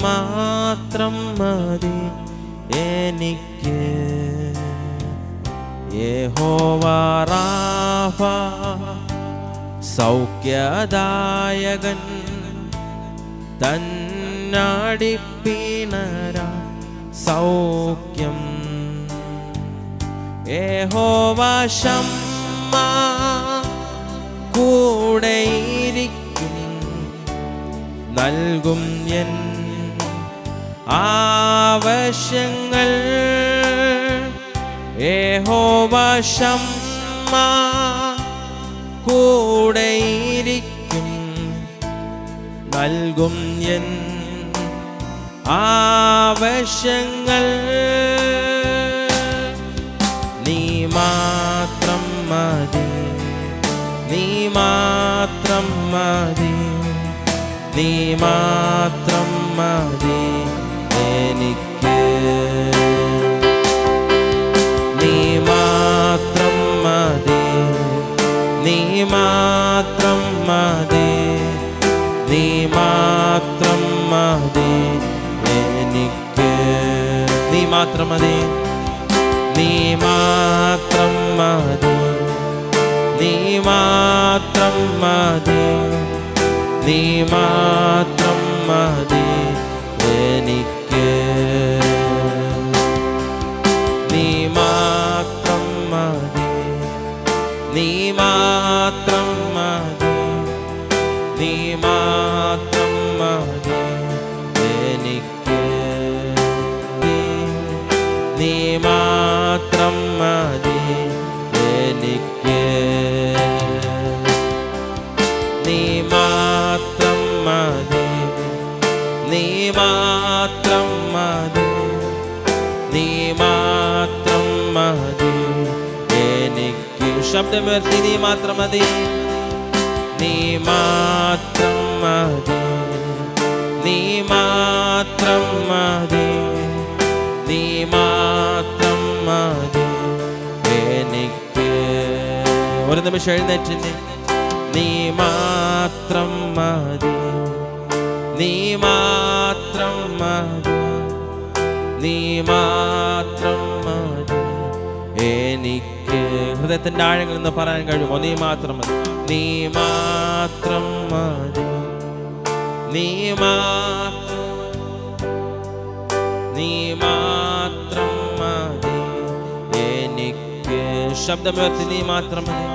മാത്രം മതി എനിക്ക്. യഹോവ റാഫ സൗഖ്യദായകൻ, തന്നടിപ്പിണരാ സൗഖ്യം. യഹോവ ശമ്മ കൂടെയിരിക്കും, നൽകും എൻ ആവശ്യങ്ങൾ. യഹോവ ശമ്മ കൂടെയിരിക്കും, നൽകും എൻ ആവശ്യങ്ങൾ. നീ മാത്രം മതി, നീ മാത്രം മതി, നീ മാത്രം മതി എനിക്ക്. നീ മാത്രം മതി, നീ മാത്രം മതി, നീ മാത്രം മതി എനിക്ക്. നീ മാത്രം മതി, നീ മാത്രം മതി, നീ മാത്രം മതി, നീ മാത്രം മതി എനിക്ക്. നീ മാത്രം മതി, നീ മാത്രം മതി, നീ മാത്രം മതി എനിക്ക്. നീ മാത്രം മതി എനിക്ക്. നീ മാത്രം മതി, നീ മാത്രം മതി, നീ മാത്രം മതി എനിക്ക്. ശബ്ദമുയർത്തി നീ മാത്രം മതി, നീ മാത്രം മതി, നീ മാത്രം മതി, നീ മാത്രം മതി എനിക്ക്. ഒരു നിമിഷം എഴുന്നേറ്റ് നീ മാത്രം മതി, നീ മാത്രം മതി, നീ മാത്രം മതി എനിക്ക്. ഹൃദയത്തിന്റെ ആഴങ്ങളിൽ നിന്ന് പറയാൻ കഴിയുമോ? നീ മാത്രം മതി, നീ മാത്രം മതി, നീ മാത്രം, നീ മാത്രം മതി എനിക്ക്. ശബ്ദമുയർത്തി നീ മാത്രം മതി,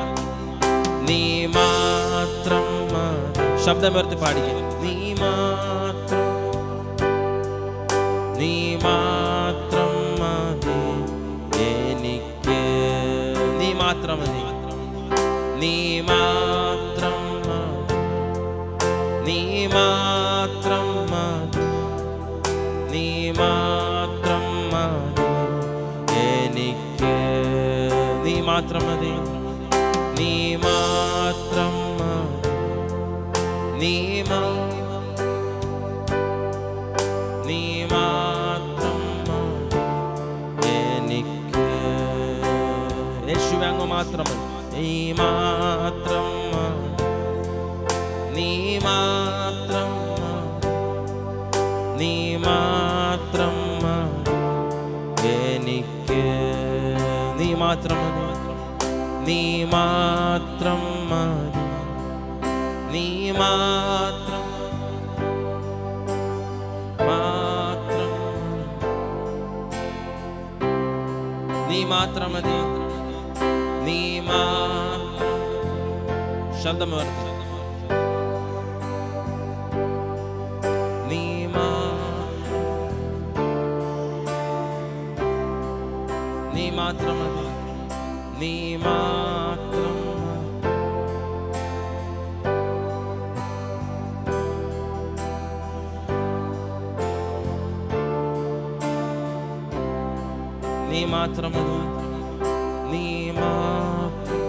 നീ മാത്രം മതി. ശബ്ദമുയർത്തി പാടിക്കുക. നീ മാത്രം, നീ മാത്രം മതി എനിക്ക്. നീ മാത്രം മതി, നീ മാത്രം മതി, നീ മാത്രം മതി, നീ മാത്രം മതി എനിക്ക്. നീ മാത്രം മതി, നീ മാത്രം മതി, നീ നീ മാത്രം മതി എനിക്ക്. യേശുവേ അങ്ങ് മാത്രം മതി, നീ മാത്രം മതി, നീ മാത്രം മതി, നീ മാത്രം മതി എനിക്ക്. നീ മാത്രം മതി, നീ മാത്രം മതി, നീ മാത്രം മാത്രം, നീ മാത്രം മതി, നീ മാത്രം. ശബ്ദമുയർത്തി നീ മാത്രം, നീ മാത്രം മതി, നീ മാത്രം, നീ മാത്രം മതി, നീ മാത്രം,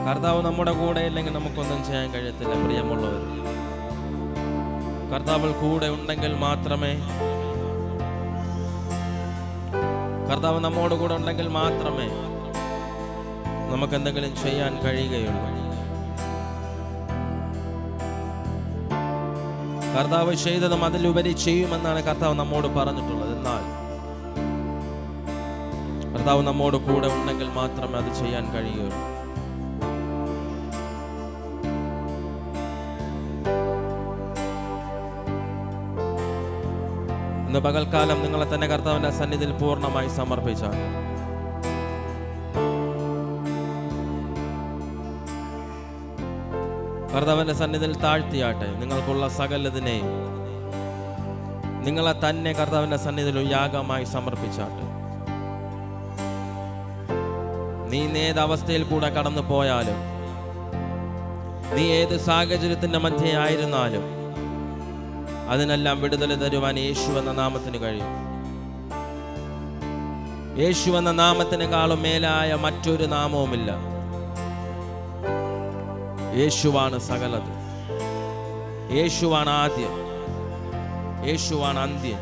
കർത്താവ് നമ്മുടെ കൂടെ ഇല്ലെങ്കിൽ നമുക്കൊന്നും ചെയ്യാൻ കഴിയത്തില്ല. പ്രിയമുള്ളവർ, കർത്താവ് കൂടെ ഉണ്ടെങ്കിൽ മാത്രമേ കർത്താവ് നമ്മോട് കൂടെ ഉണ്ടെങ്കിൽ മാത്രമേ നമുക്ക് എന്തെങ്കിലും ചെയ്യാൻ കഴിയുകയുള്ളൂ. കർത്താവ് ചെയ്തതും അതിലുപരി ചെയ്യുമെന്നാണ് കർത്താവ് നമ്മോട് പറഞ്ഞിട്ടുള്ളത്. എന്നാൽ കർത്താവ് നമ്മോട് കൂടെ ഉണ്ടെങ്കിൽ മാത്രമേ അത് ചെയ്യാൻ കഴിയുകയുള്ളൂ. ഇന്ന് പകൽക്കാലം നിങ്ങളെ തന്നെ കർത്താവിന്റെ സന്നിധിയിൽ പൂർണ്ണമായി സമർപ്പിച്ചാൽ കർത്താവിന്റെ സന്നിധിയിൽ താഴ്ത്തിയാട്ടെ. നിങ്ങൾക്കുള്ള സകലതിനെയും നിങ്ങളെ തന്നെ കർത്താവിന്റെ സന്നിധിയിൽ യാഗമായി സമർപ്പിച്ചാട്ടെ. നീ ഏത് അവസ്ഥയിൽ കൂടെ കടന്നു പോയാലും, നീ ഏത് സാഹചര്യത്തിന്റെ മധ്യേ ആയിരുന്നാലും, അതിനെല്ലാം വിടുതൽ തരുവാൻ യേശു എന്ന നാമത്തിന് കഴിയും. യേശു എന്ന നാമത്തിനേക്കാളും മേലായ മറ്റൊരു നാമവുമില്ല. യേശുവാണ് സകലത്. യേശുവാണ് ആദ്യം, യേശുവാണ് അന്ത്യം.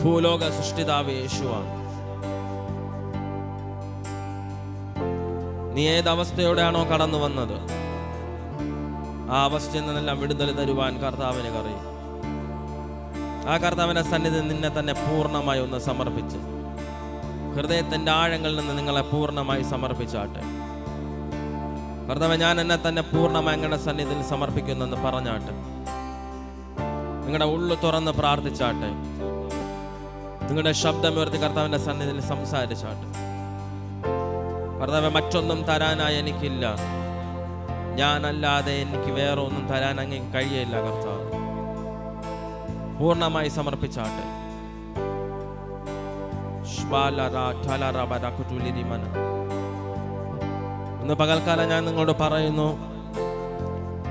ഭൂലോക സൃഷ്ടിതാവ് യേശുവാണ്. നീ ഏതവസ്ഥയോടെയാണോ കടന്നു വന്നത്, ആ അവസ്ഥയിൽ നിന്നെല്ലാം വിടുതൽ തരുവാൻ കർത്താവിന് കഴിയും. ആ കർത്താവിന്റെ സന്നിധി നിന്നെ തന്നെ പൂർണ്ണമായി ഒന്ന് സമർപ്പിച്ച്, ഹൃദയത്തിന്റെ ആഴങ്ങളിൽ നിന്ന് നിങ്ങളെ പൂർണ്ണമായി സമർപ്പിച്ചാട്ടെ. കർത്താവേ, ഞാൻ എന്നെ തന്നെ പൂർണ്ണമായി അങ്ങയുടെ സന്നിധിയിൽ സമർപ്പിക്കുന്നെന്ന് പറഞ്ഞാട്ടെ. നിങ്ങളുടെ ഉള്ളു തുറന്ന് പ്രാർത്ഥിച്ചാട്ടെ. നിങ്ങളുടെ ശബ്ദമുയർത്തി കർത്താവിന്റെ സന്നിധിയിൽ സംസാരിച്ചാട്ടെ. കർത്താവേ, മറ്റൊന്നും തരാനായി എനിക്കില്ല. ഞാനല്ലാതെ എനിക്ക് വേറെ ഒന്നും തരാൻ അങ്ങ് കഴിയില്ല. കർത്താവ് പൂർണ്ണമായി സമർപ്പിച്ചാട്ടെ. ഇന്ന് പകൽക്കാലം ഞാൻ നിങ്ങളോട് പറയുന്നു,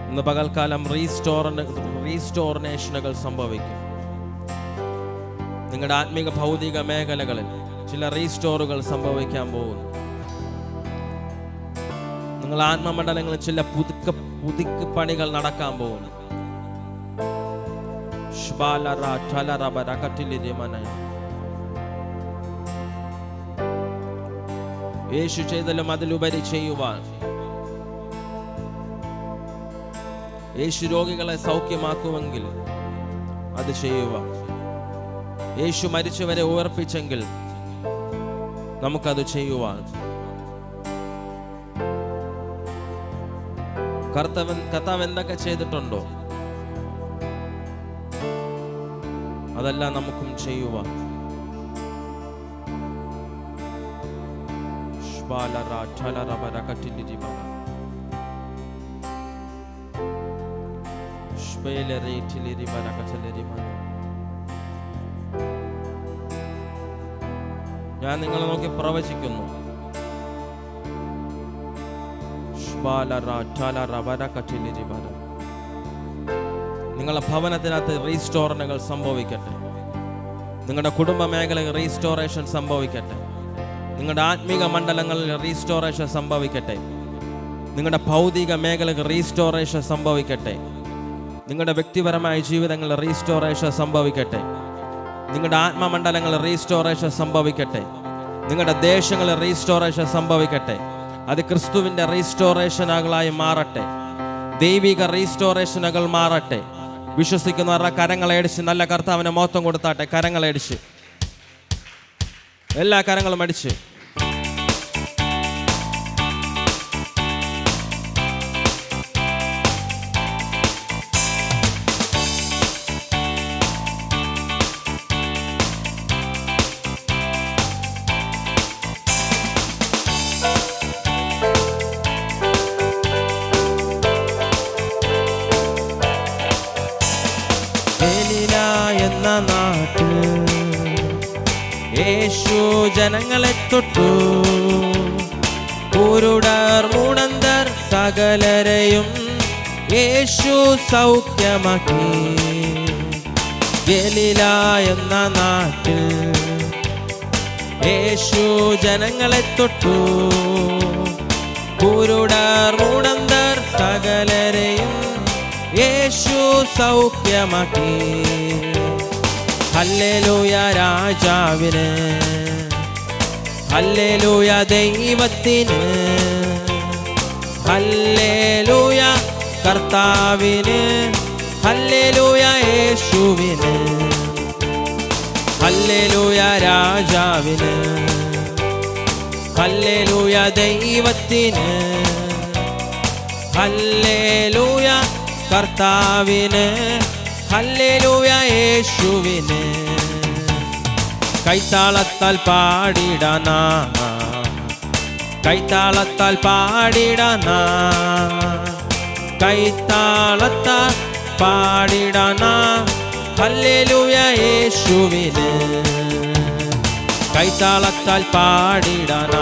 ഇന്ന് പകൽക്കാലം റീസ്റ്റോറിനേഷനുകൾ സംഭവിക്കും. നിങ്ങളുടെ ആത്മീക ഭൗതിക മേഖലകളിൽ ചില റീസ്റ്റോറുകൾ സംഭവിക്കാൻ പോകുന്നു. നിങ്ങൾ ആത്മമണ്ഡലങ്ങളിൽ ചില പുതുക്ക് പണികൾ നടക്കാൻ പോകുന്നു. യേശു ചെയ്തലും അതിലുപരി ചെയ്യുവാൻ, യേശു രോഗികളെ സൗഖ്യമാക്കുമെങ്കിൽ അത് ചെയ്യുവാൻ, യേശു മരിച്ചവരെ ഉയർപ്പിച്ചെങ്കിൽ നമുക്കത് ചെയ്യുവാൻ, കർത്താവ് എന്തൊക്കെ ചെയ്തിട്ടുണ്ടോ അതെല്ലാം നമുക്കും ചെയ്യുവാൻ. ഞാൻ നിങ്ങളെ നോക്കി പ്രവചിക്കുന്നു. നിങ്ങളുടെ ഭവനത്തിനകത്ത് റീസ്റ്റോറേഷനുകൾ സംഭവിക്കട്ടെ. നിങ്ങളുടെ കുടുംബ മേഖലയിൽ റീസ്റ്റോറേഷൻ സംഭവിക്കട്ടെ. നിങ്ങളുടെ ആത്മീക മണ്ഡലങ്ങളിൽ റീസ്റ്റോറേഷൻ സംഭവിക്കട്ടെ. നിങ്ങളുടെ ഭൗതിക മേഖലയിൽ റീസ്റ്റോറേഷൻ സംഭവിക്കട്ടെ. നിങ്ങളുടെ വ്യക്തിപരമായ ജീവിതങ്ങളിൽ റീസ്റ്റോറേഷൻ സംഭവിക്കട്ടെ. നിങ്ങളുടെ ആത്മമണ്ഡലങ്ങളിൽ റീസ്റ്റോറേഷൻ സംഭവിക്കട്ടെ. നിങ്ങളുടെ ദേശങ്ങളിൽ റീസ്റ്റോറേഷൻ സംഭവിക്കട്ടെ. അത് ക്രിസ്തുവിൻ്റെ റീസ്റ്റോറേഷനുകളായി മാറട്ടെ. ദൈവിക റീസ്റ്റോറേഷനുകൾ മാറട്ടെ. വിശ്വസിക്കുന്നവരുടെ കരങ്ങളടിച്ച് നല്ല കർത്താവിന് മഹത്വം കൊടുത്താട്ടെ. കരങ്ങളടിച്ച്, എല്ലാ കരങ്ങളും അടിച്ച്. എന്ന നാട്ടിൽ യേശു ജനങ്ങളെ തൊട്ടു. കുരുടർ മുടന്തർ സകലരെയും യേശു സൗഖ്യമാക്കി. ഗലീല എന്ന നാട്ടിൽ യേശു ജനങ്ങളെ തൊട്ടു. കുരുടർ മുടന്തർ സകലരെയും യേശു സൗഖ്യമാക്കി. ഹല്ലേലൂയ രാജാവിന്, ഹല്ലേലൂയ ദൈവത്തിന്, ഹല്ലേലൂയ കർത്താവിന്, ഹല്ലേലൂയ യേശുവിന്, ഹല്ലേലൂയ രാജാവിന്, ഹല്ലേലൂയ ദൈവത്തിന്, ഹല്ലേലൂയ കർത്താവിന്, ഹല്ലേലൂയ യേശുവിന്. കൈത്താളത്താൽ പാടിടന, കൈത്താളത്താൽ പാടിടന, കൈത്താളത്താൽ പാടിടന, ഹല്ലേലൂയ യേശുവിന്. കൈത്താളത്താൽ പാടിടന,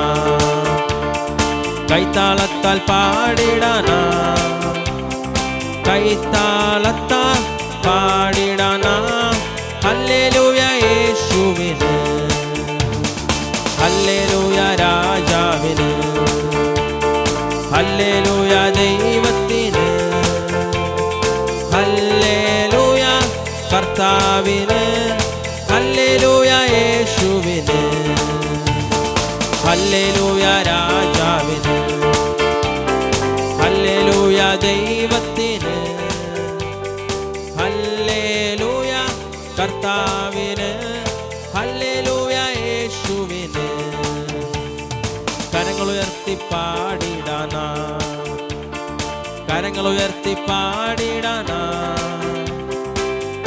കൈത്താളത്താൽ പാടിടന, കൈത്താളത്താൽ പാടിടന, ഹല്ലേലൂയ യേശുവിന്. ഹല്ലേലൂയ രാജാവിന്, ഹല്ലേലൂയ ദൈവത്തിന്, ഹല്ലേലൂയ കർത്താവിന്, ഹല്ലേലൂയ യേശുവിന്, ഹല്ലേലൂയ രാജാവിന്, ഹല്ലേലൂയ ദൈവത്തിന്, ഹല്ലേലൂയ കർത്താവിന്, ഹല്ലേലൂയ യേശുവിന്. കരങ്ങളുയർത്തി പാടിടന, കരങ്ങളുയർത്തി പാടിടന,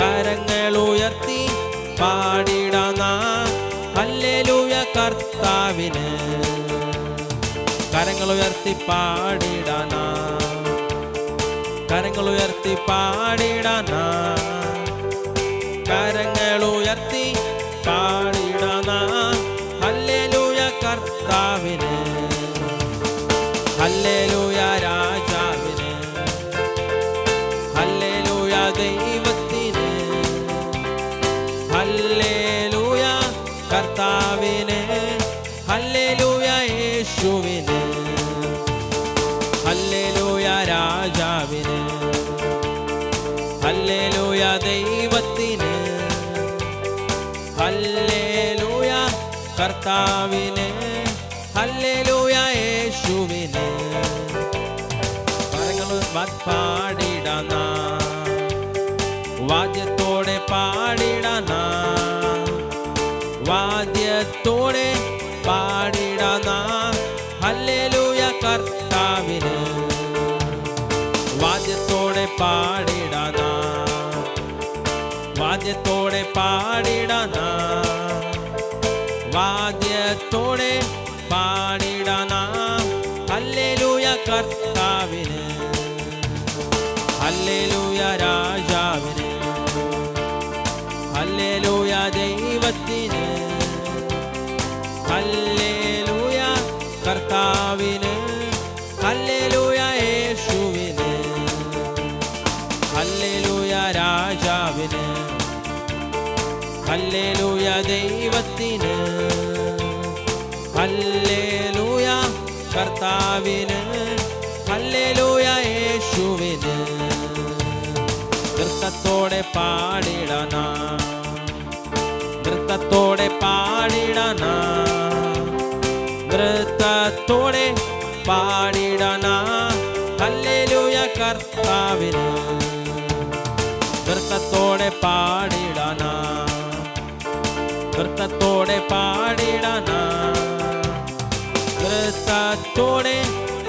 കരങ്ങളുയർത്തി പാടിടന, ഹല്ലേലൂയ കർത്താവിന്. കരങ്ങളുയർത്തി പാടിടന, കരങ്ങളുയർത്തി പാടിടന, കരങ്ങളുയർത്തി പാടിടന, ഹല്ലേലൂയ കർത്താവിന്, ഹല്ലേലൂയ രാജാവിന്, ഹല്ലേലൂയ ദൈവത്തിന്, ഹല്ലേലൂയ കർത്താവിന്, ഹല്ലേലൂയ യേശുവിന്, ഹല്ലേലൂയ രാജാവിന്, ഹല്ലേലൂയ ദൈവത്തിന്, ഹല്ലേലൂയ കർത്താവിന്, ഹല്ലേലൂയ യേശുവിന്. പാടിടന, വാദ്യത്തോടെ പാടിടന, വാദ്യത്തോടെ പാടിടന, ഹല്ലേലൂയ കർത്താവിന്. വാദ്യത്തോടെ പാടിടന, വാദ്യത്തോടെ പാടിടന, വാദ്യത്തോടെ പാടിടന, ഹല്ലേലൂയ കർത്താവിന്, ഹല്ലേലൂയ രാജാവിന്, ഹല്ലേലൂയ ദൈവത്തിന്, ഹല്ലേലൂയ കർത്താവിന്, ഹല്ലേലൂയ യേശുവിന്, ഹല്ലേലൂയ രാജാവിന്, ഹല്ലേലൂയ ദൈവത്തിന്, ഹല്ലേലൂയ കർത്താവിന്, ഹല്ലേലൂയ യേശുവിന്. നൃത്തത്തോടെ പാടിടന, നൃത്തത്തോടെ പാടിടന, നൃത്തത്തോടെ പാടിടന, ഹല്ലേലൂയ കർത്താവിന്. നൃത്തത്തോടെ പാടിടന, നൃത്തത്തോടെ പാടിടന, നൃത്തത്തോടെ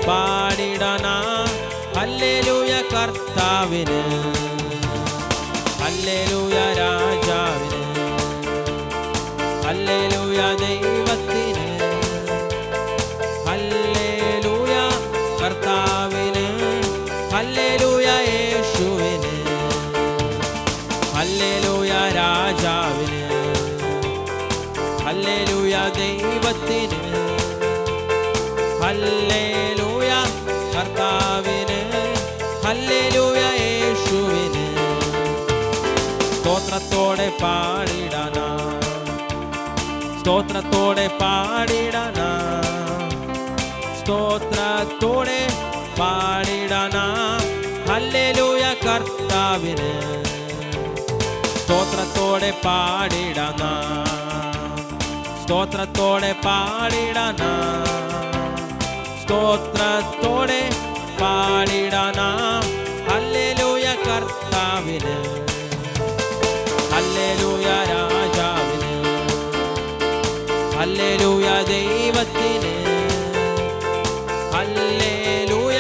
പാടിടന, ഹല്ലേലൂയ കർത്താവിന്, ഹല്ലേലൂയ രാജാവിന്, ഹല്ലേലൂയ ദൈവത്തിന്, ഹല്ലേലൂയ കർത്താവിന്, ഹല്ലേലൂയ യേശുവിന്, ഹല്ലേലൂയ രാജാവിന്, ഹല്ലേലൂയ ദൈവത്തിന്, ഹല്ലേലൂയ കർത്താവിന്, ഹല്ലേലൂയ യേശുവിന്. സ്തോത്രത്തോടെ പാടിടന, സ്തോത്രത്തോടെ പാടിടന, സ്തോത്രത്തോടെ പാടിടന, ഹല്ലേലൂയ കർത്താവിന്. സ്തോത്ര സ്തോത്രത്തോടെ പാടിടന, സ്തോത്രത്തോടെ പാടിടന, സ്തോത്രത്തോടെ പാടിടന. ഹല്ലേലൂയ കർത്താവിന്, ഹല്ലേലൂയ രാജാവിന്, ഹല്ലേലൂയ ദൈവത്തിന്, ഹല്ലേലൂയ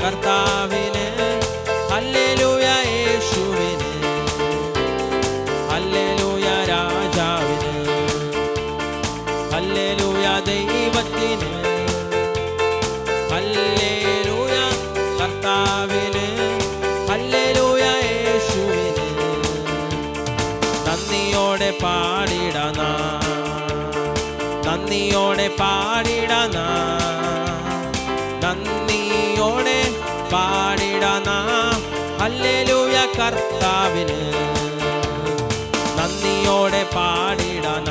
കർത്താവിന്, ഹല്ലേലൂയ യേശുവിന്, ഹല്ലേലൂയ രാജാവിന്, ഹല്ലേലൂയ ദൈവത്തിന്, ഹല്ലേലൂയ കർത്താവിന്, ഹല്ലേലൂയ യേശുവിന്. നന്ദിയോടെ പാടിടന, നന്ദിയോടെ പാടിടന, നന്ദിയോടെ പാടിടന. ഹല്ലേലൂയ കർത്താവിന്, നന്ദിയോടെ പാടിടന,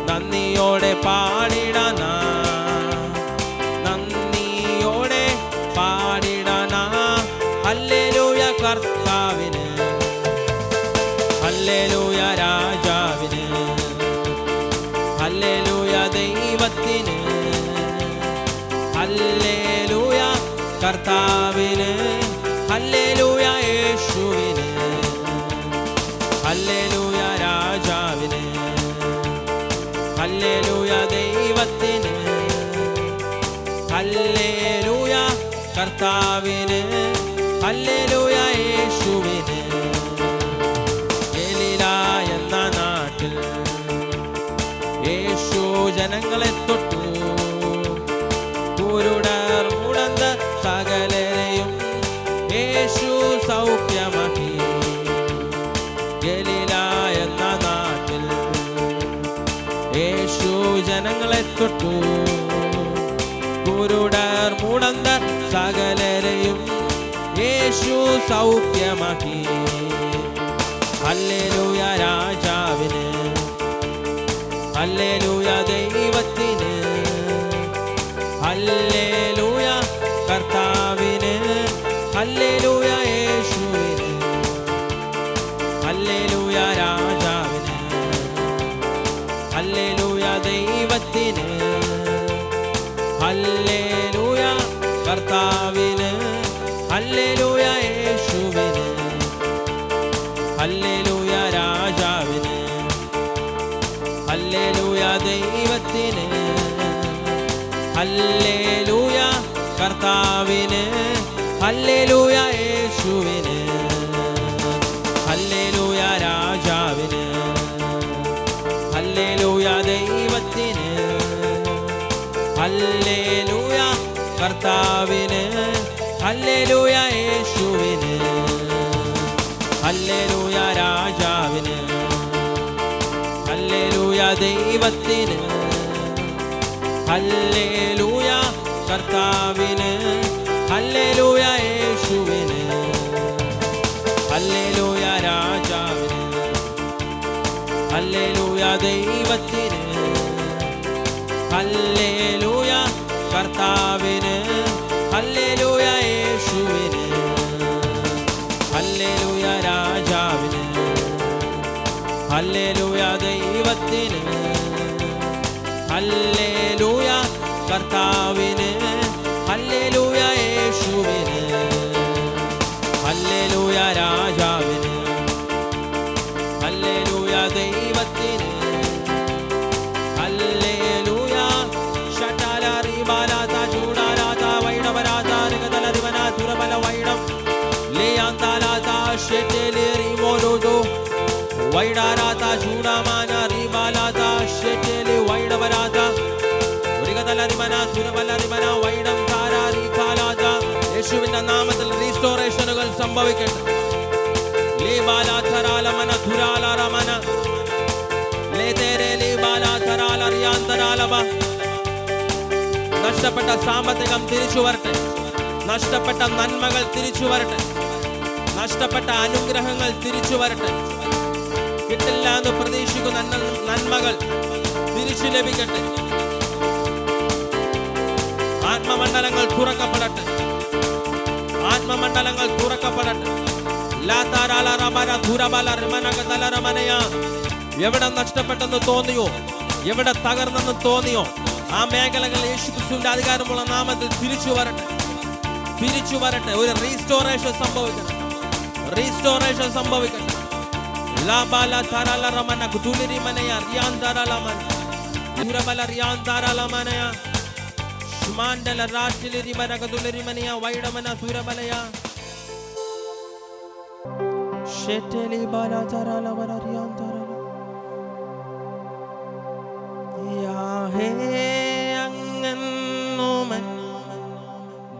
നന്ദിയോടെ പാടിടന, നന്ദിയോടെ പാടിടന. ഹല്ലേലൂയ കർത്താവിന്, ഹല്ലേലൂയ രാജാവിന്, ഹല്ലേലൂയ ദൈവത്തിന്, ഹല്ലേലൂയ കർത്താവിന്, ഹല്ലേലൂയ യേശുവിന്, ഹല്ലേലൂയ രാജാവിന്, ഹല്ലേലൂയ ദൈവത്തിന്, ഹല്ലേലൂയ കർത്താവിന്, ഹല്ലേലൂയ യേശുവിന്. ഗലീല എന്ന നാട്ടിൽ യേശു ജനങ്ങളെ തൊട്ടു, കുരുടർ മുടന്ത സകലരെയും യേശു സൗഖ്യമാക്കി. ഗലീല എന്ന നാട്ടിൽ യേശു ജനങ്ങളെ തൊട്ടു, കുരുടർ മുടന്ത സകലരെയും യേശു സൗഖ്യമാക്കി. ഹല്ലേലൂയ രാജാവിന്, ഹല്ലേലൂയ ദൈവത്തിന്, ഹല്ലേലൂയ കർത്താവിന്, ഹല്ലേലൂയ യേശുവിന്, ഹല്ലേലൂയ രാജാവിന്, ഹല്ലേലൂയ ദൈവത്തിന്, ഹല്ലേലൂയ കർത്താവിന്, ഹല്ലേലൂയ യേശുവിന്, ഹല്ലേലൂയ രാജാവിന്, ഹല്ലേലൂയ ദൈവത്തിന്, ഹല്ലേലൂയ കർത്താവിന്, ഹല്ലേലൂയ യേശുവിന്, ഹല്ലേലൂയ രാജാവിന്, ഹല്ലേലൂയ ദൈവത്തിന്, ഹല്ലേലൂയ കർത്താവിന്, ഹല്ലേലൂയ യേശുവിന്, ഹല്ലേലൂയ രാജാവിന്, ഹല്ലേലൂയ ദൈവത്തിന്, ഹല്ലേലൂയ കർത്താവിന്, ഹല്ലേലൂയ യേശുവിന്, ഹല്ലേലൂയ രാജാവിന്, ഹല്ലേലൂയ ദൈവത്തിന്, ഹല്ലേലൂയ കർത്താവിന്, ഹല്ലേലൂയ യേശുവിന്, ഹല്ലേലൂയ രാജാവിന്, ഹല്ലേലൂയ ദൈവത്തിന്, ഹല്ലേലൂയ കർത്താവിന്, ഹല്ലേലൂയ യേശുവിന്, ഹല്ലേലൂയ രാജാവിന്, ഹല്ലേലൂയ ദൈവത്തിന്, ഹല്ലേലൂയ ഷടാലാരി ബാലാത ചൂടാലാത വൈണവരാത രിഗതലരിവന തുറബല വൈണം ലേയാന്താലാത ഷെറ്റേലേരി മോരോദോ വൈഡാരാത ചൂടാമാന റിബാലാത ഷെറ്റേലി വൈണവരാത രിഗതലരിവന തുറബലരിവന വൈണം താരാരി കാലാത. യേശുവിന്റെ നാമത്തിൽ റീസ്റ്റോറേഷനുകൾ സംഭവിക്കട്ടെ. ലേബാലാധരാലമന ധുരാലാരമന ലേതേരെ ലേബാലാധരാലറിയാന്തരാലമ. നഷ്ടപ്പെട്ട സാമ്പത്തികം തിരിച്ചു വരട്ടെ, നഷ്ടപ്പെട്ട നന്മകൾ തിരിച്ചു വരട്ടെ, നഷ്ടപ്പെട്ട അനുഗ്രഹങ്ങൾ തിരിച്ചു വരട്ടെ. കിട്ടില്ല എന്ന് പ്രതീക്ഷിക്കുന്ന നന്മകൾ തിരിച്ചു ലഭിക്കട്ടെ. ആത്മമണ്ഡലങ്ങൾ തുറക്കപ്പെടട്ടെ, ആത്മമണ്ഡലങ്ങൾ തുറക്കപ്പെടട്ടെ. എവിടെ നഷ്ടപ്പെട്ടെന്ന് തോന്നിയോ, എവിടെ തകർന്നെന്ന് തോന്നിയോ, ആ മേഖലകൾ യേശുക്രിസ്തുവിന്റെ അധികാരമുള്ള നാമത്തിൽ തിരിച്ചു വരട്ടെ, തിരിച്ചു വരട്ടെ. ഒരു റീസ്റ്റോറേഷൻ സംഭവിക്കട്ടെ, റീസ്റ്റോറേഷൻ സംഭവിക്കട്ടെ.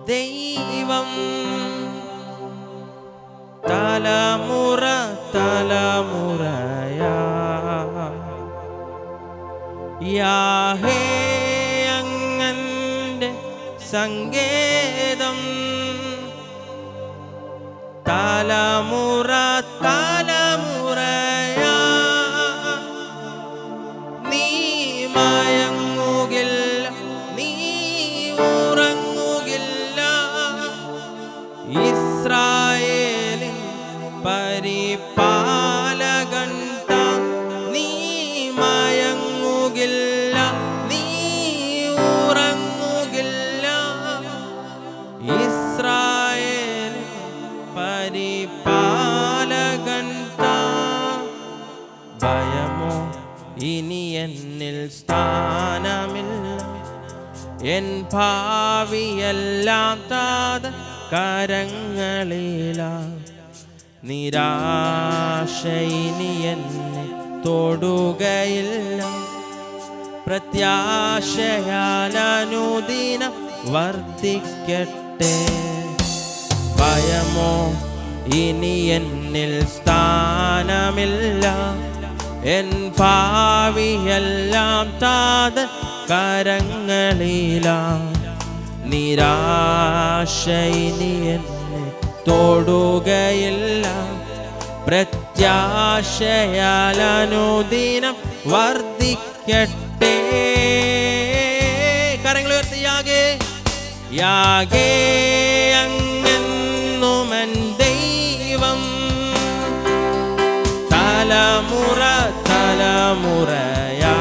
ദൈവം തലമുറ തലമുറയാ യാഹേ അങ്ങന്റെ സങ്കേതം തലമുറ തലമുറയാ നീ മയങ്ങുകില്ല, നീ ഉറങ്ങുകില്ല. ഇസ്രായേലിൻ പരിപാലകൻ താൻ, നീ മയങ്ങുകില്ല, നീ ഉറങ്ങുകില്ല. ഇസ്രായേലിൻ പരിപാലകൻ താൻ. ഭയമോ ഇനി എന്നിൽ സ്ഥാനമില്ല, എൻ ഭാവിയെല്ലാം താത കരങ്ങളില. നിരാശ ഇനി എന്നെ തൊടുകയില്ല, പ്രത്യാശയാൽ അനുദിനം വർദ്ധിക്കട്ടെ. ഭയമോ ഇനി എന്നിൽ സ്ഥാനമില്ല, എൻ ഭാവിയെല്ലാം താത കരങ്ങളില. നിരാശ ഇനി എന്നെ തൊടുകയില്ല, പ്രത്യാശയാൽ അനുദിനം വർദ്ധിക്കട്ടെ. കരങ്ങൾ ഉയർത്തി യാഗേ യാഗേ അങ്ങെന്നുമൻ ദൈവം തലമുറ തലമുറയാ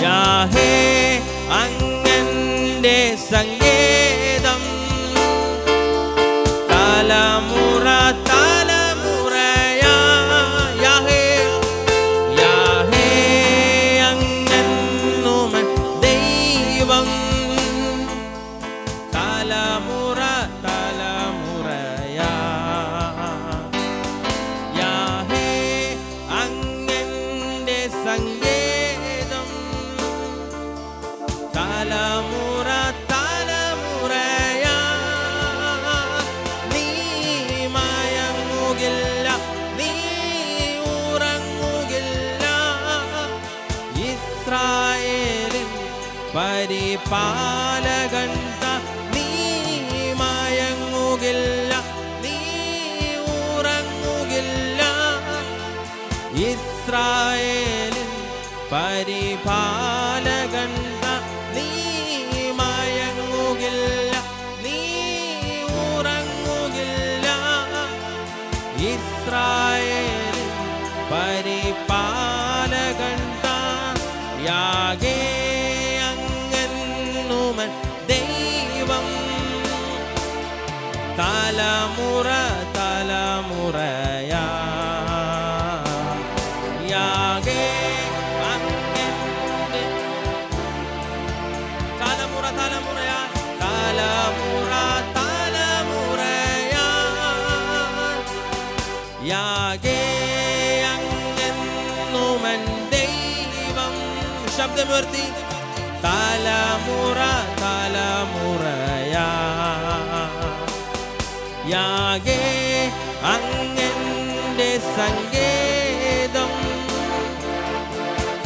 യാഹേ അങ്ങന്റെ സങ്കേതം തലമുറ തലമുറയാ യാഹേ യാഹേ അങ്ങെന്നുമൻ ദൈവം തലമുറ തലമുറയാ യാഹേ അങ്ങന്റെ സങ്കേതം തലമുറ തലമുറയാ നീ മയങ്ങുകില്ല, നീ ഉറങ്ങുകില്ല. ഇസ്രായേലിൻ പരിപാലകൻ താൻ, നീ മയങ്ങുകില്ല, നീ ഉറങ്ങുകില്ല. ഇസ്രായേലിൻ പരിപാലകൻ താൻ, നീ മയങ്ങുകില്ല, നീ ഉറങ്ങുകില്ല. ഇസ്രായേലിൻ പരിപാലകൻ താൻ യാഗേ അങ്ങെന്നുമൻ ദൈവം തലമുറ തലമുറയാ യാഗേ അങ്ങന്റെ തലമുറ തലമുറയാ തലമുറ തലമുറയാ യാഗേ അങ്ങെന്നുമൻ ദൈവം. ശബ്ദമുയർത്തി തലമുറ തലമുറയാ യാഗേ അങ്ങന്റെ സങ്കേതം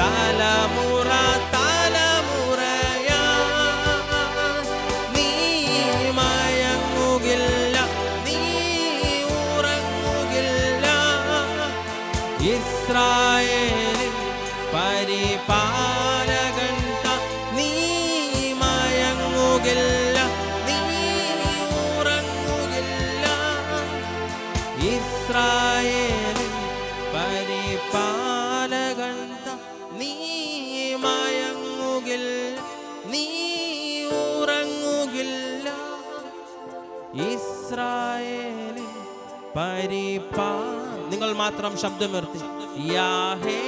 തലമുറ തലമുറയാ നീ മയങ്ങുകില്ല, നീ ഉറങ്ങുകില്ല. ഇസ്രായേലിൻ പരിപാലകൻ താൻ, നീ മയങ്ങുകില്ല, നീ ഉറങ്ങുകില്ല. നിങ്ങൾ മാത്രം ശബ്ദമുയർത്തി യാഹേ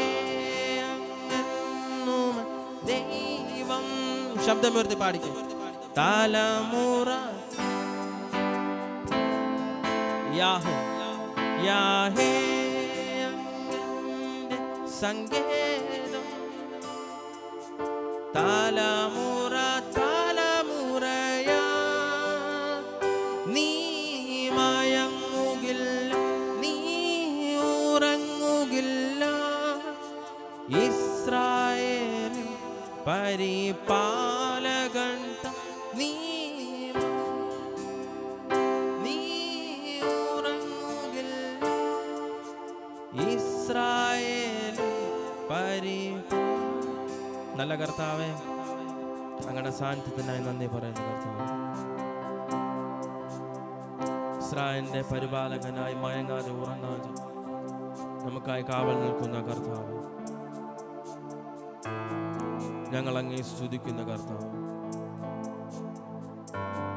ദൈവം ശബ്ദമുയർത്തി പാടിക്കും. തലമുറ യാഹേ യാഹേ സങ്കേതം തലമുറ തലമുറയാ നീ മയങ്ങുകില്ല നീ ഉറങ്ങുകില്ല ഇസ്രായേലിൻ പരിപാലകൻ നീ ഉറങ്ങുകില്ല ഇസ്രായേലിൻ നല്ല കർത്താവേ, അങ്ങയുടെ സാന്നിധ്യത്തിനായി നന്ദി പറയുന്നു കർത്താവേ. ഇസ്രായേലിന്റെ പരിപാലകനായി മയങ്ങാതെ ഉറങ്ങാതെ നമുക്കായി കാവൽ നിൽക്കുന്ന കർത്താവ്, ഞങ്ങൾ അങ്ങേ സ്തുതിക്കുന്ന കർത്താവ്,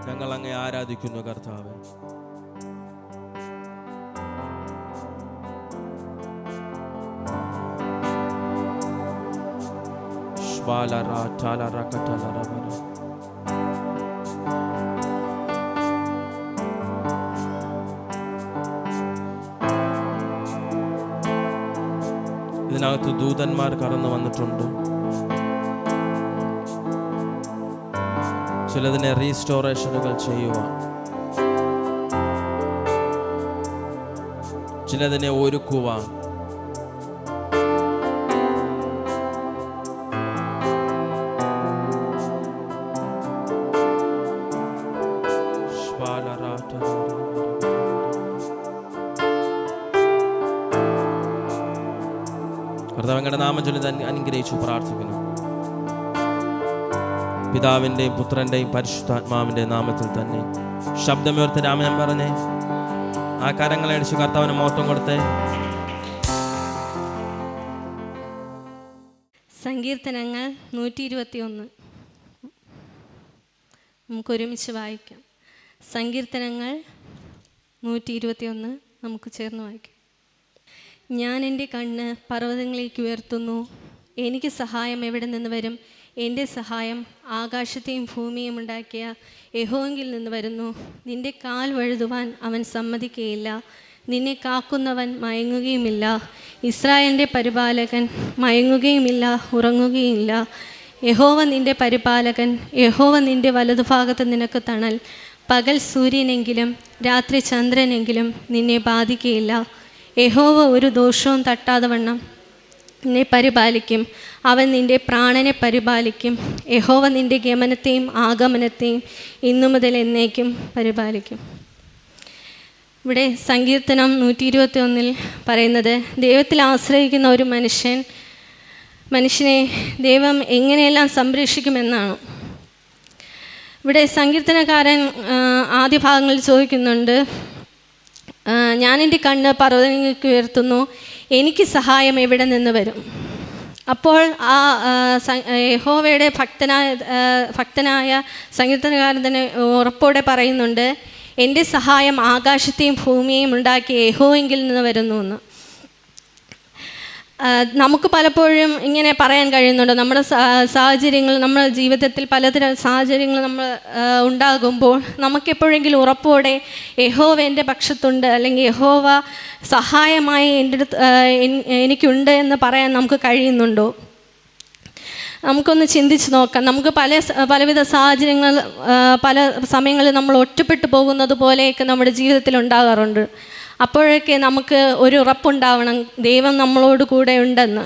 ഞങ്ങൾ അങ്ങേ ആരാധിക്കുന്ന കർത്താവ്. ഇതിനകത്ത് ദൂതന്മാർ കടന്നു വന്നിട്ടുണ്ട്. ചിലതിനെ റീസ്റ്റോറേഷനുകൾ ചെയ്യുവാൻ, ചിലതിനെ ഒരുക്കുവാൻ, കർത്താവേ നാമം ചൊല്ലി അനുഗ്രഹിച്ചു പ്രാർത്ഥിക്കുന്നു. പിതാവിൻ്റെയും പുത്രൻ്റെയും പരിശുദ്ധാത്മാവിൻ്റെ നാമത്തിൽ തന്നെ ശബ്ദമുയർത്തി രാമൻ പറഞ്ഞേ. ആ കരങ്ങളെ അടിച്ച് കർത്താവിന് മോട്ടം കൊടുത്തേ. സങ്കീർത്തനങ്ങൾ 121 നമുക്കൊരുമിച്ച് വായിക്കാം. സങ്കീർത്തനങ്ങൾ 121 നമുക്ക് ചേർന്ന് വായിക്കാം. ഞാൻ എൻ്റെ കണ്ണ് പർവ്വതങ്ങളിലേക്ക് ഉയർത്തുന്നു. എനിക്ക് സഹായം എവിടെ നിന്ന് വരും? എൻ്റെ സഹായം ആകാശത്തെയും ഭൂമിയും ഉണ്ടാക്കിയ യഹോവയിൽ നിന്ന് വരുന്നു. നിൻ്റെ കാൽ വഴുതുവാൻ അവൻ സമ്മതിക്കുകയില്ല. നിന്നെ കാക്കുന്നവൻ മയങ്ങുകയുമില്ല. ഇസ്രായേലിൻ്റെ പരിപാലകൻ മയങ്ങുകയുമില്ല, ഉറങ്ങുകയുമില്ല. യഹോവ നിൻ്റെ പരിപാലകൻ, യഹോവ നിൻ്റെ വലതുഭാഗത്ത് നിനക്ക് തണൽ. പകൽ സൂര്യനെങ്കിലും രാത്രി ചന്ദ്രനെങ്കിലും നിന്നെ ബാധിക്കുകയില്ല. യഹോവ ഒരു ദോഷവും തട്ടാതെ വണ്ണം നിന്നെ പരിപാലിക്കും. അവൻ നിൻ്റെ പ്രാണനെ പരിപാലിക്കും. യഹോവ നിൻ്റെ ഗമനത്തെയും ആഗമനത്തെയും ഇന്നു മുതൽ എന്നേക്കും പരിപാലിക്കും. ഇവിടെ സങ്കീർത്തനം 121 പറയുന്നത് ദൈവത്തിൽ ആശ്രയിക്കുന്ന ഒരു മനുഷ്യനെ ദൈവം എങ്ങനെയെല്ലാം സംരക്ഷിക്കുമെന്നാണ്. ഇവിടെ സങ്കീർത്തനക്കാരൻ ആദ്യ ഭാഗങ്ങളിൽ ചോദിക്കുന്നുണ്ട്, ഞാൻ എൻ്റെ കണ്ണ് പർവ്വതങ്ങൾക്ക് ഉയർത്തുന്നു, എനിക്ക് സഹായം എവിടെ നിന്ന് വരും? അപ്പോൾ ആ യഹോവയുടെ ഭക്തനായ സങ്കീർത്തനകാരൻ തന്നെ ഉറപ്പോടെ പറയുന്നുണ്ട്, എൻ്റെ സഹായം ആകാശത്തെയും ഭൂമിയെയും ഉണ്ടാക്കിയ യഹോവയിൽ നിന്ന് വരുന്നു എന്ന്. നമുക്ക് പലപ്പോഴും ഇങ്ങനെ പറയാൻ കഴിയുന്നുണ്ട്. നമ്മുടെ സാഹചര്യങ്ങൾ, നമ്മുടെ ജീവിതത്തിൽ പലതരം സാഹചര്യങ്ങൾ നമ്മൾ ഉണ്ടാകുമ്പോൾ നമുക്കെപ്പോഴെങ്കിലും ഉറപ്പോടെ യഹോവ എൻ്റെ പക്ഷത്തുണ്ട്, അല്ലെങ്കിൽ യഹോവ സഹായമായി എനിക്കുണ്ട് എന്ന് പറയാൻ നമുക്ക് കഴിയുന്നുണ്ടോ? നമുക്കൊന്ന് ചിന്തിച്ച് നോക്കാം. നമുക്ക് പലവിധ സാഹചര്യങ്ങൾ, പല സമയങ്ങളിൽ നമ്മൾ ഒറ്റപ്പെട്ടു പോകുന്നത് പോലെയൊക്കെ നമ്മുടെ ജീവിതത്തിൽ ഉണ്ടാകാറുണ്ട്. അപ്പോഴൊക്കെ നമുക്ക് ഒരു ഉറപ്പുണ്ടാവണം, ദൈവം നമ്മളോട് കൂടെ ഉണ്ടെന്ന്.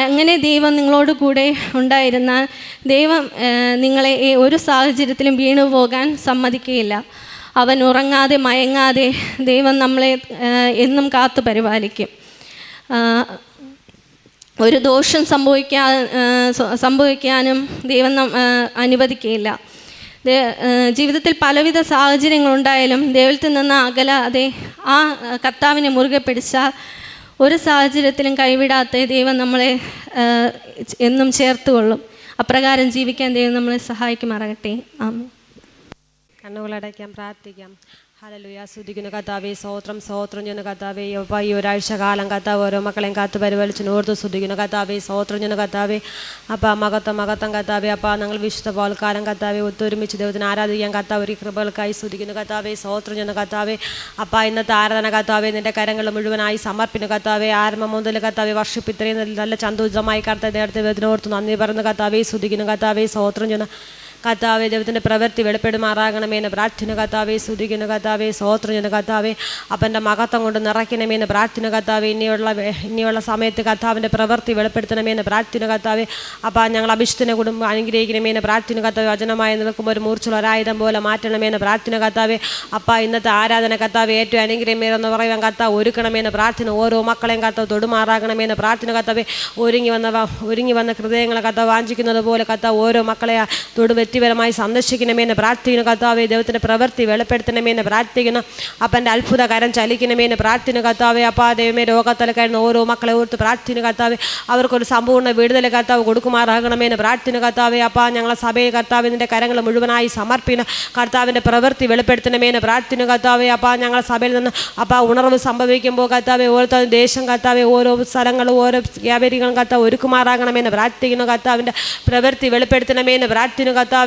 അങ്ങനെ ദൈവം നിങ്ങളോട് കൂടെ ഉണ്ടായിരുന്നാൽ ദൈവം നിങ്ങളെ ഒരു സാഹചര്യത്തിലും വീണു പോകാൻ സമ്മതിക്കുകയില്ല. അവൻ ഉറങ്ങാതെ മയങ്ങാതെ ദൈവം നമ്മളെ എന്നും കാത്തു പരിപാലിക്കും. ഒരു ദോഷം സംഭവിക്കാനും ദൈവം അനുവദിക്കുകയില്ല. ജീവിതത്തിൽ പലവിധ സാഹചര്യങ്ങളുണ്ടായാലും ദൈവത്തിൽ നിന്ന് അകലാതെ ആ കർത്താവിനെ മുറുകെ പിടിച്ചാൽ ഒരു സാഹചര്യത്തിലും കൈവിടാത്ത ദൈവം നമ്മളെ എന്നും ചേർത്തുകൊള്ളും. അപ്രകാരം ജീവിക്കാൻ ദൈവം നമ്മളെ സഹായിക്കുമാറാകട്ടെ. ആമേൻ. കണ്ണുകളടയ്ക്കാം, പ്രാർത്ഥിക്കാം. ഹല്ലേലൂയ. സ്തുതിക്കുന്നു കർത്താവേ, സ്തോത്രം ചെയ്യുന്നു കർത്താവേ. അപ്പ ഈ ഒരാഴ്ച കാലം കർത്താവ് ഓരോ മക്കളെയും കാത്ത് പരിപാലിച്ച് ഓർത്ത് സ്തുതിക്കുന്നു കർത്താവേ, സ്തോത്രം ചെയ്യുന്നു കർത്താവേ. അപ്പ മകത്തം കർത്താവേ. അപ്പ ഞങ്ങൾ വിശുദ്ധ പോൽക്കാലം കർത്താവെ ഒത്തൊരുമിച്ച് ദൈവത്തിന് ആരാധിക്കാൻ കർത്താവ് ഒരു കൃപകൾക്കായി സ്തുതിക്കുന്നു കർത്താവേ, സ്തോത്രം ചെയ്യുന്നു കർത്താവേ. അപ്പ ഇന്നത്തെ ആരാധന കർത്താവേ നിന്റെ കരങ്ങൾ മുഴുവനായി സമർപ്പിക്കുന്നു കർത്താവേ. ആരംഭം മുതൽ കർത്താവെ വർഷിപ്പ് ഇത്രയും നല്ല ചന്തോചമായി കർത്താവ് ദൈവത്തിനോർത്ത് നന്ദി പറയുന്നു കർത്താവേ, സ്തുതിക്കുന്നു കർത്താവേ, സ്തോത്രം ചെയ്യുന്നു കർത്താവെ. ദൈവത്തിൻ്റെ പ്രവൃത്തി വെളിപ്പെടുമാറാകണമേന്ന് പ്രാർത്ഥന കർത്താവെ, സ്തുതിക്കുന്നു കർത്താവെ, സ്തോത്രം ചെയ്യുന്നു കർത്താവെ. അപ്പൻ്റെ മഹത്വം കൊണ്ട് നിറയ്ക്കണമേന്ന് പ്രാർത്ഥന കർത്താവെ. ഇനിയുള്ള സമയത്ത് കർത്താവിൻ്റെ പ്രവൃത്തി വെളിപ്പെടുത്തണമേന്ന് പ്രാർത്ഥന കർത്താവെ. അപ്പം ഞങ്ങൾ അഭിഷിക്തനെ കുടുംബം അനുഗ്രഹിക്കണമേന്ന് പ്രാർത്ഥന കർത്താവെ. വചനമായി നിൽക്കുമ്പോൾ ഒരു മൂർച്ചുള്ള ഒരായുധം പോലെ മാറ്റണമേന്ന് പ്രാർത്ഥന കർത്താവെ. അപ്പം ഇന്നത്തെ ആരാധന കർത്താവ് ഏറ്റവും അനുഗ്രഹമേറെന്ന് പറയുവാൻ കർത്താവ് ഒരുക്കണമേന്ന് പ്രാർത്ഥന. ഓരോ മക്കളെയും കർത്താവ് തൊടുമാറാകണമേന്ന് പ്രാർത്ഥന കർത്താവെ. ഒരുങ്ങി വന്ന ഹൃദയങ്ങളെ കർത്താവ് വാഞ്ചിക്കുന്നത് പോലെ കർത്താവ് ഓരോ മക്കളെ വ്യക്തിപരമായി സന്ദർശിക്കണമേന്ന് പ്രാർത്ഥിക്കുന്നു കർത്താവെ. ദൈവത്തിൻ്റെ പ്രവൃത്തി വെളിപ്പെടുത്തണമേന്ന് പ്രാർത്ഥിക്കുന്നു. അപ്പൻ്റെ അത്ഭുത കരം ചലിക്കണമേന്ന് പ്രാർത്ഥിക്കുന്നു കർത്താവെ. അപ്പാ ദൈവമേ രോഗത്തിൽ കഴിയുന്ന ഓരോ മക്കളെ ഓർത്ത് പ്രാർത്ഥിക്കുന്നു കർത്താവെ. അവർക്കൊരു സമ്പൂർണ്ണ വിടുതൽ കർത്താവ് കൊടുക്കുമാറാകണമേന്ന് പ്രാർത്ഥിക്കുന്നു കർത്താവെ. അപ്പാ ഞങ്ങളെ സഭയിൽ കർത്താവിൻ്റെ കരങ്ങൾ മുഴുവനായി സമർപ്പിക്കുന്നു. കർത്താവിൻ്റെ പ്രവൃത്തി വെളിപ്പെടുത്തണമേന്ന് പ്രാർത്ഥിക്കുന്നു കർത്താവെ. അപ്പാ ഞങ്ങളെ സഭയിൽ നിന്ന് ഉണർവ് സംഭവിക്കുമ്പോൾ കർത്താവെ ഓരോ ദേശം കർത്താവെ ഓരോ സ്ഥലങ്ങളും ഓരോ വ്യാപാരികളും കർത്താവ് ഒരുക്കുമാറാകണമെന്ന് പ്രാർത്ഥിക്കുന്നു. കർത്താവിൻ്റെ പ്രവൃത്തി വെളിപ്പെടുത്തണമേന്ന് പ്രാർത്ഥിക്കുന്നു കർത്താവെ.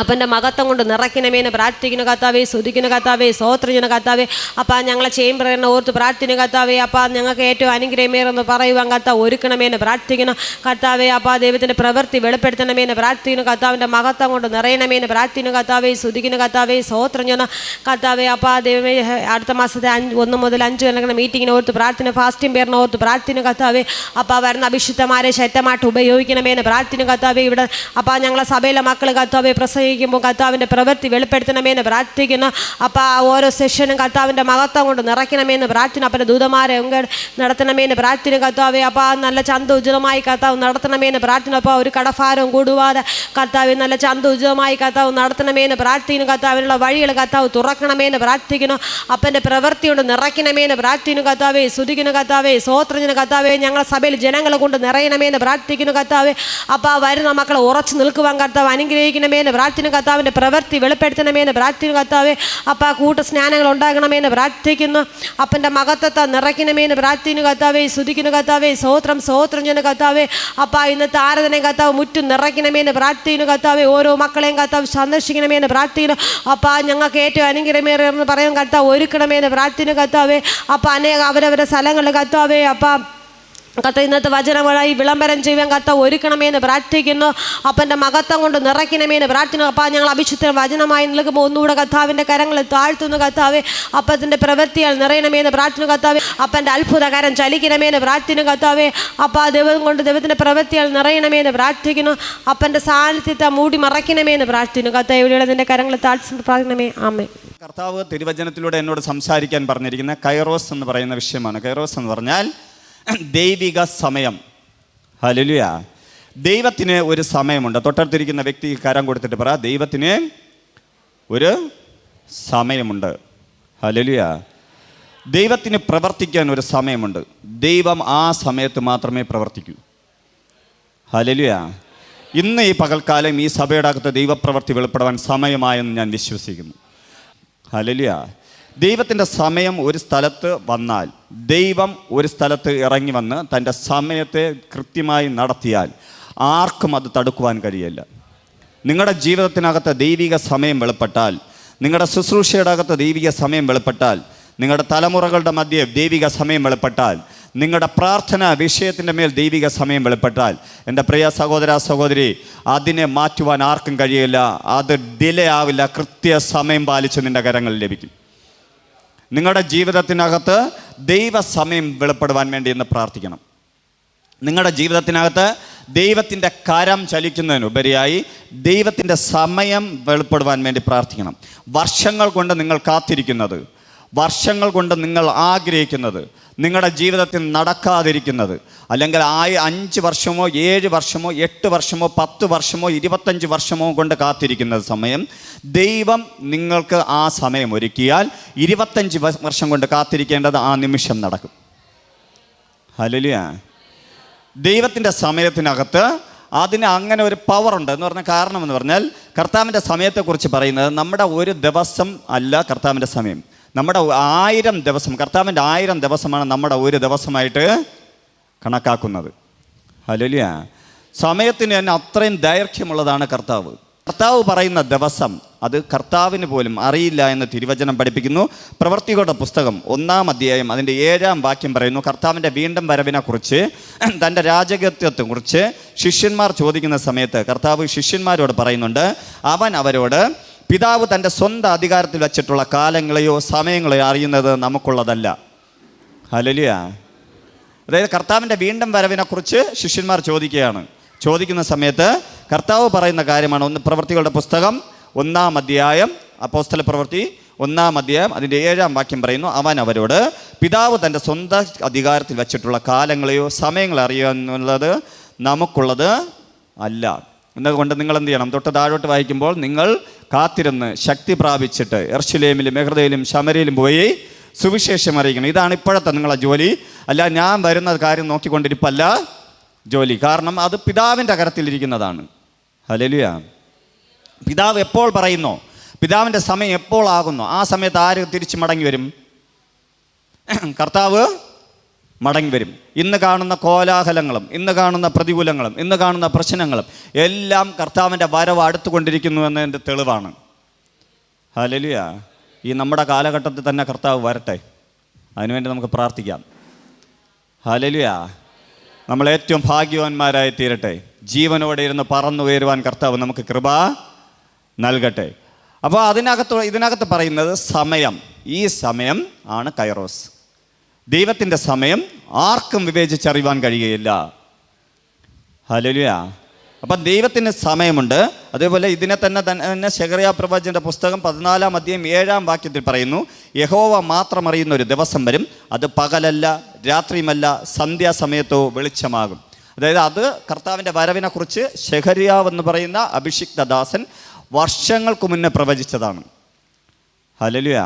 അപ്പൻ്റെ മഹത്വം കൊണ്ട് നിറയ്ക്കണമേന്ന് പ്രാർത്ഥിക്കുന്നു കർത്താവെ, സ്തുതിക്കുന്നു കർത്താവെ, സ്തോത്രം ചെയ്യുന്നു കർത്താവെ. അപ്പം ഞങ്ങളെ ചേംബറിനെ ഓർത്ത് പ്രാർത്ഥിക്കുന്നു കർത്താവെ. അപ്പം ഞങ്ങൾക്ക് ഏറ്റവും അനുഗ്രഹമേറെന്ന് പറയുവാൻ കർത്താവ് ഒരുക്കണമേന്ന് പ്രാർത്ഥിക്കുന്നു കർത്താവെ. അപ്പം ദൈവത്തിൻ്റെ പ്രവൃത്തി വെളിപ്പെടുത്തണമേന്ന് പ്രാർത്ഥിക്കുന്നു. കർത്താവിൻ്റെ മഹത്വം കൊണ്ട് നിറയണമേന്ന് പ്രാർത്ഥിക്കുന്നു കർത്താവെ, സ്തുതിക്കുന്നു കർത്താവെ, സ്തോത്രം ചെയ്യുന്നു കർത്താവെ. അപ്പം ദൈവമേ അടുത്ത മാസത്തെ 1 മുതൽ 5 വരെ മീറ്റിങ്ങിനെ ഓർത്ത് പ്രാർത്ഥന ഫാസ്റ്റിംഗ് പേരിനെ ഓർത്ത് പ്രാർത്ഥിക്കുന്നു കർത്താവെ. അപ്പം വരുന്ന അഭിഷിക്തമാരെ ശക്തമായിട്ട് ഉപയോഗിക്കണമേന്ന് പ്രാർത്ഥിക്കുന്നു കർത്താവെ. ഇവിടെ അപ്പം ഞങ്ങളെ സഭയിലെ മക്കൾ കർത്താവെ പ്രസംഗിക്കുമ്പോൾ കർത്താവിൻ്റെ പ്രവൃത്തി വെളിപ്പെടുത്തണമേന്ന് പ്രാർത്ഥിക്കുന്നു. അപ്പം ഓരോ സെഷനും കർത്താവിൻ്റെ മഹത്വം കൊണ്ട് നിറയ്ക്കണമേന്ന് പ്രാർത്ഥന. അപ്പം ദൂതമാരെ നടത്തണമേന്ന് പ്രാർത്ഥന കർത്താവെ. അപ്പം നല്ല ചന്തോചിതമായി കർത്താവ് നടത്തണമേന്ന് പ്രാർത്ഥന. അപ്പോൾ ഒരു കടഭാരവും കൂടുവാതെ കർത്താവ് നല്ല ചന്തോചിതമായി കർത്താവ് നടത്തണമേന്ന് പ്രാർത്ഥിക്കുന്നു. കർത്താവിനുള്ള വഴികൾ കർത്താവ് തുറക്കണമേന്ന് പ്രാർത്ഥിക്കുന്നു. അപ്പൻ്റെ പ്രവൃത്തി കൊണ്ട് നിറയ്ക്കണമേന്ന് പ്രാർത്ഥിക്കുന്നു കർത്താവെ, സ്തുതിക്കുന്നു കർത്താവെ, സ്തോത്രം കർത്താവെ. ഞങ്ങളെ സഭയിൽ ജനങ്ങളെ കൊണ്ട് നിറയണമേന്ന് പ്രാർത്ഥിക്കുന്നു കർത്താവെ. അപ്പം വരുന്ന മക്കളെ ഉറച്ചു നിൽക്കുവാൻ കർത്താവ് അനുഗ്രഹിക്കണമേന്ന് പ്രാർത്ഥിക്കുന്നു. കർത്താവിൻ്റെ പ്രവൃത്തി വെളിപ്പെടുത്തണമേന്ന് പ്രാർത്ഥിക്കുന്നു കർത്താവെ. അപ്പം കൂട്ട സ്നാനങ്ങൾ ഉണ്ടാകണമേന്ന് പ്രാർത്ഥിക്കുന്നു. അപ്പൻ്റെ മഹത്വത്തെ നിറയ്ക്കണമേന്ന് പ്രാർത്ഥിക്കുന്നു കർത്താവെ, സ്തുതിക്കുന്നു കർത്താവെ, സ്തോത്രം ചെയ്യുന്നു കർത്താവെ. അപ്പം ഇന്നത്തെ ആരാധനയും കർത്താവ് മുറ്റും നിറയ്ക്കണമേന്ന് പ്രാർത്ഥിക്കുന്നു കർത്താവെ. ഓരോ മക്കളെയും കർത്താവ് സന്ദർശിക്കണമേന്ന് പ്രാർത്ഥിക്കുന്നു. അപ്പം ഞങ്ങൾക്ക് ഏറ്റവും അനുഗ്രഹമേറെന്ന് പറയാൻ കർത്താവ് ഒരുക്കണമേന്ന് പ്രാർത്ഥിക്കുന്നു കർത്താവെ. അപ്പം അവരവരുടെ സ്ഥലങ്ങളിൽ കർത്താവെ അപ്പം കർത്താവ് ഇന്നത്തെ വചനമായി വിളംബരം ചെയ്യാൻ കർത്താവ് ഒരുക്കണമേന്ന് പ്രാർത്ഥിക്കുന്നു. അപ്പൻ്റെ മഹത്വം കൊണ്ട് നിറയ്ക്കണമേന്ന് പ്രാർത്ഥിക്കുന്നു. അപ്പം ഞങ്ങൾ അഭിഷിക്ത വചനമായി നിൽക്കുമ്പോൾ ഒന്നുകൂടെ കർത്താവിൻ്റെ കരങ്ങളിൽ താഴ്ത്തുന്നു കർത്താവെ. അപ്പത്തിൻ്റെ പ്രവൃത്തിയാൽ നിറയണമേന്ന് പ്രാർത്ഥിക്കുന്നു കർത്താവെ. അപ്പൻ്റെ അത്ഭുതകരം ചലിക്കണമേന്ന് പ്രാർത്ഥിക്കുന്നു കർത്താവെ. അപ്പം ദൈവം കൊണ്ട് ദൈവത്തിൻ്റെ പ്രവൃത്തിയാൽ നിറയണമേന്ന് പ്രാർത്ഥിക്കുന്നു. അപ്പൻ്റെ സാന്നിധ്യത്തെ മൂടി മറയ്ക്കണമേന്ന് പ്രാർത്ഥിക്കുന്നു കർത്താവ്. ഇവിടെയുള്ള നിൻ്റെ കരങ്ങളിൽ താഴ്ത്തി പ്രാർത്ഥിക്കണമേ. ആമേൻ. കർത്താവ് തിരുവചനത്തിലൂടെ എന്നോട് സംസാരിക്കാൻ പറഞ്ഞിരിക്കുന്ന കൈറോസ് എന്ന് പറയുന്ന വിഷയമാണ്. കൈറോസ് എന്ന് പറഞ്ഞാൽ ദൈവിക സമയം. ഹല്ലേലൂയ. ദൈവത്തിന് ഒരു സമയമുണ്ട്. തൊട്ടടുത്തിരിക്കുന്ന വ്യക്തി കരം കൊടുത്തിട്ട് പറ, ദൈവത്തിന് ഒരു സമയമുണ്ട്. ഹല്ലേലൂയ. ദൈവത്തിന് പ്രവർത്തിക്കാൻ ഒരു സമയമുണ്ട്. ദൈവം ആ സമയത്ത് മാത്രമേ പ്രവർത്തിക്കൂ. ഹല്ലേലൂയ. ഇന്ന് ഈ പകൽക്കാലം ഈ സഭയുടെ അകത്ത് ദൈവപ്രവൃത്തി വെളിപ്പെടുവാൻ സമയമായെന്ന് ഞാൻ വിശ്വസിക്കുന്നു. ഹല്ലേലൂയ. ദൈവത്തിൻ്റെ സമയം ഒരു സ്ഥലത്ത് വന്നാൽ, ദൈവം ഒരു സ്ഥലത്ത് ഇറങ്ങി വന്ന് തൻ്റെ സമയത്തെ കൃത്യമായി നടത്തിയാൽ ആർക്കും അത് തടുക്കുവാൻ കഴിയില്ല. നിങ്ങളുടെ ജീവിതത്തിനകത്ത് ദൈവിക സമയം വെളിപ്പെട്ടാൽ, നിങ്ങളുടെ ശുശ്രൂഷയുടെ അകത്ത് ദൈവിക സമയം വെളിപ്പെട്ടാൽ, നിങ്ങളുടെ തലമുറകളുടെ മധ്യേ ദൈവിക സമയം വെളിപ്പെട്ടാൽ, നിങ്ങളുടെ പ്രാർത്ഥന വിഷയത്തിൻ്റെ മേൽ ദൈവിക സമയം വെളിപ്പെട്ടാൽ, എൻ്റെ പ്രിയ സഹോദര സഹോദരി, അതിനെ മാറ്റുവാൻ ആർക്കും കഴിയില്ല. അത് ഡിലേ ആവില്ല. കൃത്യസമയം പാലിച്ച് നിൻ്റെ കരങ്ങളിൽ ലഭിക്കും. നിങ്ങളുടെ ജീവിതത്തിനകത്ത് ദൈവസമയം വെളിപ്പെടുവാൻ വേണ്ടി ഇന്ന് പ്രാർത്ഥിക്കണം. നിങ്ങളുടെ ജീവിതത്തിനകത്ത് ദൈവത്തിൻ്റെ കരം ചലിക്കുന്നതിനുപരിയായി ദൈവത്തിൻ്റെ സമയം വെളിപ്പെടുവാൻ വേണ്ടി പ്രാർത്ഥിക്കണം. വർഷങ്ങൾ കൊണ്ട് നിങ്ങൾ കാത്തിരിക്കുന്നത്, വർഷങ്ങൾ കൊണ്ട് നിങ്ങൾ ആഗ്രഹിക്കുന്നത്, നിങ്ങളുടെ ജീവിതത്തിൽ നടക്കാതിരിക്കുന്നത്, അല്ലെങ്കിൽ 5 വർഷമോ 7 വർഷമോ 8 വർഷമോ 10 വർഷമോ 25 വർഷമോ കൊണ്ട് കാത്തിരിക്കുന്ന സമയം ദൈവം നിങ്ങൾക്ക് ആ സമയം ഒരുക്കിയാൽ 25 വർഷം കൊണ്ട് കാത്തിരിക്കേണ്ടത് ആ നിമിഷം നടക്കും. ഹല്ലേലൂയ. ദൈവത്തിൻ്റെ സമയത്തിനകത്ത് അതിന് അങ്ങനെ ഒരു പവറുണ്ട് എന്ന് പറഞ്ഞ കാരണം എന്ന് പറഞ്ഞാൽ കർത്താവിൻ്റെ സമയത്തെക്കുറിച്ച് പറയുന്നത് നമ്മുടെ ഒരു ദിവസം അല്ല കർത്താവിൻ്റെ സമയം. നമ്മുടെ 1000 ദിവസം, കർത്താവിൻ്റെ 1000 ദിവസമാണ് നമ്മുടെ ഒരു ദിവസമായിട്ട് കണക്കാക്കുന്നത്. ഹല്ലേലൂയ. സമയത്തിന് തന്നെ അത്രയും ദൈർഘ്യമുള്ളതാണ് കർത്താവ്. കർത്താവ് പറയുന്ന ദിവസം അത് കർത്താവിന് പോലും അറിയില്ല എന്ന് തിരുവചനം പഠിപ്പിക്കുന്നു. പ്രവൃത്തികളുടെ പുസ്തകം 1-ാം അധ്യായം അതിൻ്റെ 7-ാം വാക്യം പറയുന്നു, കർത്താവിൻ്റെ വീണ്ടും വരവിനെക്കുറിച്ച്, തൻ്റെ രാജകത്വത്തെക്കുറിച്ച് ശിഷ്യന്മാർ ചോദിക്കുന്ന സമയത്ത് കർത്താവ് ശിഷ്യന്മാരോട് പറയുന്നുണ്ട്, അവൻ അവരോട്, പിതാവ് തൻ്റെ സ്വന്തം അധികാരത്തിൽ വച്ചിട്ടുള്ള കാലങ്ങളെയോ സമയങ്ങളെയോ അറിയുന്നത് നമുക്കുള്ളതല്ല. ഹല്ലേലൂയ. അതായത് കർത്താവിൻ്റെ വീണ്ടും വരവിനെക്കുറിച്ച് ശിഷ്യന്മാർ ചോദിക്കുന്ന സമയത്ത് കർത്താവ് പറയുന്ന കാര്യമാണ്. പ്രവൃത്തികളുടെ പുസ്തകം 1-ാം അധ്യായം, അപ്പോസ്തല പ്രവൃത്തി 1-ാം അധ്യായം അതിൻ്റെ 7-ാം വാക്യം പറയുന്നു, അവൻ അവരോട്, പിതാവ് തൻ്റെ സ്വന്തം അധികാരത്തിൽ വച്ചിട്ടുള്ള കാലങ്ങളെയോ സമയങ്ങളോ അറിയാന്നുള്ളത് നമുക്കുള്ളത് അല്ല. എന്നതുകൊണ്ട് നിങ്ങൾ എന്ത് ചെയ്യണം? തൊട്ട് താഴോട്ട് വായിക്കുമ്പോൾ, നിങ്ങൾ കാത്തിരുന്ന് ശക്തി പ്രാപിച്ചിട്ട് യെരുശലേമിലും മെഹ്ദയിലും ശമര്യയിലും പോയി സുവിശേഷം അറിയിക്കണം. ഇതാണ് ഇപ്പോഴത്തെ നിങ്ങളെ ജോലി. അല്ല ഞാൻ വരുന്ന കാര്യം നോക്കിക്കൊണ്ടിരിപ്പല്ല ജോലി. കാരണം അത് പിതാവിൻ്റെ കരത്തിലിരിക്കുന്നതാണ്. ഹല്ലേലൂയ. പിതാവ് എപ്പോൾ പറയുന്നോ, പിതാവിൻ്റെ സമയം എപ്പോൾ ആകുന്നോ, ആ സമയത്ത് ആര് തിരിച്ച് മടങ്ങി വരും? കർത്താവ് മടങ്ങി വരും. ഇന്ന് കാണുന്ന കോലാഹലങ്ങളും ഇന്ന് കാണുന്ന പ്രതികൂലങ്ങളും ഇന്ന് കാണുന്ന പ്രശ്നങ്ങളും എല്ലാം കർത്താവിൻ്റെ വരവ് അടുത്തുകൊണ്ടിരിക്കുന്നു എന്നതിൻ്റെ തെളിവാണ്. ഹല്ലേലൂയ. ഈ നമ്മുടെ കാലഘട്ടത്തിൽ തന്നെ കർത്താവ് വരട്ടെ, അതിനുവേണ്ടി നമുക്ക് പ്രാർത്ഥിക്കാം. ഹല്ലേലൂയ. നമ്മൾ ഏറ്റവും ഭാഗ്യവാന്മാരായി തീരട്ടെ. ജീവനോടെ ഇരുന്ന് പറന്നുയരുവാൻ കർത്താവ് നമുക്ക് കൃപ നൽകട്ടെ. അപ്പോൾ ഇതിനകത്ത് പറയുന്നത് സമയം, ഈ സമയം ആണ് കൈറോസ്. ദൈവത്തിൻ്റെ സമയം ആർക്കും വിവേചിച്ചറിയുവാൻ കഴിയുകയില്ല. ഹല്ലേലൂയ. അപ്പം ദൈവത്തിന് സമയമുണ്ട്. അതേപോലെ ഇതിനെ തന്നെ ശെഖറിയാ പ്രവാചകന്റെ പുസ്തകം 14-ാം അധ്യായം 7-ാം വാക്യത്തിൽ പറയുന്നു, യഹോവ മാത്രം അറിയുന്ന ഒരു ദിവസം വരും, അത് പകലല്ല രാത്രിയുമല്ല, സന്ധ്യാസമയത്തോ വെളിച്ചമാകും. അതായത് അത് കർത്താവിൻ്റെ വരവിനെക്കുറിച്ച് ശെഖറിയാവ് എന്ന് പറയുന്ന അഭിഷിക്ത ദാസൻ വർഷങ്ങൾക്ക് മുന്നേ പ്രവചിച്ചതാണ്. ഹല്ലേലൂയ.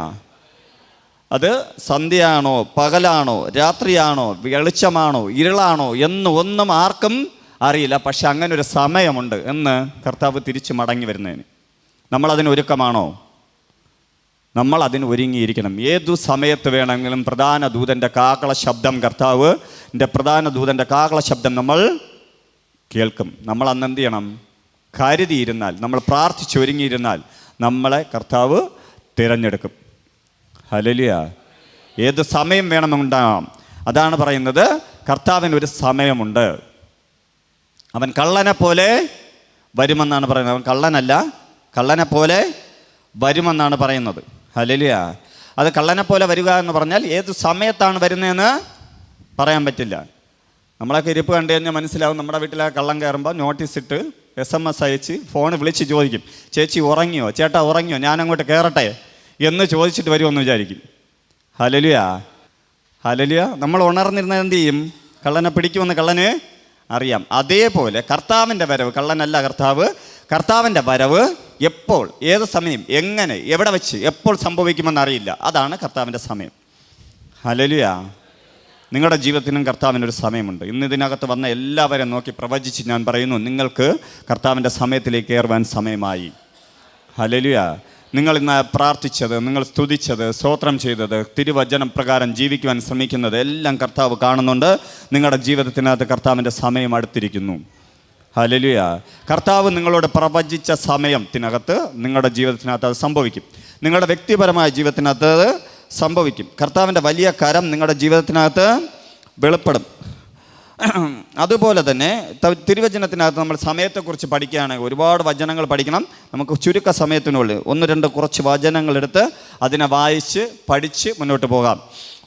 അത് സന്ധ്യയാണോ പകലാണോ രാത്രിയാണോ വെളിച്ചമാണോ ഇരുളാണോ എന്ന് ഒന്നും ആർക്കും അറിയില്ല. പക്ഷെ അങ്ങനെ ഒരു സമയമുണ്ട് എന്ന് കർത്താവ് തിരിച്ചു മടങ്ങി വരുന്നതിന്. നമ്മളതിന് ഒരുക്കമാണോ? നമ്മൾ അതിന് ഒരുങ്ങിയിരിക്കണം. ഏതു സമയത്ത് വേണമെങ്കിലും പ്രധാന ദൂതൻ്റെ കാഹള ശബ്ദം, കർത്താവിൻ്റെ പ്രധാന ദൂതൻ്റെ കാഹള ശബ്ദം നമ്മൾ കേൾക്കും. നമ്മൾ അന്ന് എന്ത് ചെയ്യണം? കരുതിയിരുന്നാൽ, നമ്മൾ പ്രാർത്ഥിച്ചൊരുങ്ങിയിരുന്നാൽ നമ്മളെ കർത്താവ് തിരഞ്ഞെടുക്കും. ഹല്ലേലൂയ. ഏത് സമയം വേണമെന്നുണ്ടാകാം. അതാണ് പറയുന്നത്, കർത്താവിന് ഒരു സമയമുണ്ട്. അവൻ കള്ളനെ പോലെ വരുമെന്നാണ് പറയുന്നത്. അവൻ കള്ളനല്ല, കള്ളനെ പോലെ വരുമെന്നാണ് പറയുന്നത്. ഹല്ലേലൂയ. അത് കള്ളനെ പോലെ വരിക എന്ന് പറഞ്ഞാൽ ഏത് സമയത്താണ് വരുന്നതെന്ന് പറയാൻ പറ്റില്ല. നമ്മളൊക്കെ ഇരിപ്പ് കണ്ടു കഴിഞ്ഞാൽ മനസ്സിലാവും. നമ്മുടെ വീട്ടിലെ കള്ളം കയറുമ്പോൾ നോട്ടീസ് ഇട്ട് SMS അയച്ച് ഫോൺ വിളിച്ച് ചോദിക്കും, ചേച്ചി ഉറങ്ങിയോ, ചേട്ടാ ഉറങ്ങിയോ, ഞാനങ്ങോട്ട് കയറട്ടെ എന്ന് ചോദിച്ചിട്ട് വരുമെന്ന് വിചാരിക്കും. ഹല്ലേലൂയ. ഹല്ലേലൂയ. നമ്മൾ ഉണർന്നിരുന്നത് എന്ത് ചെയ്യും? കള്ളനെ പിടിക്കുമെന്ന് കള്ളന് അറിയാം. അതേപോലെ കർത്താവിൻ്റെ വരവ്, കള്ളനല്ല കർത്താവ്, കർത്താവിൻ്റെ വരവ് എപ്പോൾ, ഏത് സമയം, എങ്ങനെ, എവിടെ വെച്ച്, എപ്പോൾ സംഭവിക്കുമെന്ന് അറിയില്ല. അതാണ് കർത്താവിൻ്റെ സമയം. ഹല്ലേലൂയ. നിങ്ങളുടെ ജീവിതത്തിനും കർത്താവിനൊരു സമയമുണ്ട്. ഇന്ന് ഇതിനകത്ത് വന്ന എല്ലാവരെയും നോക്കി പ്രവചിച്ച് ഞാൻ പറയുന്നു, നിങ്ങൾക്ക് കർത്താവിൻ്റെ സമയത്തിലേക്ക് കയറുവാൻ സമയമായി. ഹല്ലേലൂയ. നിങ്ങൾ ഇന്ന് പ്രാർത്ഥിച്ചത്, നിങ്ങൾ സ്തുതിച്ചത്, സ്തോത്രം ചെയ്തത്, തിരുവചനം പ്രകാരം ജീവിക്കുവാൻ ശ്രമിക്കുന്നത് എല്ലാം കർത്താവ് കാണുന്നുണ്ട്. നിങ്ങളുടെ ജീവിതത്തിനകത്ത് കർത്താവിൻ്റെ സമയം അടുത്തിരിക്കുന്നു. ഹല്ലേലൂയ. കർത്താവ് നിങ്ങളോട് പ്രവചിച്ച സമയത്തിനകത്ത് നിങ്ങളുടെ ജീവിതത്തിനകത്ത് അത് സംഭവിക്കും. നിങ്ങളുടെ വ്യക്തിപരമായ ജീവിതത്തിനകത്ത് അത് സംഭവിക്കും. കർത്താവിൻ്റെ വലിയ കരം നിങ്ങളുടെ ജീവിതത്തിനകത്ത് വെളിപ്പെടും. അതുപോലെ തന്നെ തിരുവചനത്തിനകത്ത് നമ്മൾ സമയത്തെക്കുറിച്ച് പഠിക്കുകയാണെങ്കിൽ ഒരുപാട് വചനങ്ങൾ പഠിക്കണം. നമുക്ക് ചുരുക്ക സമയത്തിനുള്ളിൽ 1-2 കുറച്ച് വചനങ്ങളെടുത്ത് അതിനെ വായിച്ച് പഠിച്ച് മുന്നോട്ട് പോകാം.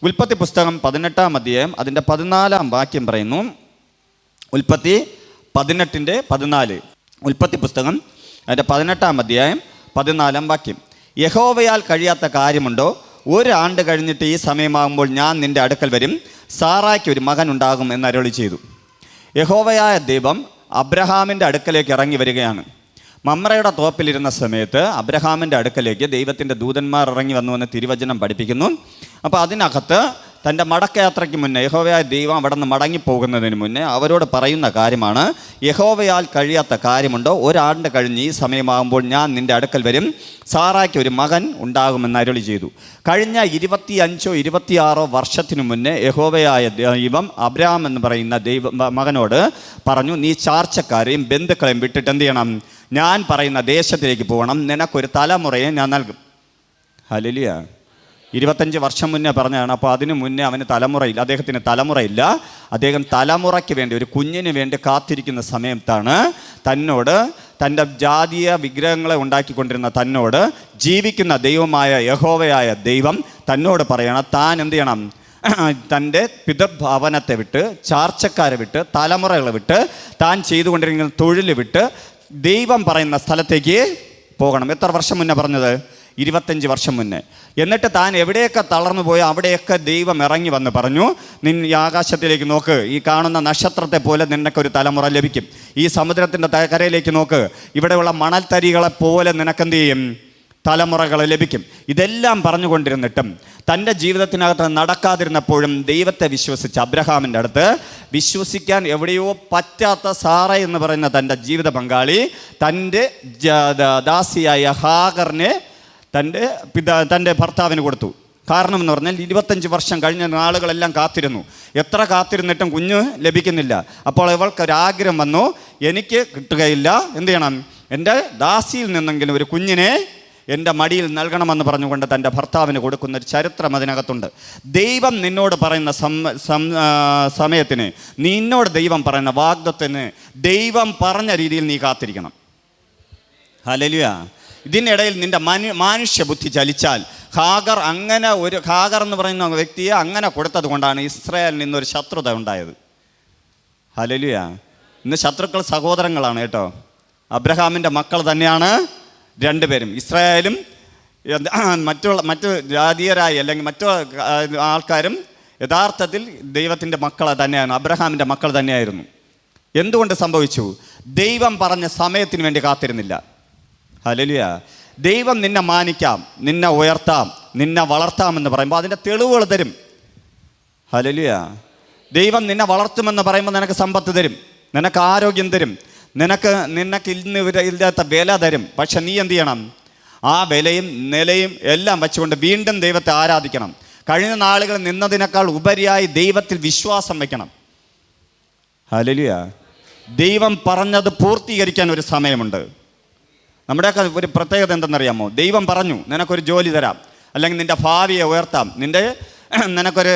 ഉൽപ്പത്തി പുസ്തകം 18-ാം അധ്യായം അതിൻ്റെ 14-ാം വാക്യം പറയുന്നു. ഉൽപ്പത്തി 18:14. ഉൽപ്പത്തി പുസ്തകം അതിൻ്റെ 18-ാം അധ്യായം 14-ാം വാക്യം. യഹോവയാൽ കഴിയാത്ത കാര്യമുണ്ടോ? 1 ആണ്ട് കഴിഞ്ഞിട്ട് ഈ സമയമാകുമ്പോൾ ഞാൻ നിൻ്റെ അടുക്കൽ വരും, സാറായ്ക്ക് ഒരു മകൻ ഉണ്ടാകും എന്ന് അരുളി ചെയ്തു. യഹോവയായ ദൈവം അബ്രഹാമിൻ്റെ അടുക്കലേക്ക് ഇറങ്ങി വരികയാണ്. മമ്രയുടെ തോപ്പിലിരുന്ന സമയത്ത് അബ്രഹാമിൻ്റെ അടുക്കലേക്ക് ദൈവത്തിൻ്റെ ദൂതന്മാർ ഇറങ്ങി വന്നുവെന്ന് തിരുവചനം പഠിപ്പിക്കുന്നു. അപ്പോൾ അതിനകത്ത് തൻ്റെ മടക്കയാത്രയ്ക്ക് മുന്നേ യഹോവയായ ദൈവം അവിടെ നിന്ന് മടങ്ങിപ്പോകുന്നതിന് മുന്നേ അവരോട് പറയുന്ന കാര്യമാണ്, യഹോവയാൽ കഴിയാത്ത കാര്യമുണ്ടോ? ഒരാണ്ട് കഴിഞ്ഞ് ഈ സമയമാകുമ്പോൾ ഞാൻ നിൻ്റെ അടുക്കൽ വരും, സാറായ്ക്ക് ഒരു മകൻ ഉണ്ടാകുമെന്ന് അരുളി ചെയ്തു. കഴിഞ്ഞ 25 26 വർഷത്തിനു മുന്നേ യഹോവയായ ദൈവം അബ്രഹാം എന്ന് പറയുന്ന മകനോട് പറഞ്ഞു, നീ ചാർച്ചക്കാരെയും ബന്ധുക്കളെയും വിട്ടിട്ട് എന്ത് ചെയ്യണം? ഞാൻ പറയുന്ന ദേശത്തിലേക്ക് പോകണം, നിനക്കൊരു തലമുറയെ ഞാൻ നൽകും. ഹല്ലേലൂയ. 25 വർഷം മുന്നേ പറഞ്ഞതാണ്. അപ്പോൾ അതിനു മുന്നേ അവന് തലമുറയില്ല, അദ്ദേഹത്തിന് തലമുറയില്ല. അദ്ദേഹം തലമുറയ്ക്ക് വേണ്ടി, ഒരു കുഞ്ഞിന് വേണ്ടി കാത്തിരിക്കുന്ന സമയത്താണ് തന്നോട്, തൻ്റെ ജാതീയ വിഗ്രഹങ്ങളെ ഉണ്ടാക്കിക്കൊണ്ടിരുന്ന തന്നോട് ജീവിക്കുന്ന ദൈവമായ യഹോവയായ ദൈവം തന്നോട് പറയണം, താൻ എന്ത് ചെയ്യണം? തൻ്റെ പിതൃഭവനത്തെ വിട്ട്, ചാർച്ചക്കാരെ വിട്ട്, തലമുറകളെ വിട്ട്, താൻ ചെയ്തുകൊണ്ടിരിക്കുന്ന തൊഴിൽ വിട്ട് ദൈവം പറയുന്ന സ്ഥലത്തേക്ക് പോകണം. എത്ര വർഷം മുന്നേ പറഞ്ഞത്? 25 വർഷം മുന്നേ. എന്നിട്ട് താൻ എവിടെയൊക്കെ തളർന്നു പോയോ അവിടെയൊക്കെ ദൈവം ഇറങ്ങി വന്ന് പറഞ്ഞു, ഈ ആകാശത്തിലേക്ക് നോക്ക്, ഈ കാണുന്ന നക്ഷത്രത്തെ പോലെ നിനക്കൊരു തലമുറ ലഭിക്കും. ഈ സമുദ്രത്തിൻ്റെ കരയിലേക്ക് നോക്ക്, ഇവിടെയുള്ള മണൽത്തരികളെ പോലെ നിനക്കെന്ത് ചെയ്യും? തലമുറകൾ ലഭിക്കും. ഇതെല്ലാം പറഞ്ഞുകൊണ്ടിരുന്നിട്ടും തൻ്റെ ജീവിതത്തിനകത്ത് നടക്കാതിരുന്നപ്പോഴും ദൈവത്തെ വിശ്വസിച്ച് അബ്രഹാമിൻ്റെ അടുത്ത് വിശ്വസിക്കാൻ എവിടെയോ പറ്റാത്ത സാറ എന്ന് പറയുന്ന തൻ്റെ ജീവിത പങ്കാളി തൻ്റെ ദാസിയായ ഹാഗറിനെ തൻ്റെ ഭർത്താവിന് കൊടുത്തു. കാരണം എന്ന് പറഞ്ഞാൽ 25 വർഷം കഴിഞ്ഞ നാളുകളെല്ലാം കാത്തിരുന്നു. എത്ര കാത്തിരുന്നിട്ടും കുഞ്ഞ് ലഭിക്കുന്നില്ല. അപ്പോൾ ഇവൾക്കൊരാഗ്രഹം വന്നു, എനിക്ക് കിട്ടുകയില്ല, എന്ത് ചെയ്യണം? എൻ്റെ ദാസിയിൽ നിന്നെങ്കിലും ഒരു കുഞ്ഞിനെ എൻ്റെ മടിയിൽ നൽകണമെന്ന് പറഞ്ഞുകൊണ്ട് തൻ്റെ ഭർത്താവിന് കൊടുക്കുന്ന ഒരു ചരിത്രം അതിനകത്തുണ്ട്. ദൈവം നിന്നോട് പറയുന്ന സമയത്തിന്, നിന്നോട് ദൈവം പറയുന്ന വാഗ്ദത്തിന് ദൈവം പറഞ്ഞ രീതിയിൽ നീ കാത്തിരിക്കണം. ഹല്ലേലൂയ. ഇതിനിടയിൽ നിൻ്റെ മാനുഷ്യ ബുദ്ധി ചലിച്ചാൽ, ഹാഗർ എന്ന് പറയുന്ന വ്യക്തിയെ അങ്ങനെ കൊടുത്തത് കൊണ്ടാണ് ഇസ്രായേലിൽ നിന്നൊരു ശത്രുത ഉണ്ടായത്. ഹല്ലേലൂയ. ഇന്ന് ശത്രുക്കൾ സഹോദരങ്ങളാണ് കേട്ടോ. അബ്രഹാമിൻ്റെ മക്കൾ തന്നെയാണ് രണ്ടുപേരും, ഇസ്രായേലും മറ്റു ജാതീയരായി അല്ലെങ്കിൽ മറ്റു ആൾക്കാരും യഥാർത്ഥത്തിൽ ദൈവത്തിൻ്റെ മക്കൾ തന്നെയാണ്, അബ്രഹാമിൻ്റെ മക്കൾ തന്നെയായിരുന്നു. എന്തുകൊണ്ട് സംഭവിച്ചു? ദൈവം പറഞ്ഞ സമയത്തിന് വേണ്ടി കാത്തിരുന്നില്ല. ഹല്ലേലൂയ. ദൈവം നിന്നെ മാനിക്കാം, നിന്നെ ഉയർത്താം, നിന്നെ വളർത്താമെന്ന് പറയുമ്പോൾ അതിൻ്റെ തെളിവുകൾ തരും. ഹല്ലേലൂയ. ദൈവം നിന്നെ വളർത്തുമെന്ന് പറയുമ്പോൾ നിനക്ക് സമ്പത്ത് തരും, നിനക്ക് ആരോഗ്യം തരും, നിനക്ക് ഇന്ന് ഇല്ലാത്ത വില തരും. പക്ഷെ നീ എന്ത് ചെയ്യണം? ആ വിലയും നിലയും എല്ലാം വെച്ചുകൊണ്ട് വീണ്ടും ദൈവത്തെ ആരാധിക്കണം. കഴിഞ്ഞ നാളുകൾ നിന്നതിനേക്കാൾ ഉപരിയായി ദൈവത്തിൽ വിശ്വാസം വയ്ക്കണം. ഹല്ലേലൂയ. ദൈവം പറഞ്ഞത് പൂർത്തീകരിക്കാൻ ഒരു സമയമുണ്ട്. നമ്മുടെയൊക്കെ ഒരു പ്രത്യേകത എന്തെന്നറിയാമോ? ദൈവം പറഞ്ഞു നിനക്കൊരു ജോലി തരാം, അല്ലെങ്കിൽ നിൻ്റെ ഭാവിയെ ഉയർത്താം, നിനക്കൊരു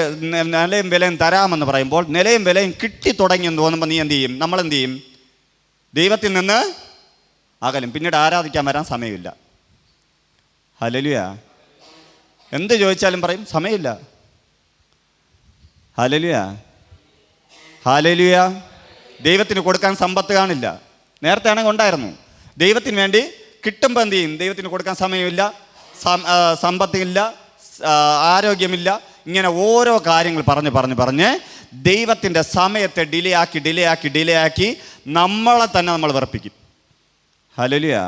നിലയും വിലയും തരാമെന്ന് പറയുമ്പോൾ നിലയും വിലയും കിട്ടി തുടങ്ങിയെന്ന് തോന്നുമ്പോൾ നീ എന്ത് ചെയ്യും? നമ്മളെന്ത് ചെയ്യും? ദൈവത്തിൽ നിന്ന് അകലും. പിന്നീട് ആരാധിക്കാൻ വരാൻ സമയമില്ല. ഹല്ലേലൂയ. എന്ത് ചോദിച്ചാലും പറയും സമയമില്ല. ഹല്ലേലൂയ. ഹല്ലേലൂയ. ദൈവത്തിന് കൊടുക്കാൻ സമ്പത്ത് കാണില്ല. നേരത്തെ ആണെങ്കിൽ ഉണ്ടായിരുന്നു. ദൈവത്തിന് വേണ്ടി കിട്ടുമ്പോൾ എന്ത് ചെയ്യും? ദൈവത്തിന് കൊടുക്കാൻ സമയമില്ല, സമ്പത്തില്ല, ആരോഗ്യമില്ല. ഇങ്ങനെ ഓരോ കാര്യങ്ങൾ പറഞ്ഞ് ദൈവത്തിൻ്റെ സമയത്തെ ഡിലേ ആക്കി നമ്മളെ തന്നെ നമ്മൾ വെറുപ്പിക്കും. ഹല്ലേലൂയ.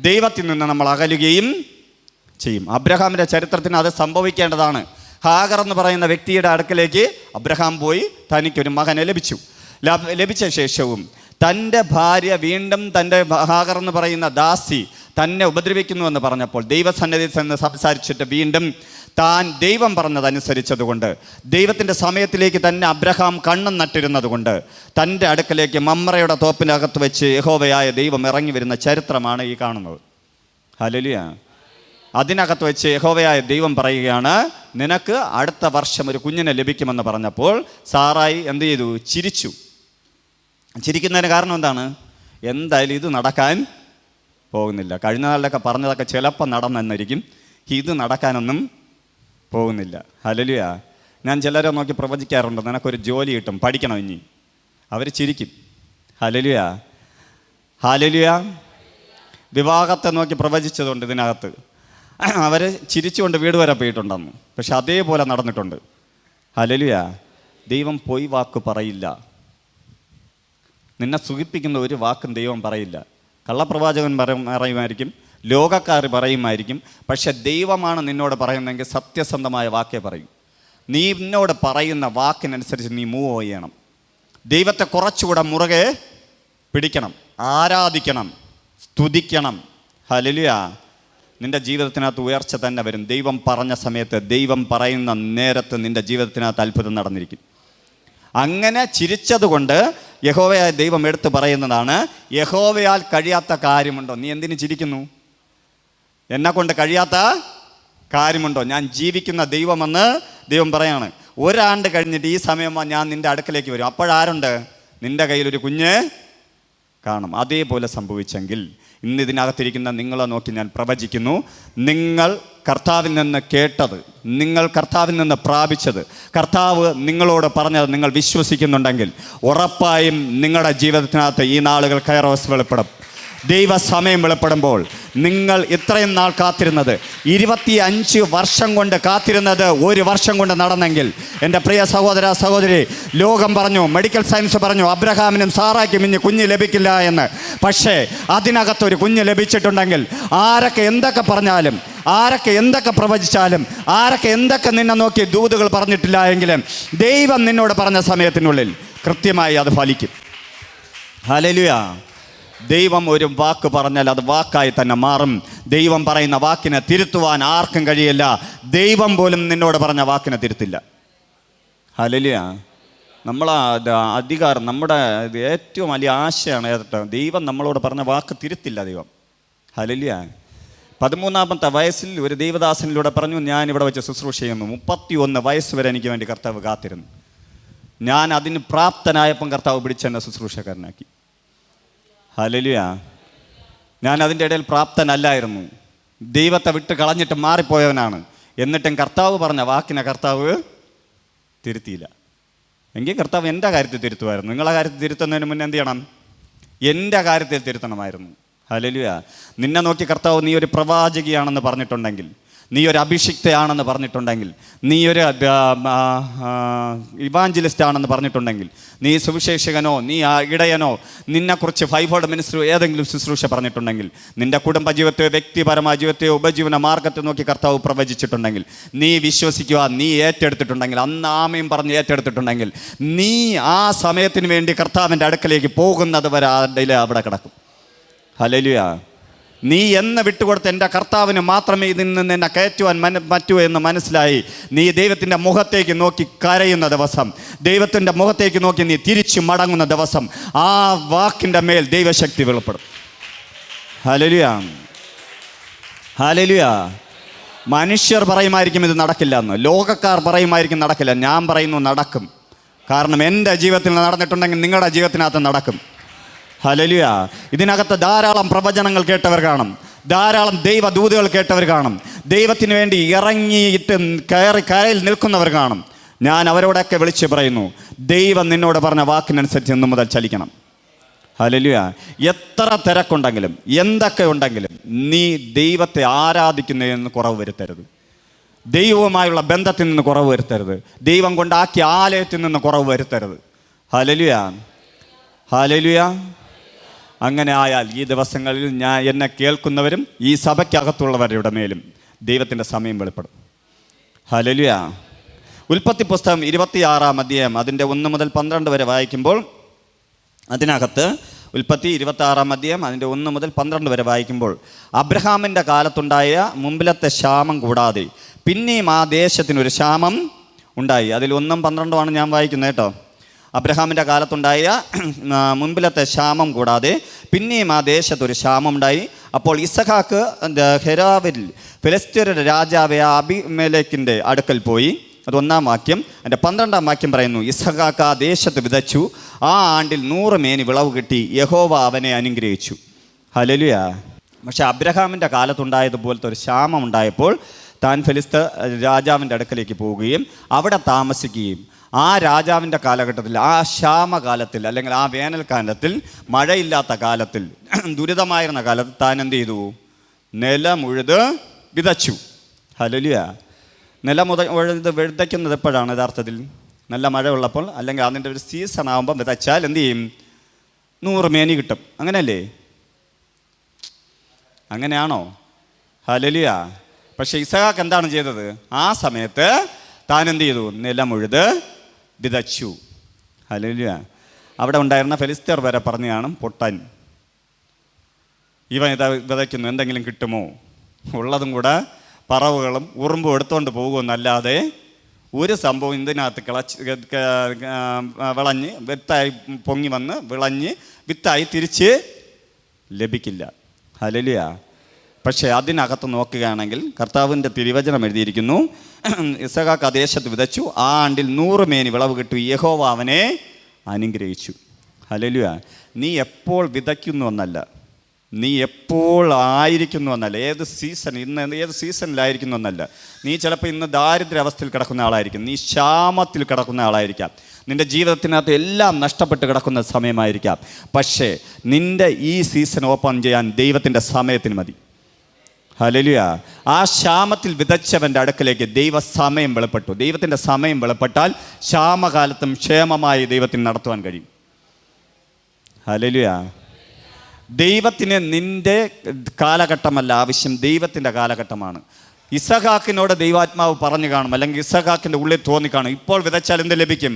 ദൈവത്തിൽ നിന്ന് നമ്മൾ അകലുകയും ചെയ്യും. അബ്രഹാമിൻ്റെ ചരിത്രത്തിന് അത് സംഭവിക്കേണ്ടതാണ്. ഹാഗർ എന്ന് പറയുന്ന വ്യക്തിയുടെ അടുക്കലേക്ക് അബ്രഹാം പോയി, തനിക്കൊരു മകനെ ലഭിച്ച ശേഷവും തൻ്റെ ഭാര്യ വീണ്ടും തൻ്റെ ഹാഗർ എന്ന് പറയുന്ന ദാസി തന്നെ ഉപദ്രവിക്കുന്നുവെന്ന് പറഞ്ഞപ്പോൾ ദൈവസന്നിധിയിൽ ചെന്ന് സംസാരിച്ചിട്ട് വീണ്ടും താൻ ദൈവം പറഞ്ഞതനുസരിച്ചതുകൊണ്ട്, ദൈവത്തിൻ്റെ സമയത്തിലേക്ക് തന്നെ അബ്രഹാം കണ്ണും നട്ടിരുന്നത് കൊണ്ട് തൻ്റെ അടുക്കലേക്ക് മമ്രയുടെ തോപ്പിനകത്ത് വെച്ച് യഹോവയായ ദൈവം ഇറങ്ങി വരുന്ന ചരിത്രമാണ് ഈ കാണുന്നത്. ഹല്ലേലൂയ. അതിനകത്ത് വെച്ച് യഹോവയായ ദൈവം പറയുകയാണ്, നിനക്ക് അടുത്ത വർഷം ഒരു കുഞ്ഞിനെ ലഭിക്കുമെന്ന് പറഞ്ഞപ്പോൾ സാറായി എന്ത് ചെയ്തു? ചിരിക്കുന്നതിന് കാരണം എന്താണ്? എന്തായാലും ഇത് നടക്കാൻ പോകുന്നില്ല. കഴിഞ്ഞ നാളിലൊക്കെ പറഞ്ഞതൊക്കെ ചിലപ്പോൾ നടന്നെന്നിരിക്കും, ഇത് നടക്കാനൊന്നും പോകുന്നില്ല. ഹല്ലേലൂയ. ഞാൻ ചിലരെ നോക്കി പ്രവചിക്കാറുണ്ട്, നിനക്കൊരു ജോലി കിട്ടും, പഠിക്കണം ഇനി. അവർ ചിരിക്കും. ഹല്ലേലൂയ. ഹല്ലേലൂയ. വിവാഹത്തെ നോക്കി പ്രവചിച്ചതുകൊണ്ട് ഇതിനകത്ത് അവർ ചിരിച്ചുകൊണ്ട് വീട് വരെ പോയിട്ടുണ്ടെന്ന്. പക്ഷെ അതേപോലെ നടന്നിട്ടുണ്ട്. ഹല്ലേലൂയ. ദൈവം പൊയ് വാക്ക് പറയില്ല. നിന്നെ സുഖിപ്പിക്കുന്ന ഒരു വാക്കും ദൈവം പറയില്ല. കള്ളപ്രവാചകൻ പറയുമായിരിക്കും, ലോകക്കാർ പറയുമായിരിക്കും. പക്ഷെ ദൈവമാണ് നിന്നോട് പറയുന്നതെങ്കിൽ സത്യസന്ധമായ വാക്കേ പറയും. നീ എന്നോട് പറയുന്ന വാക്കിനനുസരിച്ച് നീ മൂവ് ചെയ്യണം. ദൈവത്തെ കുറച്ചുകൂടെ മുറുകെ പിടിക്കണം, ആരാധിക്കണം, സ്തുതിക്കണം. ഹല്ലേലൂയ. നിൻ്റെ ജീവിതത്തിനകത്ത് ഉയർച്ച തന്നെ വരും. ദൈവം പറഞ്ഞ സമയത്ത്, ദൈവം പറയുന്ന നേരത്ത് നിൻ്റെ ജീവിതത്തിനകത്ത് അത്ഭുതം നടന്നിരിക്കും. അങ്ങനെ ചിരിച്ചതുകൊണ്ട് യഹോവയായ ദൈവം എടുത്തു പറയുന്നതാണ്, യഹോവയാൽ കഴിയാത്ത കാര്യമുണ്ടോ? നീ എന്തിനു ചിരിക്കുന്നു? എന്നെ കൊണ്ട് കഴിയാത്ത കാര്യമുണ്ടോ? ഞാൻ ജീവിക്കുന്ന ദൈവമെന്ന് ദൈവം പറയാണ്. ഒരാണ്ട് കഴിഞ്ഞിട്ട് ഈ സമയം ഞാൻ നിൻ്റെ അടുക്കലേക്ക് വരും. അപ്പോഴാരുണ്ട്? നിൻ്റെ കയ്യിലൊരു കുഞ്ഞ് കാണും. അതേപോലെ സംഭവിച്ചെങ്കിൽ ഇന്ന് ഇതിനകത്തിരിക്കുന്ന നിങ്ങളെ നോക്കി ഞാൻ പ്രവചിക്കുന്നു, നിങ്ങൾ കർത്താവിൽ നിന്ന് കേട്ടത്, നിങ്ങൾ കർത്താവിൽ നിന്ന് പ്രാപിച്ചത്, കർത്താവ് നിങ്ങളോട് പറഞ്ഞത് നിങ്ങൾ വിശ്വസിക്കുന്നുണ്ടെങ്കിൽ ഉറപ്പായും നിങ്ങളുടെ ജീവിതത്തിനകത്ത് ഈ നാളുകൾ കൈറോസ് വെളിപ്പെടും. ദൈവസമയം വെളിപ്പെടുമ്പോൾ നിങ്ങൾ ഇത്രയും നാൾ കാത്തിരുന്നത്, 25 വർഷം കൊണ്ട് കാത്തിരുന്നത് 1 വർഷം കൊണ്ട് നടന്നെങ്കിൽ, എൻ്റെ പ്രിയ സഹോദര സഹോദരി, ലോകം പറഞ്ഞു, മെഡിക്കൽ സയൻസ് പറഞ്ഞു, അബ്രഹാമിനും സാറായ്ക്കും ഇനി കുഞ്ഞ് ലഭിക്കില്ല എന്ന്. പക്ഷേ അതിനകത്തൊരു കുഞ്ഞ് ലഭിച്ചിട്ടുണ്ടെങ്കിൽ, ആരൊക്കെ എന്തൊക്കെ പറഞ്ഞാലും, ആരൊക്കെ എന്തൊക്കെ പ്രവചിച്ചാലും, ആരൊക്കെ എന്തൊക്കെ നിന്നെ നോക്കി ദൂതുകൾ പറഞ്ഞിട്ടില്ല എങ്കിലും ദൈവം നിന്നോട് പറഞ്ഞ സമയത്തിനുള്ളിൽ കൃത്യമായി അത് ഫലിക്കും. ഹല്ലേലൂയ. ദൈവം ഒരു വാക്ക് പറഞ്ഞാൽ അത് വാക്കായി തന്നെ മാറും. ദൈവം പറയുന്ന വാക്കിനെ തിരുത്തുവാൻ ആർക്കും കഴിയില്ല. ദൈവം പോലും നിന്നോട് പറഞ്ഞ വാക്കിനെ തിരുത്തില്ല. ഹല്ലേലൂയ. അധികാരം, നമ്മുടെ ഏറ്റവും വലിയ ആശയാണ് ഏതട്ടോ, ദൈവം നമ്മളോട് പറഞ്ഞ വാക്ക് തിരുത്തില്ല ദൈവം. ഹല്ലേലൂയ. 13-ാമത്തെ വയസ്സിൽ ഒരു ദൈവദാസനിലൂടെ പറഞ്ഞു, ഞാൻ ഇവിടെ വെച്ച് ശുശ്രൂഷ ചെയ്യുന്നു. 31 വയസ്സ് വരെ എനിക്ക് വേണ്ടി കർത്താവ് കാത്തിരുന്നു. ഞാൻ അതിന് പ്രാപ്തനായപ്പം കർത്താവ് പിടിച്ചെന്നെ ശുശ്രൂഷക്കാരനാക്കി. ഹല്ലേലൂയ. ഞാൻ അതിൻ്റെ ഇടയിൽ പ്രാപ്തനല്ലായിരുന്നു. ദൈവത്തെ വിട്ട് കളഞ്ഞിട്ട് മാറിപ്പോയവനാണ്. എന്നിട്ടും കർത്താവ് പറഞ്ഞ വാക്കിനെ കർത്താവ് തിരുത്തിയില്ല. എങ്കിൽ കർത്താവ് എൻ്റെ കാര്യത്തിൽ തിരുത്തുമായിരുന്നു. നിങ്ങളെ കാര്യത്തിൽ തിരുത്തുന്നതിന് മുന്നേ എന്ത് ചെയ്യണം? എൻ്റെ കാര്യത്തിൽ തിരുത്തണമായിരുന്നു. ഹല്ലേലൂയ. നിന്നെ നോക്കി കർത്താവ് നീ ഒരു പ്രവാചകിയാണെന്ന് പറഞ്ഞിട്ടുണ്ടെങ്കിൽ, നീ ഒരു അഭിഷിക്തയാണെന്ന് പറഞ്ഞിട്ടുണ്ടെങ്കിൽ, നീ ഒരു ഇവാഞ്ചലിസ്റ്റ് ആണെന്ന് പറഞ്ഞിട്ടുണ്ടെങ്കിൽ, നീ സുവിശേഷകനോ നീ ഇടയനോ, നിന്നെക്കുറിച്ച് 500 മിനിസ്റ്റർ ഏതെങ്കിലും ശുശ്രൂഷ പറഞ്ഞിട്ടുണ്ടെങ്കിൽ, നിൻ്റെ കുടുംബജീവിതത്തെയോ വ്യക്തിപരമായ ജീവിതത്തെയോ ഉപജീവന മാർഗത്തെ നോക്കി കർത്താവ് പ്രവചിച്ചിട്ടുണ്ടെങ്കിൽ, നീ വിശ്വസിക്കുക, നീ ഏറ്റെടുത്തിട്ടുണ്ടെങ്കിൽ, അന്ന് ആമയും പറഞ്ഞ് ഏറ്റെടുത്തിട്ടുണ്ടെങ്കിൽ, നീ ആ സമയത്തിന് വേണ്ടി കർത്താവിൻ്റെ അടുക്കലേക്ക് പോകുന്നത് വരെ അവിടെ കിടക്കും. ഹല്ലേലൂയ. നീ എന്ന് വിട്ടുകൊടുത്ത് എൻ്റെ കർത്താവിന് മാത്രമേ ഇതിൽ നിന്ന് എന്നെ കയറ്റുവാൻ പറ്റൂ എന്ന് മനസ്സിലായി നീ ദൈവത്തിൻ്റെ മുഖത്തേക്ക് നോക്കി കരയുന്ന ദിവസം, ദൈവത്തിൻ്റെ മുഖത്തേക്ക് നോക്കി നീ തിരിച്ചു മടങ്ങുന്ന ദിവസം, ആ വാക്കിൻ്റെ മേൽ ദൈവശക്തി വെളിപ്പെടും. ഹല്ലേലൂയ. ഹല്ലേലൂയ. മനുഷ്യർ പറയുമായിരിക്കും ഇത് നടക്കില്ല എന്ന്, ലോകക്കാർ പറയുമായിരിക്കും നടക്കില്ല. ഞാൻ പറയുന്നു നടക്കും. കാരണം എൻ്റെ ജീവിതത്തിൽ നടന്നിട്ടുണ്ടെങ്കിൽ നിങ്ങളുടെ ജീവിതത്തിനകത്ത് നടക്കും. ഹല്ലേലൂയ. ഇതിനകത്ത് ധാരാളം പ്രവചനങ്ങൾ കേട്ടവർ കാണും, ധാരാളം ദൈവദൂതുകൾ കേട്ടവർ കാണും, ദൈവത്തിന് വേണ്ടി ഇറങ്ങിയിട്ട് കരയിൽ നിൽക്കുന്നവർ കാണും. ഞാൻ അവരോടൊക്കെ വിളിച്ച് പറയുന്നു, ദൈവം നിന്നോട് പറഞ്ഞ വാക്കിനനുസരിച്ച് ഇന്നു മുതൽ ചലിക്കണം. ഹല്ലേലൂയ. എത്ര തിരക്കുണ്ടെങ്കിലും എന്തൊക്കെ ഉണ്ടെങ്കിലും നീ ദൈവത്തെ ആരാധിക്കുന്നതിന് കുറവ് വരുത്തരുത്. ദൈവവുമായുള്ള ബന്ധത്തിൽ നിന്ന് കുറവ് വരുത്തരുത്. ദൈവം കൊണ്ടാക്കിയ ആലയത്തിൽ നിന്ന് കുറവ് വരുത്തരുത്. ഹല്ലേലൂയ. ഹല്ലേലൂയ. അങ്ങനെ ആയാൽ ഈ ദിവസങ്ങളിൽ എന്നെ കേൾക്കുന്നവരും ഈ സഭയ്ക്കകത്തുള്ളവരുടെ മേലും ദൈവത്തിൻ്റെ സമയം വെളിപ്പെടും. ഹല്ലേലൂയ. ഉൽപ്പത്തി പുസ്തകം 26-ാം അധ്യായം അതിൻ്റെ 1 മുതൽ 12 വരെ വായിക്കുമ്പോൾ, അതിനകത്ത് ഉൽപ്പത്തി 26-ാം അധ്യായം അതിൻ്റെ 1 മുതൽ 12 വരെ വായിക്കുമ്പോൾ, അബ്രഹാമിൻ്റെ കാലത്തുണ്ടായ മുമ്പിലത്തെ ക്ഷാമം കൂടാതെ പിന്നെയും ആ ദേശത്തിനൊരു ക്ഷാമം ഉണ്ടായി. അതിൽ 1ഉം 12ഉമാണ് ഞാൻ വായിക്കുന്നത് കേട്ടോ. അബ്രഹാമിൻ്റെ കാലത്തുണ്ടായ മുൻപിലത്തെ ക്ഷാമം കൂടാതെ പിന്നെയും ആ ദേശത്തൊരു ക്ഷാമം ഉണ്ടായി. അപ്പോൾ ഇസഹാക്ക് ഹെരാവിൽ ഫിലിസ്ത്യരുടെ രാജാവായ അബീമേലെക്കിൻ്റെ അടുക്കൽ പോയി. അത് 1-ാം വാക്യം. അതിൻ്റെ 12-ാം വാക്യം പറയുന്നു, ഇസഹാക്ക് ആ ദേശത്ത് വിതച്ചു, ആ ആണ്ടിൽ 100 മേനി വിളവ് കിട്ടി, യഹോവ അവനെ അനുഗ്രഹിച്ചു. ഹല്ലേലൂയ. പക്ഷെ അബ്രഹാമിൻ്റെ കാലത്തുണ്ടായതുപോലത്തെ ഒരു ക്ഷാമം ഉണ്ടായപ്പോൾ താൻ ഫിലിസ്ത്യ രാജാവിൻ്റെ അടുക്കലേക്ക് പോവുകയും അവിടെ താമസിക്കുകയും, ആ രാജാവിൻ്റെ കാലഘട്ടത്തിൽ, ആ ക്ഷാമകാലത്തിൽ അല്ലെങ്കിൽ ആ വേനൽക്കാലത്തിൽ, മഴയില്ലാത്ത കാലത്തിൽ, ദുരിതമായിരുന്ന കാലത്ത് താൻ എന്ത് ചെയ്തു? നിലമുഴുത് വിതച്ചു. ഹല്ലേലൂയ. നിലമുഴുത് വിതയ്ക്കുന്നത് എപ്പോഴാണ്? യഥാർത്ഥത്തിൽ നല്ല മഴ ഉള്ളപ്പോൾ, അല്ലെങ്കിൽ അതിൻ്റെ ഒരു സീസൺ ആകുമ്പോൾ വിതച്ചാൽ എന്ത് ചെയ്യും? 100 മേനി കിട്ടും. അങ്ങനെയല്ലേ? അങ്ങനെയാണോ? ഹല്ലേലൂയ. പക്ഷേ ഇസഹാക്ക് എന്താണ് ചെയ്തത്? ആ സമയത്ത് താൻ എന്ത് ചെയ്തു? നിലം ഉഴുത് വിതച്ചു. ഹല്ലേലൂയ. അവിടെ ഉണ്ടായിരുന്ന ഫെലിസ്ത്യർ വരെ പറഞ്ഞു കാണും, പൊട്ടൻ, ഇവൻ ഇതാ വിതയ്ക്കുന്നു, എന്തെങ്കിലും കിട്ടുമോ? ഉള്ളതും കൂടെ പറവുകളും ഉറുമ്പും എടുത്തുകൊണ്ട് പോകുമെന്നല്ലാതെ ഒരു സംഭവം ഇതിനകത്ത് വിളഞ്ഞ് വിത്തായി പൊങ്ങി വന്ന് വിളഞ്ഞ് വിത്തായി തിരിച്ച് ലഭിക്കില്ല. ഹല്ലേലൂയ. പക്ഷേ അതിനകത്ത് നോക്കുകയാണെങ്കിൽ കർത്താവിൻ്റെ തിരുവചനം എഴുതിയിരിക്കുന്നു, ഇസഹാക്ക് ആ ദേശത്ത് വിതച്ചു, ആ ആണ്ടിൽ 100 മേനി വിളവ് കിട്ടു, യഹോവ അവനെ അനുഗ്രഹിച്ചു. ഹല്ലേലൂയ. നീ എപ്പോൾ വിതയ്ക്കുന്നു എന്നല്ല, നീ എപ്പോൾ ആയിരിക്കുന്നു എന്നല്ല, ഏത് സീസൺ, ഇന്ന് ഏത് സീസണിലായിരിക്കുന്നു എന്നല്ല. നീ ചിലപ്പോൾ ഇന്ന് ദാരിദ്ര്യാവസ്ഥയിൽ കിടക്കുന്ന ആളായിരിക്കും, നീ ക്ഷാമത്തിൽ കിടക്കുന്ന ആളായിരിക്കാം, നിൻ്റെ ജീവിതത്തിനകത്ത് എല്ലാം നഷ്ടപ്പെട്ട് കിടക്കുന്ന സമയമായിരിക്കാം. പക്ഷേ നിൻ്റെ ഈ സീസൺ ഓപ്പൺ ചെയ്യാൻ ദൈവത്തിൻ്റെ സമയത്തിന് മതി. ഹല്ലേലൂയ. ആ ക്ഷാമത്തിൽ വിതച്ചവൻ്റെ അടുക്കലേക്ക് ദൈവസമയം വെളിപ്പെട്ടു. ദൈവത്തിൻ്റെ സമയം വെളിപ്പെട്ടാൽ ക്ഷാമകാലത്തും ക്ഷേമമായി ദൈവത്തിന് നടത്തുവാൻ കഴിയും. ഹല്ലേലൂയ. ദൈവത്തിന് നിൻ്റെ കാലഘട്ടമല്ല ആവശ്യം, ദൈവത്തിൻ്റെ കാലഘട്ടമാണ്. ഇസഹാക്കിനോട് ദൈവാത്മാവ് പറഞ്ഞു കാണും, അല്ലെങ്കിൽ ഇസഹാക്കിൻ്റെ ഉള്ളിൽ തോന്നിക്കാണും, ഇപ്പോൾ വിതച്ചാൽ എന്ത് ലഭിക്കും?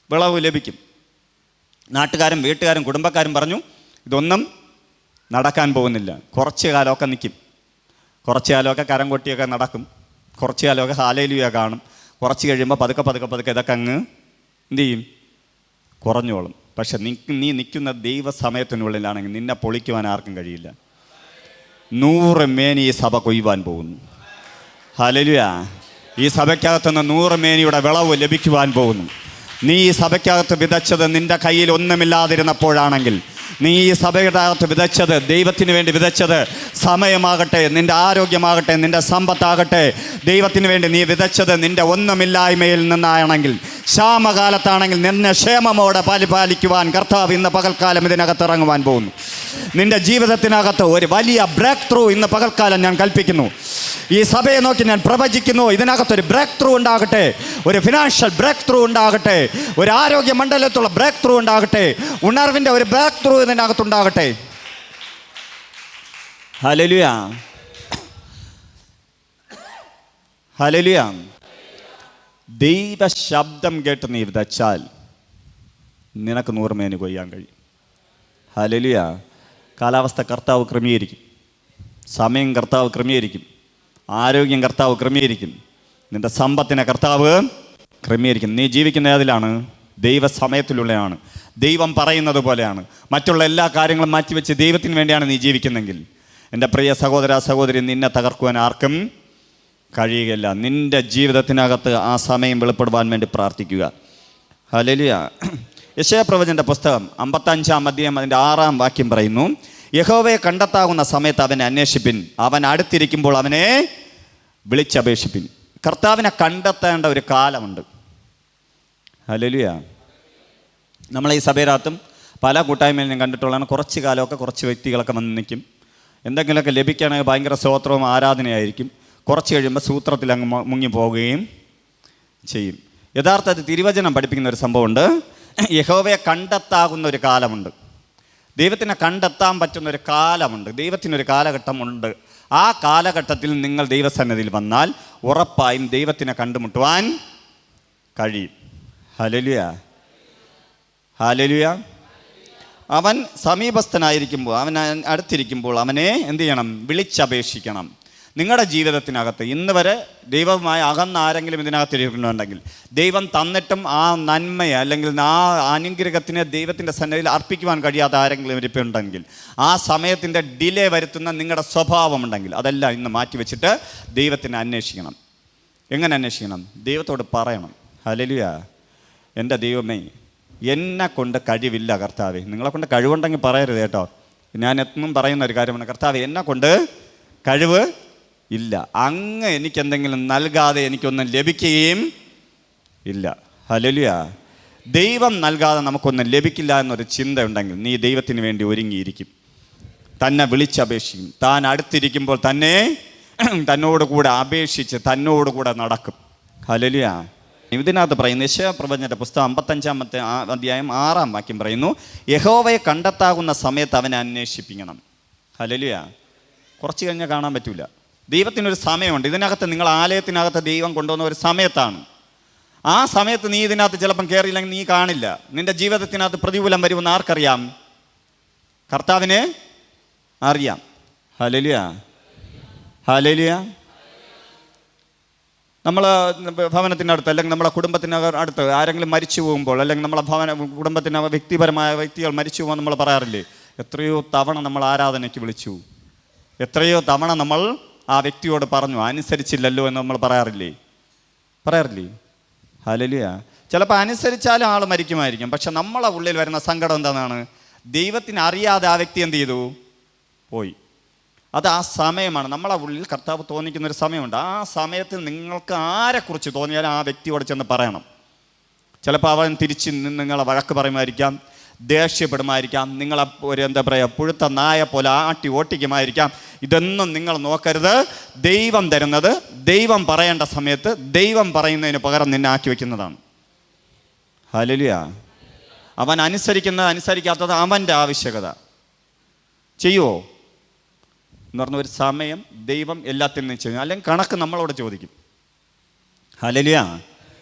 വിളവ് ലഭിക്കും. നാട്ടുകാരും വീട്ടുകാരും കുടുംബക്കാരും പറഞ്ഞു, ഇതൊന്നും നടക്കാൻ പോകുന്നില്ല, കുറച്ച് കാലമൊക്കെ നിൽക്കും, കുറച്ച് കാലമൊക്കെ കരം കൊട്ടിയൊക്കെ നടക്കും, കുറച്ച് കാലമൊക്കെ ഹല്ലേലൂയ കാണും, കുറച്ച് കഴിയുമ്പോൾ പതുക്കെ പതുക്കെ പതുക്കെ ഇതൊക്കെ അങ്ങ് എന്ത് ചെയ്യും? കുറഞ്ഞോളും. പക്ഷെ നീ നിൽക്കുന്ന ദൈവസമയത്തിനുള്ളിലാണെങ്കിൽ നിന്നെ പൊളിക്കുവാൻ ആർക്കും കഴിയില്ല. 100 മേനി ഈ സഭ കൊയ്യുവാൻ പോകുന്നു. ഹല്ലേലൂയ. ഈ സഭയ്ക്കകത്തുനിന്ന് 100 മേനിയുടെ വിളവ് ലഭിക്കുവാൻ പോകുന്നു. നീ ഈ സഭയ്ക്കകത്ത് വിതച്ചത് നിൻ്റെ കയ്യിൽ ഒന്നുമില്ലാതിരുന്നപ്പോഴാണെങ്കിൽ, നീ ഈ സഭയുടെ അകത്ത് വിതച്ചത്, ദൈവത്തിന് വേണ്ടി വിതച്ചത് സമയമാകട്ടെ, നിൻ്റെ ആരോഗ്യമാകട്ടെ, നിൻ്റെ സമ്പത്താകട്ടെ, ദൈവത്തിന് വേണ്ടി നീ വിതച്ചത് നിൻ്റെ ഒന്നുമില്ലായ്മയിൽ നിന്നാണെങ്കിൽ, ക്ഷാമകാലത്താണെങ്കിൽ നിന്നെ ക്ഷേമമോടെ പരിപാലിക്കുവാൻ കർത്താവ് ഇന്ന് പകൽക്കാലം ഇതിനകത്ത് ഇറങ്ങുവാൻ പോകുന്നു. നിൻ്റെ ജീവിതത്തിനകത്ത് ഒരു വലിയ ബ്രേക്ക് ത്രൂ ഇന്ന് പകൽക്കാലം ഞാൻ കൽപ്പിക്കുന്നു. ഈ സഭയെ നോക്കി ഞാൻ പ്രവചിക്കുന്നു, ഇതിനകത്തൊരു ബ്രേക്ക് ത്രൂ ഉണ്ടാകട്ടെ, ഒരു ഫിനാൻഷ്യൽ ബ്രേക്ക് ത്രൂ ഉണ്ടാകട്ടെ, ഒരു ആരോഗ്യ മണ്ഡലത്തുള്ള ബ്രേക്ക് ത്രൂ ഉണ്ടാകട്ടെ, ഉണർവിൻ്റെ ഒരു ബ്രേക്ക് ത്രൂ ഇതിനകത്തുണ്ടാകട്ടെ. ഹല്ലേലൂയ. ഹല്ലേലൂയ. ദൈവ ശബ്ദം കേട്ട് നീ വിതച്ചാൽ നിനക്ക് 100 മേനി കൊയ്യാൻ കഴിയും. ഹല്ലേലൂയ. കാലാവസ്ഥ കർത്താവ് ക്രമീകരിക്കും, സമയം കർത്താവ് ക്രമീകരിക്കും, ആരോഗ്യം കർത്താവ് ക്രമീകരിക്കും, നിൻ്റെ സമ്പത്തിനെ കർത്താവ് ക്രമീകരിക്കും. നീ ജീവിക്കുന്ന ഏതിലാണ്? ദൈവസമയത്തിലുള്ളതാണ്, ദൈവം പറയുന്നത് പോലെയാണ്. മറ്റുള്ള എല്ലാ കാര്യങ്ങളും മാറ്റിവെച്ച് ദൈവത്തിന് വേണ്ടിയാണ് നീ ജീവിക്കുന്നെങ്കിൽ, എൻ്റെ പ്രിയ സഹോദര സഹോദരി, നിന്നെ തകർക്കുവാൻ ആർക്കും കഴിയുകയില്ല. നിൻ്റെ ജീവിതത്തിനകത്ത് ആ സമയം വെളിപ്പെടുവാൻ വേണ്ടി പ്രാർത്ഥിക്കുക. ഹല്ലേലൂയ. യെശയ്യാ പ്രവചൻ്റെ പുസ്തകം 55-ാം അധ്യായം അതിൻ്റെ 6-ാം വാക്യം പറയുന്നു, യഹോവയെ കണ്ടെത്താവുന്ന സമയത്ത് അവനെ അന്വേഷിപ്പിൻ, അവൻ അടുത്തിരിക്കുമ്പോൾ അവനെ വിളിച്ചപേക്ഷിപ്പിൻ. കർത്താവിനെ കണ്ടെത്തേണ്ട ഒരു കാലമുണ്ട്. ഹല്ലേലൂയ. നമ്മളെ ഈ സഭയിനകത്തും പല കൂട്ടായ്മയിൽ ഞാൻ കണ്ടിട്ടുള്ളതാണ്, കുറച്ച് കാലമൊക്കെ കുറച്ച് വ്യക്തികളൊക്കെ വന്ന് നിൽക്കും, എന്തെങ്കിലുമൊക്കെ ലഭിക്കുകയാണെങ്കിൽ ഭയങ്കര സ്തോത്രവും ആരാധനയായിരിക്കും, കുറച്ച് കഴിയുമ്പോൾ സൂത്രത്തിൽ അങ്ങ് മുങ്ങി പോവുകയും ചെയ്യും. യഥാർത്ഥത്തിൽ തിരുവചനം പഠിപ്പിക്കുന്ന ഒരു സംഭവമുണ്ട്, യഹോവയെ കണ്ടെത്താകുന്ന ഒരു കാലമുണ്ട്, ദൈവത്തിനെ കണ്ടെത്താൻ പറ്റുന്ന ഒരു കാലമുണ്ട്, ദൈവത്തിനൊരു കാലഘട്ടമുണ്ട്. ആ കാലഘട്ടത്തിൽ നിങ്ങൾ ദൈവസന്നിധിയിൽ വന്നാൽ ഉറപ്പായും ദൈവത്തിനെ കണ്ടുമുട്ടുവാൻ കഴിയും. ഹല്ലേലൂയ. ഹല്ലേലൂയ. അവൻ സമീപസ്ഥനായിരിക്കുമ്പോൾ, അവൻ അടുത്തിരിക്കുമ്പോൾ അവനെ എന്ത് ചെയ്യണം? വിളിച്ചപേക്ഷിക്കണം. നിങ്ങളുടെ ജീവിതത്തിനകത്ത് ഇന്ന് വരെ ദൈവവുമായി അകന്ന ആരെങ്കിലും ഇതിനകത്തിരിക്കുന്നുണ്ടെങ്കിൽ, ദൈവം തന്നിട്ടും ആ നന്മയെ അല്ലെങ്കിൽ ആ അനുഗ്രഹത്തിനെ ദൈവത്തിൻ്റെ സന്നിധിയിൽ അർപ്പിക്കുവാൻ കഴിയാത്ത ആരെങ്കിലും ഇരിപ്പുണ്ടെങ്കിൽ, ആ സമയത്തിൻ്റെ ഡിലേ വരുത്തുന്ന നിങ്ങളുടെ സ്വഭാവമുണ്ടെങ്കിൽ, അതെല്ലാം ഇന്ന് മാറ്റിവെച്ചിട്ട് ദൈവത്തിനെ അന്വേഷിക്കണം. എങ്ങനെ അന്വേഷിക്കണം? ദൈവത്തോട് പറയണം, ഹല്ലേലൂയ, എൻ്റെ ദൈവമേ, എന്നെ കൊണ്ട് കഴിവില്ല കർത്താവേ. നിങ്ങളെ കൊണ്ട് കഴിവുണ്ടെങ്കിൽ പറയരുത് കേട്ടോ. ഞാൻ എന്നും പറയുന്ന ഒരു കാര്യമാണ്, കർത്താവേ, എന്നെ കൊണ്ട് കഴിവ് ഇല്ല, അങ്ങ് എനിക്കെന്തെങ്കിലും നൽകാതെ എനിക്കൊന്നും ലഭിക്കുകയും ഇല്ല. ഹല്ലേലൂയ. ദൈവം നൽകാതെ നമുക്കൊന്നും ലഭിക്കില്ല എന്നൊരു ചിന്ത ഉണ്ടെങ്കിൽ നീ ദൈവത്തിന് വേണ്ടി ഒരുങ്ങിയിരിക്കും, തന്നെ വിളിച്ചപേക്ഷിക്കും, താൻ അടുത്തിരിക്കുമ്പോൾ തന്നെ തന്നോടുകൂടെ അപേക്ഷിച്ച് തന്നോടുകൂടെ നടക്കും. ഹല്ലേലൂയ. ഇതിനകത്ത് പറയുന്നു, യെശയ്യാ പ്രവചനൻ്റെ പുസ്തകം 55-ാമത്തെ അധ്യായം 6-ാം വാക്യം പറയുന്നു, യഹോവയെ കണ്ടെത്താകുന്ന സമയത്ത് അവനെ അന്വേഷിപ്പിക്കണം. ഹല്ലേലൂയ. കുറച്ച് കഴിഞ്ഞാൽ കാണാൻ പറ്റില്ല, ദൈവത്തിനൊരു സമയമുണ്ട്. ഇതിനകത്ത് നിങ്ങൾ ആലയത്തിനകത്ത് ദൈവം കൊണ്ടുവന്ന ഒരു സമയത്താണ്. ആ സമയത്ത് നീ ഇതിനകത്ത് ചിലപ്പം കയറിയില്ലെങ്കിൽ നീ കാണില്ല. നിന്റെ ജീവിതത്തിനകത്ത് പ്രതികൂലം വരുമെന്ന് ആർക്കറിയാം? കർത്താവിനെ അറിയാം. Hallelujah, hallelujah. നമ്മൾ ഭവനത്തിനടുത്ത് അല്ലെങ്കിൽ നമ്മളെ കുടുംബത്തിനടുത്ത് ആരെങ്കിലും മരിച്ചു പോകുമ്പോൾ, അല്ലെങ്കിൽ നമ്മളെ വ്യക്തിപരമായ വ്യക്തികൾ മരിച്ചു പോകുമ്പോൾ നമ്മൾ പറയാറില്ലേ, എത്രയോ തവണ നമ്മൾ ആരാധനയ്ക്ക് വിളിച്ചു, എത്രയോ തവണ നമ്മൾ ആ വ്യക്തിയോട് പറഞ്ഞു, അനുസരിച്ചില്ലല്ലോ എന്ന് നമ്മൾ പറയാറില്ലേ? ഹല്ലേലൂയ. ചിലപ്പോൾ അനുസരിച്ചാലും ആൾ മരിക്കുമായിരിക്കും. പക്ഷെ നമ്മളെ ഉള്ളിൽ വരുന്ന സങ്കടം എന്താണ്? ദൈവത്തിന് അറിയാതെ ആ വ്യക്തി എന്ത് ചെയ്തു? പോയി. അത് ആ സമയമാണ്. നമ്മളെ ഉള്ളിൽ കർത്താവ് തോന്നിക്കുന്നൊരു സമയമുണ്ട്. ആ സമയത്തിൽ നിങ്ങൾക്ക് ആരെക്കുറിച്ച് തോന്നിയാലും ആ വ്യക്തിയോട് ചെന്ന് പറയണം. ചിലപ്പോൾ അവൻ തിരിച്ച് നിങ്ങളെ വഴക്ക് പറയുമായിരിക്കാം, ദേഷ്യപ്പെടുമായിരിക്കാം, നിങ്ങളെ ഒരു പുഴുത്ത നായ പോലെ ആട്ടി ഓട്ടിക്കുമായിരിക്കാം. ഇതൊന്നും നിങ്ങൾ നോക്കരുത്. ദൈവം തരുന്നത് ദൈവം പറയേണ്ട സമയത്ത് ദൈവം പറയുന്നതിന് പകരം നിന്നെ ആക്കി വയ്ക്കുന്നതാണ്. ഹല്ലേലൂയ. അവൻ അനുസരിക്കാത്തത് അവൻ്റെ ആവശ്യകത. ചെയ്യുമോ എന്ന് പറഞ്ഞ ഒരു സമയം ദൈവം എല്ലാത്തിൽ നിന്ന് ചെയ്യും. അല്ലെങ്കിൽ കണക്ക് നമ്മളോട് ചോദിക്കും. ഹല്ലേലൂയ.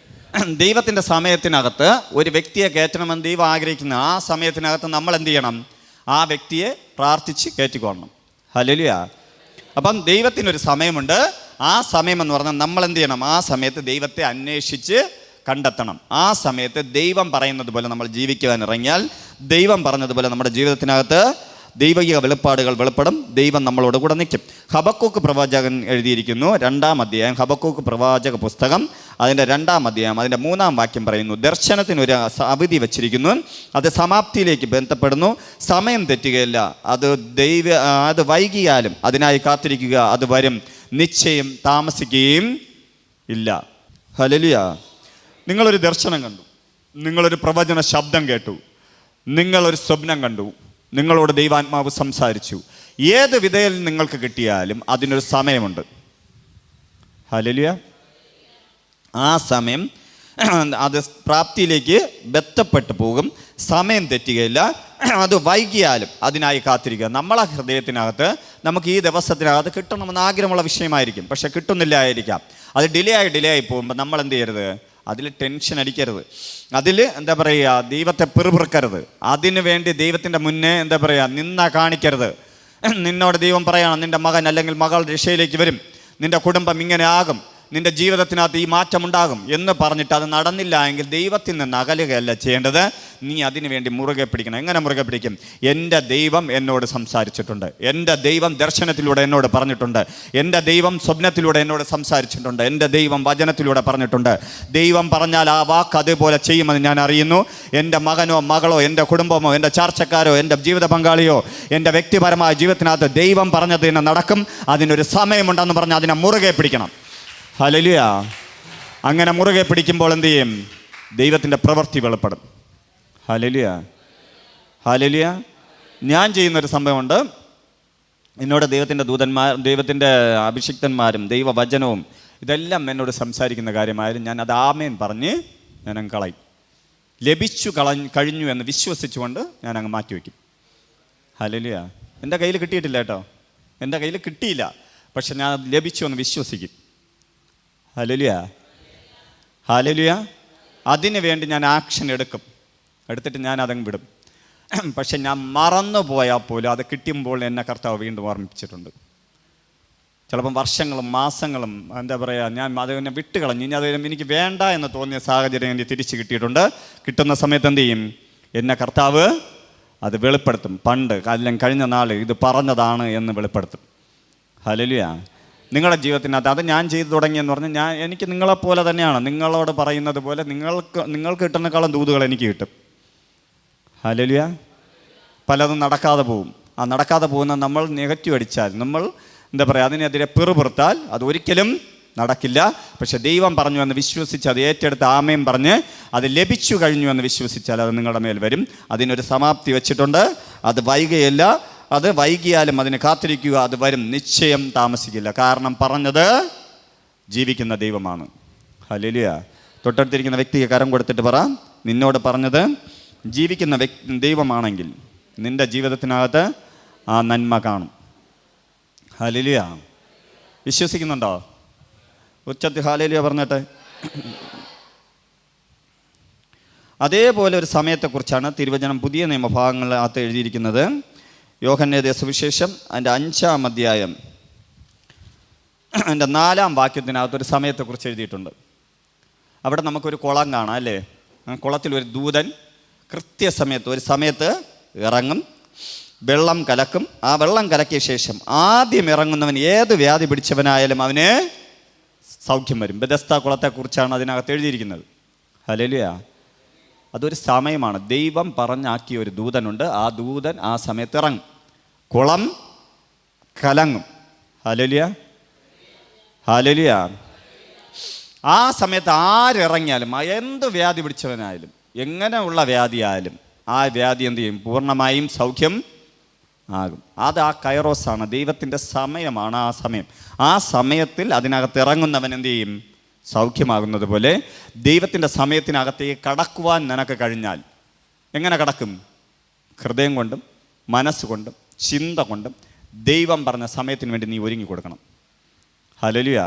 ദൈവത്തിൻ്റെ സമയത്തിനകത്ത് ഒരു വ്യക്തിയെ കയറ്റണമെന്ന് ദൈവം ആഗ്രഹിക്കുന്ന ആ സമയത്തിനകത്ത് നമ്മൾ എന്ത് ചെയ്യണം? ആ വ്യക്തിയെ പ്രാർത്ഥിച്ച് കയറ്റിക്കൊള്ളണം. ഹല്ലേലൂയ. അപ്പം ദൈവത്തിനൊരു സമയമുണ്ട്. ആ സമയം എന്ന് പറഞ്ഞാൽ നമ്മൾ എന്ത് ചെയ്യണം? ആ സമയത്ത് ദൈവത്തെ അന്വേഷിച്ച് കണ്ടെത്തണം. ആ സമയത്ത് ദൈവം പറയുന്നത് പോലെ നമ്മൾ ജീവിക്കുവാൻ ഇറങ്ങിയാൽ, ദൈവം പറഞ്ഞതുപോലെ നമ്മുടെ ജീവിതത്തിനകത്ത് ദൈവിക വെളിപ്പാടുകൾ വെളിപ്പെടും. ദൈവം നമ്മളോട് കൂടെ നിൽക്കും. ഹബക്കൂക്ക് പ്രവാചകൻ എഴുതിയിരിക്കുന്നു 2-ാം അധ്യായം, ഹബക്കൂക്ക് പ്രവാചക പുസ്തകം അതിൻ്റെ 2-ാം അധ്യായം അതിൻ്റെ 3-ാം വാക്യം പറയുന്നു, ദർശനത്തിനൊരു അവധി വച്ചിരിക്കുന്നു, അത് സമാപ്തിയിലേക്ക് ബന്ധപ്പെടുന്നു, സമയം തെറ്റുകയില്ല, അത് വൈകിയാലും അതിനായി കാത്തിരിക്കുക, അത് വരും, നിശ്ചയം താമസിക്കുകയും ഇല്ല. ഹല്ലേലൂയ. നിങ്ങളൊരു ദർശനം കണ്ടു, നിങ്ങളൊരു പ്രവചന ശബ്ദം കേട്ടു, നിങ്ങളൊരു സ്വപ്നം കണ്ടു, നിങ്ങളോട് ദൈവാത്മാവ് സംസാരിച്ചു. ഏത് വിധയിൽ നിങ്ങൾക്ക് കിട്ടിയാലും അതിനൊരു സമയമുണ്ട്. ഹല്ലേലൂയ. ആ സമയം അത് പ്രാപ്തിയിലേക്ക് ബന്ധപ്പെട്ടു പോകും. സമയം തെറ്റുകയില്ല, അത് വൈകിയാലും അതിനായി കാത്തിരിക്കുക. നമ്മളെ ഹൃദയത്തിനകത്ത് നമുക്ക് ഈ ദിവസത്തിനകത്ത് കിട്ടണമെന്ന് ആഗ്രഹമുള്ള വിഷയമായിരിക്കും. പക്ഷെ കിട്ടുന്നില്ലായിരിക്കാം. അത് ഡിലേ ആയി പോകുമ്പോൾ നമ്മൾ എന്ത് ചെയ്യരുത്? അതിൽ ടെൻഷൻ അടിക്കരുത്. അതിൽ ദൈവത്തെ പിറുപിറുക്കരുത്. അതിനു വേണ്ടി ദൈവത്തിൻ്റെ മുന്നേ നിന്ന കാണിക്കരുത്. നിന്നോട് ദൈവം പറയണം, നിൻ്റെ മകൻ അല്ലെങ്കിൽ മകൾ രക്ഷയിലേക്ക് വരും, നിൻ്റെ കുടുംബം ഇങ്ങനെ ആകും, നിൻ്റെ ജീവിതത്തിനകത്ത് ഈ മാറ്റമുണ്ടാകും എന്ന് പറഞ്ഞിട്ട് അത് നടന്നില്ല എങ്കിൽ ദൈവത്തിൽ നിന്ന് അകലുകയല്ല ചെയ്യേണ്ടത്. നീ അതിനു വേണ്ടി മുറുകെ പിടിക്കണം. എങ്ങനെ മുറുകെ പിടിക്കും? എൻ്റെ ദൈവം എന്നോട് സംസാരിച്ചിട്ടുണ്ട്, എൻ്റെ ദൈവം ദർശനത്തിലൂടെ എന്നോട് പറഞ്ഞിട്ടുണ്ട്, എൻ്റെ ദൈവം സ്വപ്നത്തിലൂടെ എന്നോട് സംസാരിച്ചിട്ടുണ്ട്, എൻ്റെ ദൈവം വചനത്തിലൂടെ പറഞ്ഞിട്ടുണ്ട്. ദൈവം പറഞ്ഞാൽ ആ വാക്ക് അതുപോലെ ചെയ്യുമെന്ന് ഞാൻ അറിയുന്നു. എൻ്റെ മകനോ മകളോ എൻ്റെ കുടുംബമോ എൻ്റെ ചാർച്ചക്കാരോ എൻ്റെ ജീവിത പങ്കാളിയോ എൻ്റെ വ്യക്തിപരമായ ജീവിതത്തിനകത്ത് ദൈവം പറഞ്ഞത് തന്നെ നടക്കും. അതിനൊരു സമയമുണ്ടെന്ന് പറഞ്ഞ് അതിനെ മുറുകെ പിടിക്കണം. ഹല്ലേലൂയ. അങ്ങനെ മുറുകെ പിടിക്കുമ്പോൾ എന്ത് ചെയ്യും? ദൈവത്തിൻ്റെ പ്രവൃത്തി വെളിപ്പെടും. ഹല്ലേലൂയ, ഹല്ലേലൂയ. ഞാൻ ചെയ്യുന്നൊരു സംഭവമുണ്ട്. എന്നോട് ദൈവത്തിൻ്റെ ദൂതന്മാർ, ദൈവത്തിൻ്റെ അഭിഷിക്തന്മാരും ദൈവവചനവും ഇതെല്ലാം എന്നോട് സംസാരിക്കുന്ന കാര്യമായാലും ഞാൻ അത് ആമേൻ പറഞ്ഞ് ഞാനങ്ങ് കളയും. കഴിഞ്ഞു എന്ന് വിശ്വസിച്ചുകൊണ്ട് ഞാനങ്ങ് മാറ്റിവെക്കും. ഹല്ലേലൂയ. എൻ്റെ കയ്യിൽ കിട്ടിയിട്ടില്ല കേട്ടോ, എൻ്റെ കയ്യിൽ കിട്ടിയില്ല, പക്ഷെ ഞാൻ ലഭിച്ചു എന്ന് വിശ്വസിക്കും. Hallelujah, hallelujah. അതിന് വേണ്ടി ഞാൻ ആക്ഷൻ എടുത്തിട്ട് ഞാൻ അതങ്ങ് വിടും. പക്ഷെ ഞാൻ മറന്നു പോയാൽ പോലും അത് കിട്ടുമ്പോൾ എന്നെ കർത്താവ് വീണ്ടും ഓർമ്മിപ്പിച്ചിട്ടുണ്ട്. ചിലപ്പം വർഷങ്ങളും മാസങ്ങളും ഞാൻ അതിനെ വിട്ടുകളഞ്ഞു. ഇനി അത് എനിക്ക് വേണ്ട എന്ന് തോന്നിയ സാഹചര്യം എനിക്ക് തിരിച്ച് കിട്ടിയിട്ടുണ്ട്. കിട്ടുന്ന സമയത്ത് എന്ത് ചെയ്യും? എന്നെ കർത്താവ് അത് വെളിപ്പെടുത്തും. പണ്ട് അല്ലെങ്കിൽ കഴിഞ്ഞ നാൾ ഇത് പറഞ്ഞതാണ് എന്ന് വെളിപ്പെടുത്തും. ഹല്ലേലൂയ. നിങ്ങളുടെ ജീവിതത്തിനകത്ത് അത് ഞാൻ ചെയ്തു തുടങ്ങിയെന്ന് പറഞ്ഞാൽ എനിക്ക് നിങ്ങളെപ്പോലെ തന്നെയാണ്. നിങ്ങളോട് പറയുന്നത് പോലെ നിങ്ങൾക്ക് കിട്ടുന്നേക്കാളും ദൂതുകൾ എനിക്ക് കിട്ടും. ഹല്ലേലൂയ. പലതും നടക്കാതെ പോവും. ആ നടക്കാതെ പോകുന്ന നമ്മൾ നെഗറ്റീവ് അടിച്ചാൽ, നമ്മൾ അതിനെതിരെ പിറുപിറുത്താൽ അത് ഒരിക്കലും നടക്കില്ല. പക്ഷെ ദൈവം പറഞ്ഞു എന്ന് വിശ്വസിച്ച് അത് ഏറ്റെടുത്ത് ആമേൻ പറഞ്ഞ് അത് ലഭിച്ചു കഴിഞ്ഞു എന്ന് വിശ്വസിച്ചാൽ അത് നിങ്ങളുടെ മേൽ വരും. അതിനൊരു സമാപ്തി വെച്ചിട്ടുണ്ട്. അത് വൈകിയല്ല, അത് വൈകിയാലും അതിന് കാത്തിരിക്കുക, അത് വരും, നിശ്ചയം താമസിക്കില്ല. കാരണം പറഞ്ഞത് ജീവിക്കുന്ന ദൈവമാണ്. ഹല്ലേലൂയ. തൊട്ടടുത്തിരിക്കുന്ന വ്യക്തിക്ക് കരം കൊടുത്തിട്ട് പറ, നിന്നോട് പറഞ്ഞത് ജീവിക്കുന്ന ദൈവമാണെങ്കിൽ നിൻ്റെ ജീവിതത്തിനകത്ത് ആ നന്മ കാണും. ഹല്ലേലൂയ. വിശ്വസിക്കുന്നുണ്ടോ? ഉച്ചത്തിൽ ഹല്ലേലൂയ പറഞ്ഞിട്ട്. അതേപോലെ ഒരു സമയത്തെക്കുറിച്ചാണ് തിരുവചനം പുതിയ നിയമഭാഗങ്ങളിനകത്ത് എഴുതിയിരിക്കുന്നത്. യോഹന്നാന്റെ സുവിശേഷം അതിൻ്റെ 5-ാം അധ്യായം അതിൻ്റെ 4-ാം വാക്യത്തിനകത്തൊരു സമയത്തെക്കുറിച്ച് എഴുതിയിട്ടുണ്ട്. അവിടെ നമുക്കൊരു കുളം കാണാം അല്ലേ? കുളത്തിൽ ഒരു ദൂതൻ കൃത്യസമയത്ത് ഒരു സമയത്ത് ഇറങ്ങും, വെള്ളം കലക്കും. ആ വെള്ളം കലക്കിയ ശേഷം ആദ്യം ഇറങ്ങുന്നവൻ ഏത് വ്യാധി പിടിച്ചവനായാലും അവന് സൗഖ്യം വരും. ബെഥസ്ദ കുളത്തെക്കുറിച്ചാണ് അതിനകത്ത് എഴുതിയിരിക്കുന്നത്. ഹല്ലേലൂയ. അതൊരു സമയമാണ്. ദൈവം പറഞ്ഞാക്കിയ ഒരു ദൂതനുണ്ട്. ആ ദൂതൻ ആ സമയത്ത് ഇറങ്ങും, കുളം കലങ്ങും. Hallelujah, hallelujah. ആ സമയത്ത് ആരിറങ്ങിയാലും, എന്ത് വ്യാധി പിടിച്ചവനായാലും, എങ്ങനെയുള്ള വ്യാധിയായാലും, ആ വ്യാധി എന്ത് ചെയ്യും? പൂർണ്ണമായും സൗഖ്യം ആകും. അത് ആ കൈറോസാണ്, ദൈവത്തിൻ്റെ സമയമാണ്. ആ സമയം, ആ സമയത്തിൽ അതിനകത്ത് ഇറങ്ങുന്നവൻ എന്ത് ചെയ്യും? സൗഖ്യമാകുന്നത് പോലെ ദൈവത്തിൻ്റെ സമയത്തിനകത്തേക്ക് കടക്കുവാൻ നിനക്ക് കഴിഞ്ഞാൽ എങ്ങനെ കടക്കും? ഹൃദയം കൊണ്ടും മനസ്സുകൊണ്ടും ചിന്ത കൊണ്ടും ദൈവം പറഞ്ഞ സമയത്തിന് വേണ്ടി നീ ഒരുങ്ങി കൊടുക്കണം. ഹല്ലേലൂയ.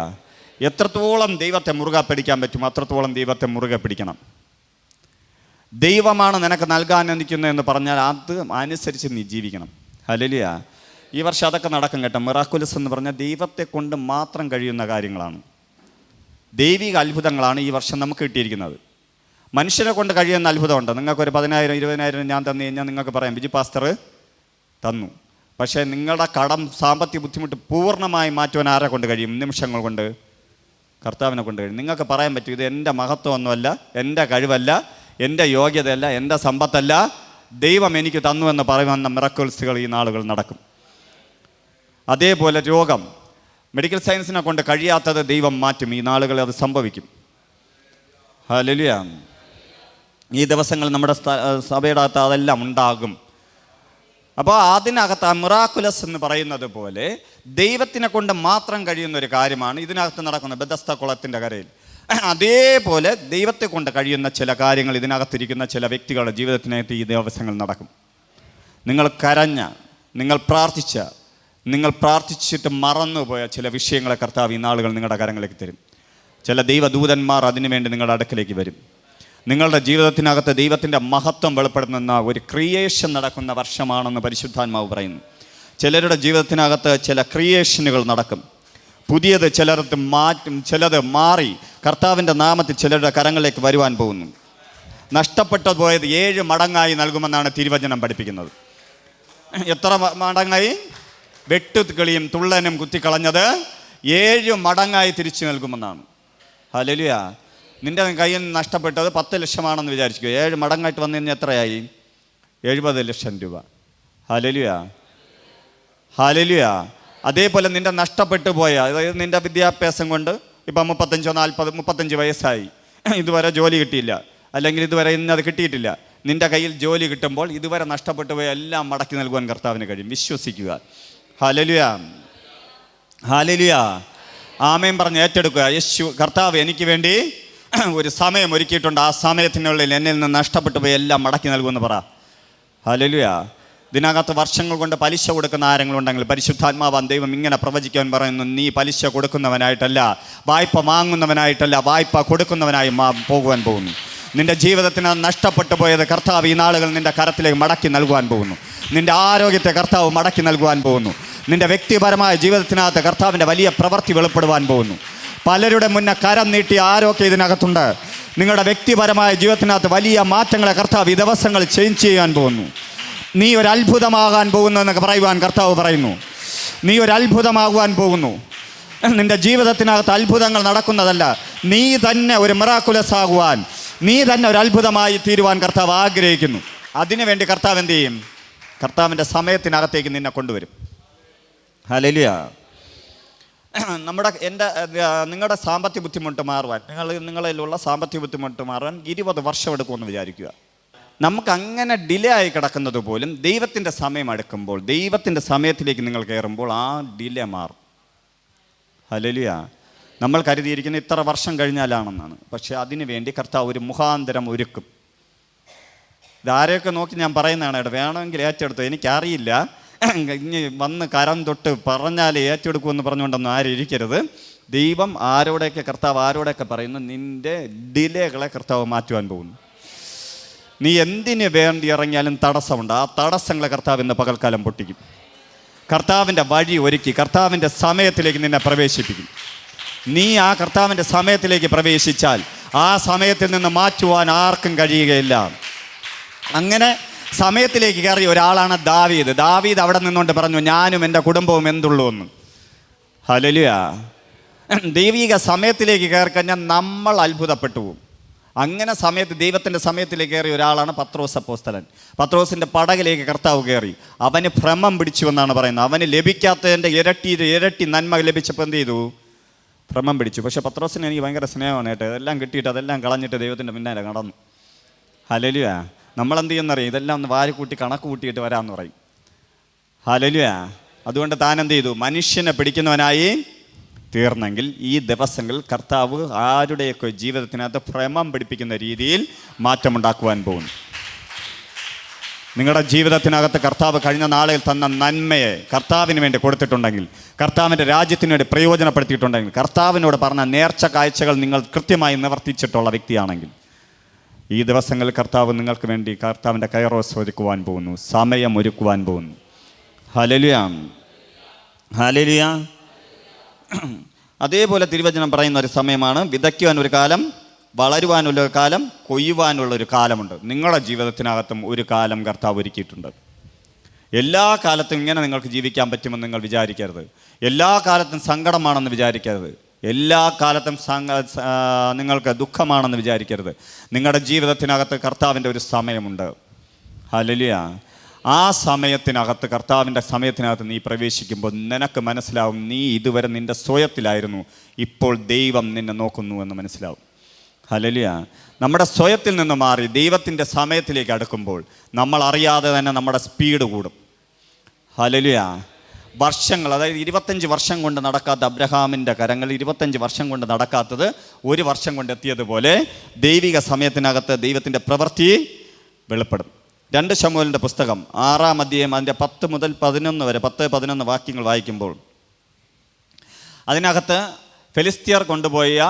എത്രത്തോളം ദൈവത്തെ മുറുകെ പിടിക്കാൻ പറ്റും അത്രത്തോളം ദൈവത്തെ മുറുകെ പിടിക്കണം. ദൈവമാണ് നിനക്ക് നൽകാൻ നിൽക്കുന്നതെന്ന് പറഞ്ഞാൽ അത് അനുസരിച്ച് നീ ജീവിക്കണം. ഹല്ലേലൂയ. ഈ വർഷം അതൊക്കെ നടക്കും കേട്ടോ. മിറാക്കുലസ് എന്ന് പറഞ്ഞാൽ ദൈവത്തെ കൊണ്ട് മാത്രം കഴിയുന്ന കാര്യങ്ങളാണ്. ദൈവിക അത്ഭുതങ്ങളാണ് ഈ വർഷം നമുക്ക് കിട്ടിയിരിക്കുന്നത്. മനുഷ്യരെ കൊണ്ട് കഴിയുന്ന അത്ഭുതമുണ്ട്. നിങ്ങൾക്കൊരു 10,000 20,000 ഞാൻ തന്നു കഴിഞ്ഞാൽ നിങ്ങൾക്ക് പറയാം ബിജു പാസ്റ്റർ തന്നു. പക്ഷേ നിങ്ങളുടെ കടം, സാമ്പത്തിക ബുദ്ധിമുട്ട് പൂർണ്ണമായി മാറ്റുവാൻ ആരെ കൊണ്ട് കഴിയും? നിമിഷങ്ങൾ കൊണ്ട് കർത്താവിനെ കൊണ്ട് കഴിയും. നിങ്ങൾക്ക് പറയാൻ പറ്റും ഇത് എൻ്റെ മഹത്വമൊന്നുമല്ല, എൻ്റെ കഴിവല്ല, എൻ്റെ യോഗ്യതയല്ല, എൻ്റെ സമ്പത്തല്ല, ദൈവം എനിക്ക് തന്നു എന്ന് പറയുന്ന മിറക്കിൾസുകൾ ഈ നാളുകൾ നടക്കും. അതേപോലെ രോഗം, മെഡിക്കൽ സയൻസിനെ കൊണ്ട് കഴിയാത്തത് ദൈവം മാറ്റും. ഈ നാളുകളിൽ അത് സംഭവിക്കും. ഹല്ലേലൂയ. ഈ ദിവസങ്ങൾ നമ്മുടെ സഭയുടെ അകത്ത് അതെല്ലാം ഉണ്ടാകും. അപ്പോൾ അതിനകത്ത് ആ മിറാക്കുലസ് എന്ന് പറയുന്നത് പോലെ ദൈവത്തിനെ കൊണ്ട് മാത്രം കഴിയുന്ന ഒരു കാര്യമാണ് ഇതിനകത്ത് നടക്കുന്നത് ബെഥസ്ദ കുളത്തിൻ്റെ കരയിൽ. അതേപോലെ ദൈവത്തെ കൊണ്ട് കഴിയുന്ന ചില കാര്യങ്ങൾ ഇതിനകത്തിരിക്കുന്ന ചില വ്യക്തികളുടെ ജീവിതത്തിനകത്ത് ഈ ദിവസങ്ങൾ നടക്കും. നിങ്ങൾ കരഞ്ഞ, നിങ്ങൾ പ്രാർത്ഥിച്ച, നിങ്ങൾ പ്രാർത്ഥിച്ചിട്ട് മറന്നുപോയ ചില വിഷയങ്ങളെ കർത്താവ് ഈ നാളുകൾ നിങ്ങളുടെ കരങ്ങളിലേക്ക് തരും. ചില ദൈവദൂതന്മാർ അതിനുവേണ്ടി നിങ്ങളുടെ അടുക്കിലേക്ക് വരും. നിങ്ങളുടെ ജീവിതത്തിനകത്ത് ദൈവത്തിൻ്റെ മഹത്വം വെളിപ്പെടുത്തുന്ന ഒരു ക്രിയേഷൻ നടക്കുന്ന വർഷമാണെന്ന് പരിശുദ്ധാത്മാവ് പറയുന്നു. ചിലരുടെ ജീവിതത്തിനകത്ത് ചില ക്രിയേഷനുകൾ നടക്കും. പുതിയത് ചിലർക്ക് മാറ്റും, ചിലത് മാറി കർത്താവിൻ്റെ നാമത്തിൽ ചിലരുടെ കരങ്ങളിലേക്ക് വരുവാൻ പോകുന്നു. നഷ്ടപ്പെട്ടു പോയത് 7 മടങ്ങായി നൽകുമെന്നാണ് തിരുവചനം പഠിപ്പിക്കുന്നത്. എത്ര മടങ്ങായി? വെട്ടുകിളിയും തുള്ളനും കുത്തിക്കളഞ്ഞത് 7 മടങ്ങായി തിരിച്ചു നൽകുമെന്നാണ്. ഹല്ലേലൂയ. നിൻ്റെ കയ്യിൽ നിന്ന് നഷ്ടപ്പെട്ടത് 10 ലക്ഷമാണെന്ന് വിചാരിച്ചു. 7 മടങ്ങായിട്ട് വന്നു കഴിഞ്ഞാൽ എത്രയായി? 70 ലക്ഷം രൂപ. Hallelujah, hallelujah. അതേപോലെ നിൻ്റെ നഷ്ടപ്പെട്ടു പോയ, അതായത് നിൻ്റെ വിദ്യാഭ്യാസം കൊണ്ട് ഇപ്പം 35 വയസ്സായി, ഇതുവരെ ജോലി കിട്ടിയില്ല, അല്ലെങ്കിൽ ഇതുവരെ ഇന്നത് കിട്ടിയിട്ടില്ല. നിൻ്റെ കയ്യിൽ ജോലി കിട്ടുമ്പോൾ ഇതുവരെ നഷ്ടപ്പെട്ടു പോയ എല്ലാം മടക്കി നൽകുവാൻ കർത്താവിന് കഴിയും. വിശ്വസിക്കുക. Hallelujah, hallelujah. ആമേൻ പറഞ്ഞ് ഏറ്റെടുക്കുക. യേശു കർത്താവ് എനിക്ക് വേണ്ടി ഒരു സമയം ഒരുക്കിയിട്ടുണ്ട്. ആ സമയത്തിനുള്ളിൽ എന്നിൽ നിന്ന് നഷ്ടപ്പെട്ടു പോയി എല്ലാം മടക്കി നൽകുമെന്ന് പറ. ഹല്ലേലൂയ. ഇതിനകത്ത് വർഷങ്ങൾ കൊണ്ട് പലിശ കൊടുക്കുന്ന ആരെങ്കിലും ഉണ്ടെങ്കിൽ പരിശുദ്ധാത്മാവാൻ ദൈവം ഇങ്ങനെ പ്രവചിക്കാൻ പറയുന്നു. നീ പലിശ കൊടുക്കുന്നവനായിട്ടല്ല, വായ്പ വാങ്ങുന്നവനായിട്ടല്ല, വായ്പ കൊടുക്കുന്നവനായി പോകുവാൻ പോകുന്നു. നിന്റെ ജീവിതത്തിന് നഷ്ടപ്പെട്ടു പോയത് കർത്താവ് ഈ നാളുകൾ നിന്റെ കരത്തിലേക്ക് മടക്കി നൽകുവാൻ പോകുന്നു. നിന്റെ ആരോഗ്യത്തെ കർത്താവ് മടക്കി നൽകുവാൻ പോകുന്നു. നിന്റെ വ്യക്തിപരമായ ജീവിതത്തിനകത്ത് കർത്താവിൻ്റെ വലിയ പ്രവൃത്തി വെളിപ്പെടുവാൻ പോകുന്നു. പലരുടെ മുന്നേ കരം നീട്ടി ആരൊക്കെ ഇതിനകത്തുണ്ട്. നിങ്ങളുടെ വ്യക്തിപരമായ ജീവിതത്തിനകത്ത് വലിയ മാറ്റങ്ങളെ കർത്താവ് ഈ ദിവസങ്ങൾ ചേഞ്ച് ചെയ്യാൻ പോകുന്നു. നീ ഒരു അത്ഭുതമാകാൻ പോകുന്നു എന്നൊക്കെ പറയുവാൻ കർത്താവ് പറയുന്നു. നീ ഒരു അത്ഭുതമാകുവാൻ പോകുന്നു. നിന്റെ ജീവിതത്തിനകത്ത് അത്ഭുതങ്ങൾ നടക്കുന്നതല്ല, നീ തന്നെ ഒരു മിറാക്കുലസ് ആകുവാൻ, നീ തന്നെ ഒരു അത്ഭുതമായി തീരുവാൻ കർത്താവ് ആഗ്രഹിക്കുന്നു. അതിനുവേണ്ടി കർത്താവ് എന്ത് ചെയ്യും? കർത്താവിൻ്റെ സമയത്തിനകത്തേക്ക് നിന്നെ കൊണ്ടുവരും. ഹല്ലേലൂയ. നിങ്ങളുടെ സാമ്പത്തിക ബുദ്ധിമുട്ട് മാറുവാൻ, നിങ്ങളിലുള്ള സാമ്പത്തിക ബുദ്ധിമുട്ട് മാറാൻ 20 വർഷം എടുക്കുമെന്ന് വിചാരിക്കുക. നമുക്ക് അങ്ങനെ ഡിലേ ആയി കിടക്കുന്നത് പോലും ദൈവത്തിൻ്റെ സമയം അടുക്കുമ്പോൾ, ദൈവത്തിൻ്റെ സമയത്തിലേക്ക് നിങ്ങൾ കയറുമ്പോൾ ആ ഡിലേ മാറും. ഹല്ലേലൂയ. നമ്മൾ കരുതിയിരിക്കുന്ന ഇത്ര വർഷം കഴിഞ്ഞാലാണെന്നാണ്. പക്ഷേ അതിനു വേണ്ടി കർത്താവ് ഒരു മുഖാന്തരം ഒരുക്കും. ഇതാരെയൊക്കെ നോക്കി ഞാൻ പറയുന്നതാണ്. വേണമെങ്കിൽ ഏറ്റെടുത്തോ, എനിക്കറിയില്ല, ഇനി വന്ന് കരം തൊട്ട് പറഞ്ഞാൽ ഏറ്റെടുക്കുമെന്ന് പറഞ്ഞുകൊണ്ടൊന്നും ആരും ഇരിക്കരുത്. ദൈവം കർത്താവ് ആരോടൊക്കെ പറയുന്നു, നിൻ്റെ ഡിലേകളെ കർത്താവ് മാറ്റുവാൻ പോകുന്നു. നീ എന്തിനു വേണ്ടി ഇറങ്ങിയാലും തടസ്സമുണ്ട്, ആ തടസ്സങ്ങളെ കർത്താവ് ഇന്ന് പകൽക്കാലം പൊട്ടിക്കും. കർത്താവിൻ്റെ വഴി ഒരുക്കി കർത്താവിൻ്റെ സമയത്തിലേക്ക് നിന്നെ പ്രവേശിപ്പിക്കും. നീ ആ കർത്താവിൻ്റെ സമയത്തിലേക്ക് പ്രവേശിച്ചാൽ ആ സമയത്തിൽ നിന്ന് മാറ്റുവാൻ ആർക്കും കഴിയുകയില്ല. അങ്ങനെ സമയത്തിലേക്ക് കയറിയ ഒരാളാണ് ദാവീദ്. ദാവീദ് അവിടെ നിന്നുകൊണ്ട് പറഞ്ഞു, ഞാനും എൻ്റെ കുടുംബവും എന്തുള്ളൂ എന്ന്. ഹല്ലേലൂയ. ദൈവിക സമയത്തിലേക്ക് കയറി കഴിഞ്ഞാൽ നമ്മൾ അത്ഭുതപ്പെട്ടു പോകും. അങ്ങനെ ദൈവത്തിൻ്റെ സമയത്തിലേക്ക് കയറിയ ഒരാളാണ് പത്രോസ് അപ്പോസ്തലൻ. പത്രോസിൻ്റെ പടകിലേക്ക് കർത്താവ് കയറി. അവന് ഭ്രമം പിടിച്ചു എന്നാണ് പറയുന്നത്. അവന് ലഭിക്കാത്തതിൻ്റെ ഇരട്ടി നന്മ ലഭിച്ചപ്പോൾ എന്ത് ചെയ്തു? ഭ്രമം പിടിച്ചു. പക്ഷേ പത്രോസിന് എനിക്ക് ഭയങ്കര സ്നേഹമാണ് കേട്ടോ. ഇതെല്ലാം കിട്ടിയിട്ട് അതെല്ലാം കളഞ്ഞിട്ട് ദൈവത്തിൻ്റെ പിന്നാലെ കടന്നു. ഹല്ലേലൂയ. നമ്മളെന്ത് ചെയ്യുന്നറിയാം, ഇതെല്ലാം ഒന്ന് വാരിക്കൂട്ടി കണക്ക് കൂട്ടിയിട്ട് വരാമെന്ന് പറയും. ഹല്ലേലൂയ. അതുകൊണ്ട് താൻ എന്ത് ചെയ്തു? മനുഷ്യനെ പിടിക്കുന്നവനായി തീർന്നെങ്കിൽ ഈ ദിവസങ്ങളിൽ കർത്താവ് ആരുടെയൊക്കെ ജീവിതത്തിനകത്ത് ഭ്രമം പിടിപ്പിക്കുന്ന രീതിയിൽ മാറ്റമുണ്ടാക്കുവാൻ പോകുന്നു. നിങ്ങളുടെ ജീവിതത്തിനകത്ത് കർത്താവ് കഴിഞ്ഞ നാളിൽ തന്ന നന്മയെ കർത്താവിന് വേണ്ടി കൊടുത്തിട്ടുണ്ടെങ്കിൽ, കർത്താവിൻ്റെ രാജ്യത്തിന് വേണ്ടി പ്രയോജനപ്പെടുത്തിയിട്ടുണ്ടെങ്കിൽ, കർത്താവിനോട് പറഞ്ഞ നേർച്ച കാഴ്ചകൾ നിങ്ങൾ കൃത്യമായി നിവർത്തിച്ചിട്ടുള്ള വ്യക്തിയാണെങ്കിൽ, ഈ ദിവസങ്ങളിൽ കർത്താവ് നിങ്ങൾക്ക് വേണ്ടി കർത്താവിൻ്റെ കൈറോസ് ഒരുക്കുവാൻ പോകുന്നു, സമയം ഒരുക്കുവാൻ പോകുന്നു. ഹല്ലേലൂയ. ഹല്ലേലൂയ. അതേപോലെ തിരുവചനം പറയുന്ന ഒരു സമയമാണ് വിതയ്ക്കുവാൻ ഒരു കാലം, വളരുവാനുള്ള ഒരു കാലം, കൊയ്യുവാനുള്ള ഒരു കാലമുണ്ട്. നിങ്ങളുടെ ജീവിതത്തിനകത്തും ഒരു കാലം കർത്താവ് ഒരുക്കിയിട്ടുണ്ട്. എല്ലാ കാലത്തും ഇങ്ങനെ നിങ്ങൾക്ക് ജീവിക്കാൻ പറ്റുമെന്ന് നിങ്ങൾ വിചാരിക്കരുത്. എല്ലാ കാലത്തും സങ്കടമാണെന്ന് വിചാരിക്കരുത്. എല്ലാ കാലത്തും നിങ്ങൾക്ക് ദുഃഖമാണെന്ന് വിചാരിക്കരുത്. നിങ്ങളുടെ ജീവിതത്തിനകത്ത് കർത്താവിൻ്റെ ഒരു സമയമുണ്ട്. ഹല്ലേലൂയ. ആ സമയത്തിനകത്ത്, കർത്താവിൻ്റെ സമയത്തിനകത്ത് നീ പ്രവേശിക്കുമ്പോൾ നിനക്ക് മനസ്സിലാവും, നീ ഇതുവരെ നിൻ്റെ സ്വയത്തിലായിരുന്നു, ഇപ്പോൾ ദൈവം നിന്നെ നോക്കുന്നു എന്ന് മനസ്സിലാവും. ഹല്ലേലൂയ. നമ്മുടെ സ്വയത്തിൽ നിന്ന് മാറി ദൈവത്തിൻ്റെ സമയത്തിലേക്ക് അടുക്കുമ്പോൾ നമ്മൾ അറിയാതെ തന്നെ നമ്മുടെ സ്പീഡ് കൂടും. ഹല്ലേലൂയ. വർഷങ്ങൾ, അതായത് 25 വർഷം കൊണ്ട് നടക്കാത്ത അബ്രഹാമിൻ്റെ കരങ്ങൾ 25 വർഷം കൊണ്ട് നടക്കാത്തത് 1 വർഷം കൊണ്ട് എത്തിയതുപോലെ ദൈവിക സമയത്തിനകത്ത് ദൈവത്തിൻ്റെ പ്രവൃത്തി വെളിപ്പെടും. 2 ശമൂവേലിൻ്റെ പുസ്തകം 6-ാം അധ്യായം അതിൻ്റെ 10 മുതൽ 11 വരെ 10-11 വാക്യങ്ങൾ വായിക്കുമ്പോൾ അതിനകത്ത് ഫെലിസ്ത്യർ കൊണ്ടുപോയ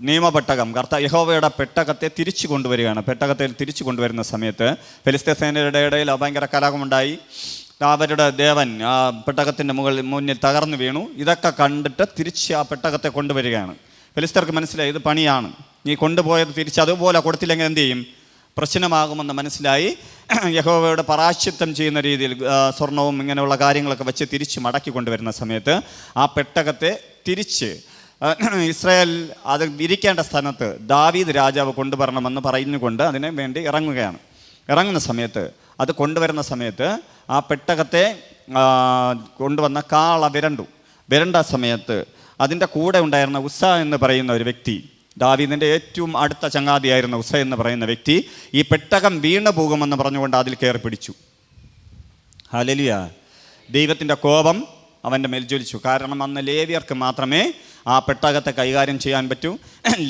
നിയമപെട്ടകം, യഹോവയുടെ പെട്ടകത്തെ തിരിച്ചു കൊണ്ടുവരികയാണ്. പെട്ടകത്തെ തിരിച്ചു കൊണ്ടുവരുന്ന സമയത്ത് ഫെലിസ്ത്യ സേനയുടെ ഇടയിൽ ഭയങ്കര കലഹമുണ്ടായി. അവരുടെ ദേവൻ ആ പെട്ടകത്തിൻ്റെ മുന്നിൽ തകർന്നു വീണു. ഇതൊക്കെ കണ്ടിട്ട് തിരിച്ച് ആ പെട്ടകത്തെ കൊണ്ടുവരികയാണ്. ഫെലിസ്ത്യർക്ക് മനസ്സിലായി ഇത് പണിയാണ്, നീ കൊണ്ടുപോയത് തിരിച്ച് അതുപോലെ കൊടുത്തില്ലെങ്കിൽ എന്ത് ചെയ്യും, പ്രശ്നമാകുമെന്ന് മനസ്സിലായി. യഹോവയുടെ പരാശിത്വം ചെയ്യുന്ന രീതിയിൽ സ്വർണവും ഇങ്ങനെയുള്ള കാര്യങ്ങളൊക്കെ വെച്ച് തിരിച്ച് മടക്കി കൊണ്ടുവരുന്ന സമയത്ത് ആ പെട്ടകത്തെ തിരിച്ച് ഇസ്രായേൽ അത് ഇരിക്കേണ്ട സ്ഥാനത്ത് ദാവീദ് രാജാവ് കൊണ്ടുവരണമെന്ന് പറഞ്ഞുകൊണ്ട് അതിന് വേണ്ടി ഇറങ്ങുന്ന സമയത്ത്, അത് കൊണ്ടുവരുന്ന സമയത്ത് ആ പെട്ടകത്തെ കൊണ്ടുവന്ന കാള വിരണ്ട സമയത്ത് അതിൻ്റെ കൂടെ ഉണ്ടായിരുന്ന ഉസ്സ എന്ന് പറയുന്ന ഒരു വ്യക്തി, ദാവീദിൻ്റെ ഏറ്റവും അടുത്ത ചങ്ങാതിയായിരുന്ന ഉസ്സ എന്ന് പറയുന്ന വ്യക്തി ഈ പെട്ടകം വീണു പോകുമെന്ന് പറഞ്ഞുകൊണ്ട് അതിൽ കയറി പിടിച്ചു. ഹല്ലേലൂയ. ദൈവത്തിൻ്റെ കോപം അവൻ്റെ മേൽ ജ്വലിച്ചു. കാരണം അന്ന് ലേവ്യർക്ക് മാത്രമേ ആ പെട്ടകത്തെ കൈകാര്യം ചെയ്യാൻ പറ്റൂ.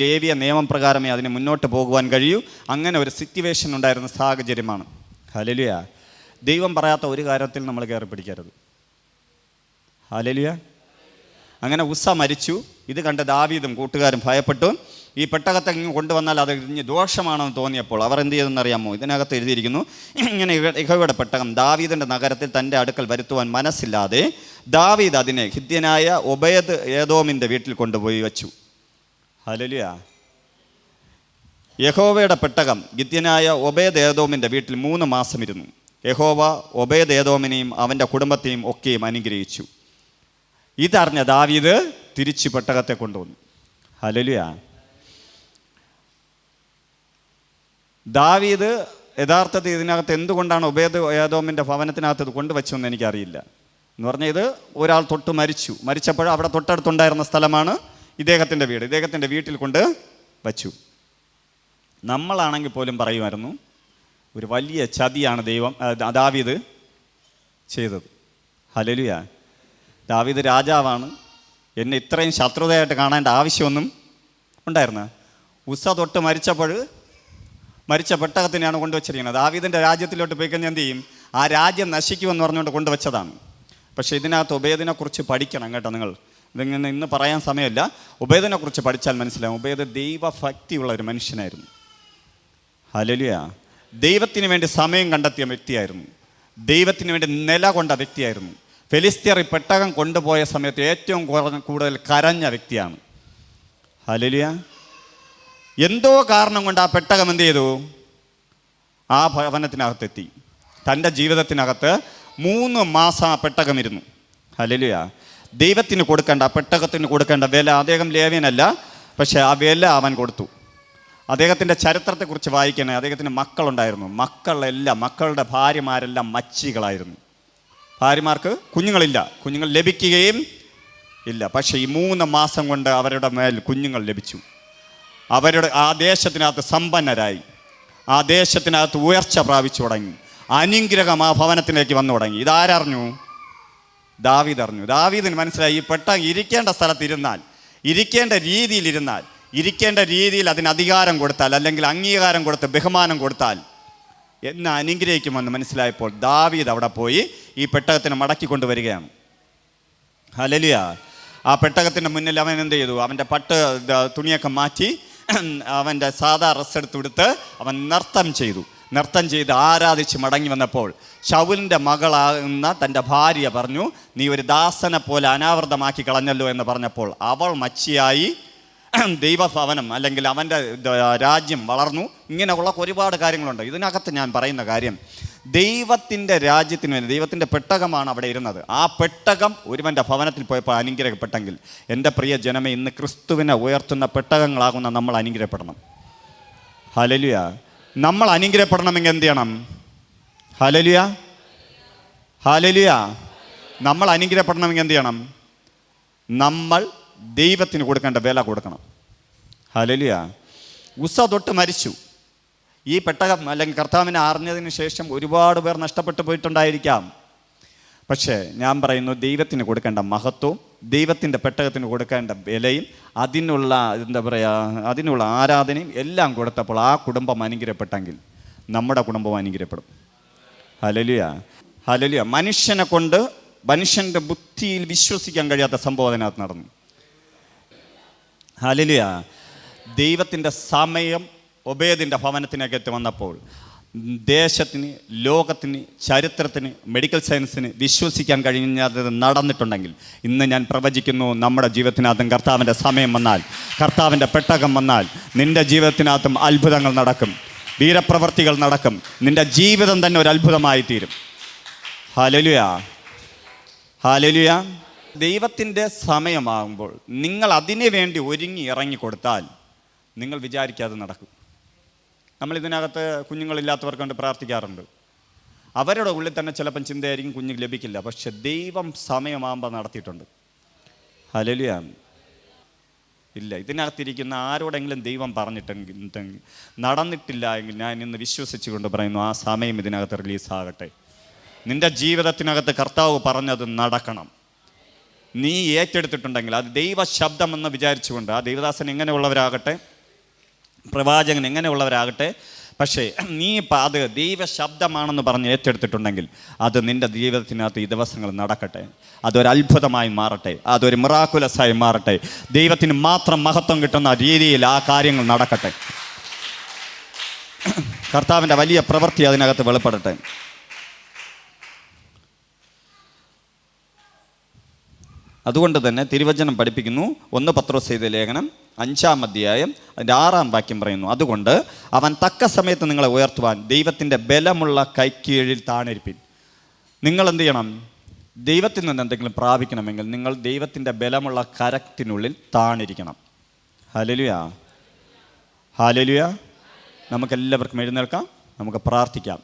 ലേവ്യ നിയമം പ്രകാരമേ അതിന് മുന്നോട്ട് പോകുവാൻ കഴിയൂ. അങ്ങനെ ഒരു സിറ്റുവേഷൻ ഉണ്ടായിരുന്ന സാഹചര്യമാണ്. ഹല്ലേലൂയ. ദൈവം പറയാത്ത ഒരു കാര്യത്തിൽ നമ്മൾ കയറി പിടിക്കരുത്. ഹല്ലേലൂയ. അങ്ങനെ ഉസ്സ മരിച്ചു. ഇത് കണ്ട് ദാവീദും കൂട്ടുകാരും ഭയപ്പെട്ടു. ഈ പെട്ടകത്തെ ഇങ്ങ് കൊണ്ടുവന്നാൽ അത് ഇനി ദോഷമാണെന്ന് തോന്നിയപ്പോൾ അവർ എന്ത് ചെയ്തെന്നറിയാമോ? ഇതിനകത്ത് എഴുതിയിരിക്കുന്നു, ഇങ്ങനെ യഹോവയുടെ പെട്ടകം ദാവീദിൻ്റെ നഗരത്തിൽ തൻ്റെ അടുക്കൽ വരുത്തുവാൻ മനസ്സില്ലാതെ ദാവീദ് അതിനെ ഹിത്യനായ ഒബേദ് ഏദോമിൻ്റെ വീട്ടിൽ കൊണ്ടുപോയി വെച്ചു. ഹല്ലേലൂയ. യഹോവയുടെ പെട്ടകം ഹിത്യനായ ഒബേദ് ഏദോമിൻ്റെ വീട്ടിൽ 3 മാസം ഇരുന്നു. യഹോവ ഒബേദ് ഏദോമിനെയും അവൻ്റെ കുടുംബത്തെയും ഒക്കെയും അനുഗ്രഹിച്ചു. ഇതറിഞ്ഞ ദാവീദ് തിരിച്ച് പെട്ടകത്തെ കൊണ്ടുവന്നു. ഹല്ലേലൂയ. ദാവീദ് യഥാർത്ഥത്തിൽ ഇതിനകത്ത് എന്തുകൊണ്ടാണ് ഒബേദ് ഏദോമിൻ്റെ ഭവനത്തിനകത്ത് ഇത് കൊണ്ടുവച്ചതെന്ന് എനിക്കറിയില്ല. എന്ന് പറഞ്ഞാൽ ഇത് ഒരാൾ മരിച്ചപ്പോൾ അവിടെ തൊട്ടടുത്തുണ്ടായിരുന്ന സ്ഥലമാണ് ഇദ്ദേഹത്തിൻ്റെ വീട്. ഇദ്ദേഹത്തിൻ്റെ വീട്ടിൽ കൊണ്ട് വച്ചു. നമ്മളാണെങ്കിൽ പോലും പറയുമായിരുന്നു ഒരു വലിയ ചതിയാണ് ദാവീദ് ചെയ്തത്. ഹല്ലേലൂയ. ദാവീദ് രാജാവാണ്, എന്നെ ഇത്രയും ശത്രുതയായിട്ട് കാണേണ്ട ആവശ്യമൊന്നും ഉണ്ടായിരുന്ന. ഉസ്സ തൊട്ട് മരിച്ച പെട്ടകത്തിനെയാണ് കൊണ്ടുവച്ചിരിക്കുന്നത്. ദാവീദിൻ്റെ രാജ്യത്തിലോട്ട് പോയി കഴിഞ്ഞാൽ എന്ത് ചെയ്യും? ആ രാജ്യം നശിക്കുമെന്ന് പറഞ്ഞുകൊണ്ട് കൊണ്ടുവച്ചതാണ്. പക്ഷേ ഇതിനകത്ത് ഒബേദിനെക്കുറിച്ച് പഠിക്കണം കേട്ടോ നിങ്ങൾ. ഇതിങ്ങനെ ഇന്ന് പറയാൻ സമയമില്ല. ഒബേദിനെക്കുറിച്ച് പഠിച്ചാൽ മനസ്സിലാവും. ഒബേദ് ദൈവഭക്തിയുള്ള ഒരു മനുഷ്യനായിരുന്നു. ഹല്ലേലൂയ. ദൈവത്തിന് വേണ്ടി സമയം കണ്ടെത്തിയ വ്യക്തിയായിരുന്നു. ദൈവത്തിന് വേണ്ടി നിലകൊണ്ട വ്യക്തിയായിരുന്നു. ഫെലിസ്ത്യർ ഈ പെട്ടകം കൊണ്ടുപോയ സമയത്ത് ഏറ്റവും കൂടുതൽ കരഞ്ഞ വ്യക്തിയാണ്. ഹല്ലേലൂയ. എന്തോ കാരണം കൊണ്ട് ആ പെട്ടകം എന്ത് ചെയ്തു? ആ ഭവനത്തിനകത്തെത്തി. തൻ്റെ ജീവിതത്തിനകത്ത് 3 മാസം ആ പെട്ടകം ഇരുന്നു. ഹല്ലേലൂയ. ദൈവത്തിന് കൊടുക്കേണ്ട, പെട്ടകത്തിന് കൊടുക്കേണ്ട വില, അദ്ദേഹം ലേവ്യനല്ല, പക്ഷേ ആ വില അവൻ കൊടുത്തു. അദ്ദേഹത്തിൻ്റെ ചരിത്രത്തെക്കുറിച്ച് വായിക്കണേ. അദ്ദേഹത്തിന് മക്കളുണ്ടായിരുന്നു. മക്കളുടെ ഭാര്യമാരെല്ലാം മച്ചികളായിരുന്നു. ഭാര്യമാർക്ക് കുഞ്ഞുങ്ങളില്ല, കുഞ്ഞുങ്ങൾ ലഭിക്കുകയും ഇല്ല. പക്ഷേ ഈ 3 മാസം കൊണ്ട് അവരുടെ മേൽ കുഞ്ഞുങ്ങൾ ലഭിച്ചു. ആ ദേശത്തിനകത്ത് സമ്പന്നരായി, ആ ദേശത്തിനകത്ത് ഉയർച്ച പ്രാപിച്ചു തുടങ്ങി. അനുഗ്രഹം ആ ഭവനത്തിലേക്ക് വന്നു തുടങ്ങി. ഇതാരറിഞ്ഞു? ദാവീദ് അറിഞ്ഞു. ദാവീദിന് മനസ്സിലായി, ഈ പെട്ടകം ഇരിക്കേണ്ട സ്ഥലത്തിരുന്നാൽ, ഇരിക്കേണ്ട രീതിയിലിരുന്നാൽ, ഇരിക്കേണ്ട രീതിയിൽ അതിന് അധികാരം കൊടുത്താൽ, അല്ലെങ്കിൽ അംഗീകാരം കൊടുത്ത് ബഹുമാനം കൊടുത്താൽ എന്നെ അനുഗ്രഹിക്കുമെന്ന് മനസ്സിലായപ്പോൾ ദാവീദ് അവിടെ പോയി ഈ പെട്ടകത്തിന് മടക്കി കൊണ്ടുവരികയാണ്. ഹല്ലേലൂയ. ആ പെട്ടകത്തിൻ്റെ മുന്നിൽ അവൻ എന്ത് ചെയ്തു? അവൻ്റെ തുണിയൊക്കെ മാറ്റി അവൻ്റെ സാധാ ഡ്രസ്സ് എടുത്തെടുത്ത് അവൻ നൃത്തം ചെയ്ത് ആരാധിച്ച് മടങ്ങി വന്നപ്പോൾ ശൗലിൻ്റെ മകളാകുന്ന തൻ്റെ ഭാര്യ പറഞ്ഞു, നീ ഒരു ദാസനെ പോലെ അനാവൃതമാക്കി കളഞ്ഞല്ലോ എന്ന് പറഞ്ഞപ്പോൾ അവൾ മച്ചിയായി. ദൈവഭവനം അല്ലെങ്കിൽ അവൻ്റെ രാജ്യം വളർന്നു. ഇങ്ങനെയുള്ള ഒരുപാട് കാര്യങ്ങളുണ്ട്. ഇതിനകത്ത് ഞാൻ പറയുന്ന കാര്യം, ദൈവത്തിൻ്റെ രാജ്യത്തിന് വേണ്ടി ദൈവത്തിൻ്റെ പെട്ടകമാണ് അവിടെ ഇരുന്നത്. ആ പെട്ടകം ഒരുവൻ്റെ ഭവനത്തിൽ പോയപ്പോൾ അനുഗ്രഹപ്പെട്ടെങ്കിൽ, എൻ്റെ പ്രിയ ജനമേ, ഇന്ന് ക്രിസ്തുവിനെ ഉയർത്തുന്ന പെട്ടകങ്ങളാകുന്ന നമ്മൾ അനുഗ്രഹപ്പെടണം. ഹല്ലേലൂയ. നമ്മൾ അനുഗ്രഹപ്പെടണമെങ്കിൽ എന്ത് ചെയ്യണം? ഹല്ലേലൂയ. ഹല്ലേലൂയ. നമ്മൾ അനുഗ്രഹപ്പെടണമെങ്കിൽ എന്ത് ചെയ്യണം? നമ്മൾ ദൈവത്തിന് കൊടുക്കേണ്ട വില കൊടുക്കണം. ഹല്ലേലൂയ. ഉസ്സ തൊട്ട് മരിച്ചു. ഈ പെട്ടകം അല്ലെങ്കിൽ കർത്താവിനെ അറിഞ്ഞതിന് ശേഷം ഒരുപാട് പേർ നഷ്ടപ്പെട്ടു പോയിട്ടുണ്ടായിരിക്കാം. പക്ഷേ ഞാൻ പറയുന്നു, ദൈവത്തിന് കൊടുക്കേണ്ട മഹത്വവും ദൈവത്തിൻ്റെ പെട്ടകത്തിന് കൊടുക്കേണ്ട വിലയും അതിനുള്ള ആരാധനയും എല്ലാം കൊടുത്തപ്പോൾ ആ കുടുംബം അനുഗ്രഹപ്പെട്ടെങ്കിൽ നമ്മുടെ കുടുംബം അനുഗ്രഹപ്പെടും. ഹല്ലേലൂയ. ഹല്ലേലൂയ. മനുഷ്യനെ കൊണ്ട് മനുഷ്യൻ്റെ ബുദ്ധിയിൽ വിശ്വസിക്കാൻ കഴിയാത്ത സംഭവം അതിനകത്ത് നടന്നു. ഹല്ലേലൂയ. ദൈവത്തിൻ്റെ സമയം ഒബേദിൻ്റെ ഭവനത്തിനകത്ത് വന്നപ്പോൾ ദേശത്തിന്, ലോകത്തിന്, ചരിത്രത്തിന്, മെഡിക്കൽ സയൻസിന് വിശ്വസിക്കാൻ കഴിഞ്ഞത് നടന്നിട്ടുണ്ടെങ്കിൽ ഇന്ന് ഞാൻ പ്രവചിക്കുന്നു, നമ്മുടെ ജീവിതത്തിനകത്തും കർത്താവിൻ്റെ സമയം വന്നാൽ, കർത്താവിൻ്റെ പെട്ടകം വന്നാൽ നിൻ്റെ ജീവിതത്തിനകത്തും അത്ഭുതങ്ങൾ നടക്കും, വീരപ്രവർത്തികൾ നടക്കും. നിൻ്റെ ജീവിതം തന്നെ ഒരു അത്ഭുതമായി തീരും. ഹല്ലേലൂയ. ഹല്ലേലൂയ. ദൈവത്തിൻ്റെ സമയമാകുമ്പോൾ നിങ്ങൾ അതിനു വേണ്ടി ഒരുങ്ങി ഇറങ്ങിക്കൊടുത്താൽ നിങ്ങൾ വിചാരിക്കാതെ നടക്കും. നമ്മൾ ഇതിനകത്ത് കുഞ്ഞുങ്ങളില്ലാത്തവർക്ക് കൊണ്ട് പ്രാർത്ഥിക്കാറുണ്ട്. അവരുടെ ഉള്ളിൽ തന്നെ ചിലപ്പം ചിന്തയായിരിക്കും കുഞ്ഞുങ്ങൾ ലഭിക്കില്ല. പക്ഷെ ദൈവം സമയമാകുമ്പോൾ നടത്തിയിട്ടുണ്ട്. ഹല്ലേലൂയ. ഇല്ല, ഇതിനകത്തിരിക്കുന്ന ആരോടെങ്കിലും ദൈവം പറഞ്ഞിട്ടെങ്കിൽ നടന്നിട്ടില്ല എങ്കിൽ ഞാൻ ഇന്ന് വിശ്വസിച്ചുകൊണ്ട് പറയുന്നു, ആ സമയം ഇതിനകത്ത് റിലീസാകട്ടെ. നിൻ്റെ ജീവിതത്തിനകത്ത് കർത്താവ് പറഞ്ഞത് നടക്കണം. നീ ഏറ്റെടുത്തിട്ടുണ്ടെങ്കിൽ അത് ദൈവ ശബ്ദമെന്ന് വിചാരിച്ചുകൊണ്ട്, ആ ദൈവദാസൻ എങ്ങനെയുള്ളവരാകട്ടെ, പ്രവാചകൻ എങ്ങനെയുള്ളവരാകട്ടെ, പക്ഷേ നീ അത് ദൈവശബ്ദമാണെന്ന് പറഞ്ഞ് ഏറ്റെടുത്തിട്ടുണ്ടെങ്കിൽ അത് നിൻ്റെ ജീവിതത്തിനകത്ത് ഈ ദിവസങ്ങൾ നടക്കട്ടെ. അതൊരു അത്ഭുതമായി മാറട്ടെ, അതൊരു മിറാക്കുലസായി മാറട്ടെ. ദൈവത്തിന് മാത്രം മഹത്വം കിട്ടുന്ന രീതിയിൽ ആ കാര്യങ്ങൾ നടക്കട്ടെ. കർത്താവിൻ്റെ വലിയ പ്രവൃത്തി അതിനകത്ത് വെളിപ്പെടട്ടെ. അതുകൊണ്ട് തന്നെ തിരുവചനം പഠിപ്പിക്കുന്നു, 1 പത്രോസ് എഴുതിയ ലേഖനം 5-ാം അധ്യായം 6-ാം വാക്യം പറയുന്നു, അതുകൊണ്ട് അവൻ തക്ക സമയത്ത് നിങ്ങളെ ഉയർത്തുവാൻ ദൈവത്തിൻ്റെ ബലമുള്ള കൈക്കീഴിൽ താണിരിപ്പിൻ. നിങ്ങൾ എന്ത് ചെയ്യണം? ദൈവത്തിൽ നിന്ന് എന്തെങ്കിലും പ്രാപിക്കണമെങ്കിൽ നിങ്ങൾ ദൈവത്തിൻ്റെ ബലമുള്ള കരത്തിനുള്ളിൽ താണിരിക്കണം. ഹല്ലേലൂയ. ഹല്ലേലൂയ. നമുക്കെല്ലാവർക്കും എഴുന്നേൽക്കാം, നമുക്ക് പ്രാർത്ഥിക്കാം.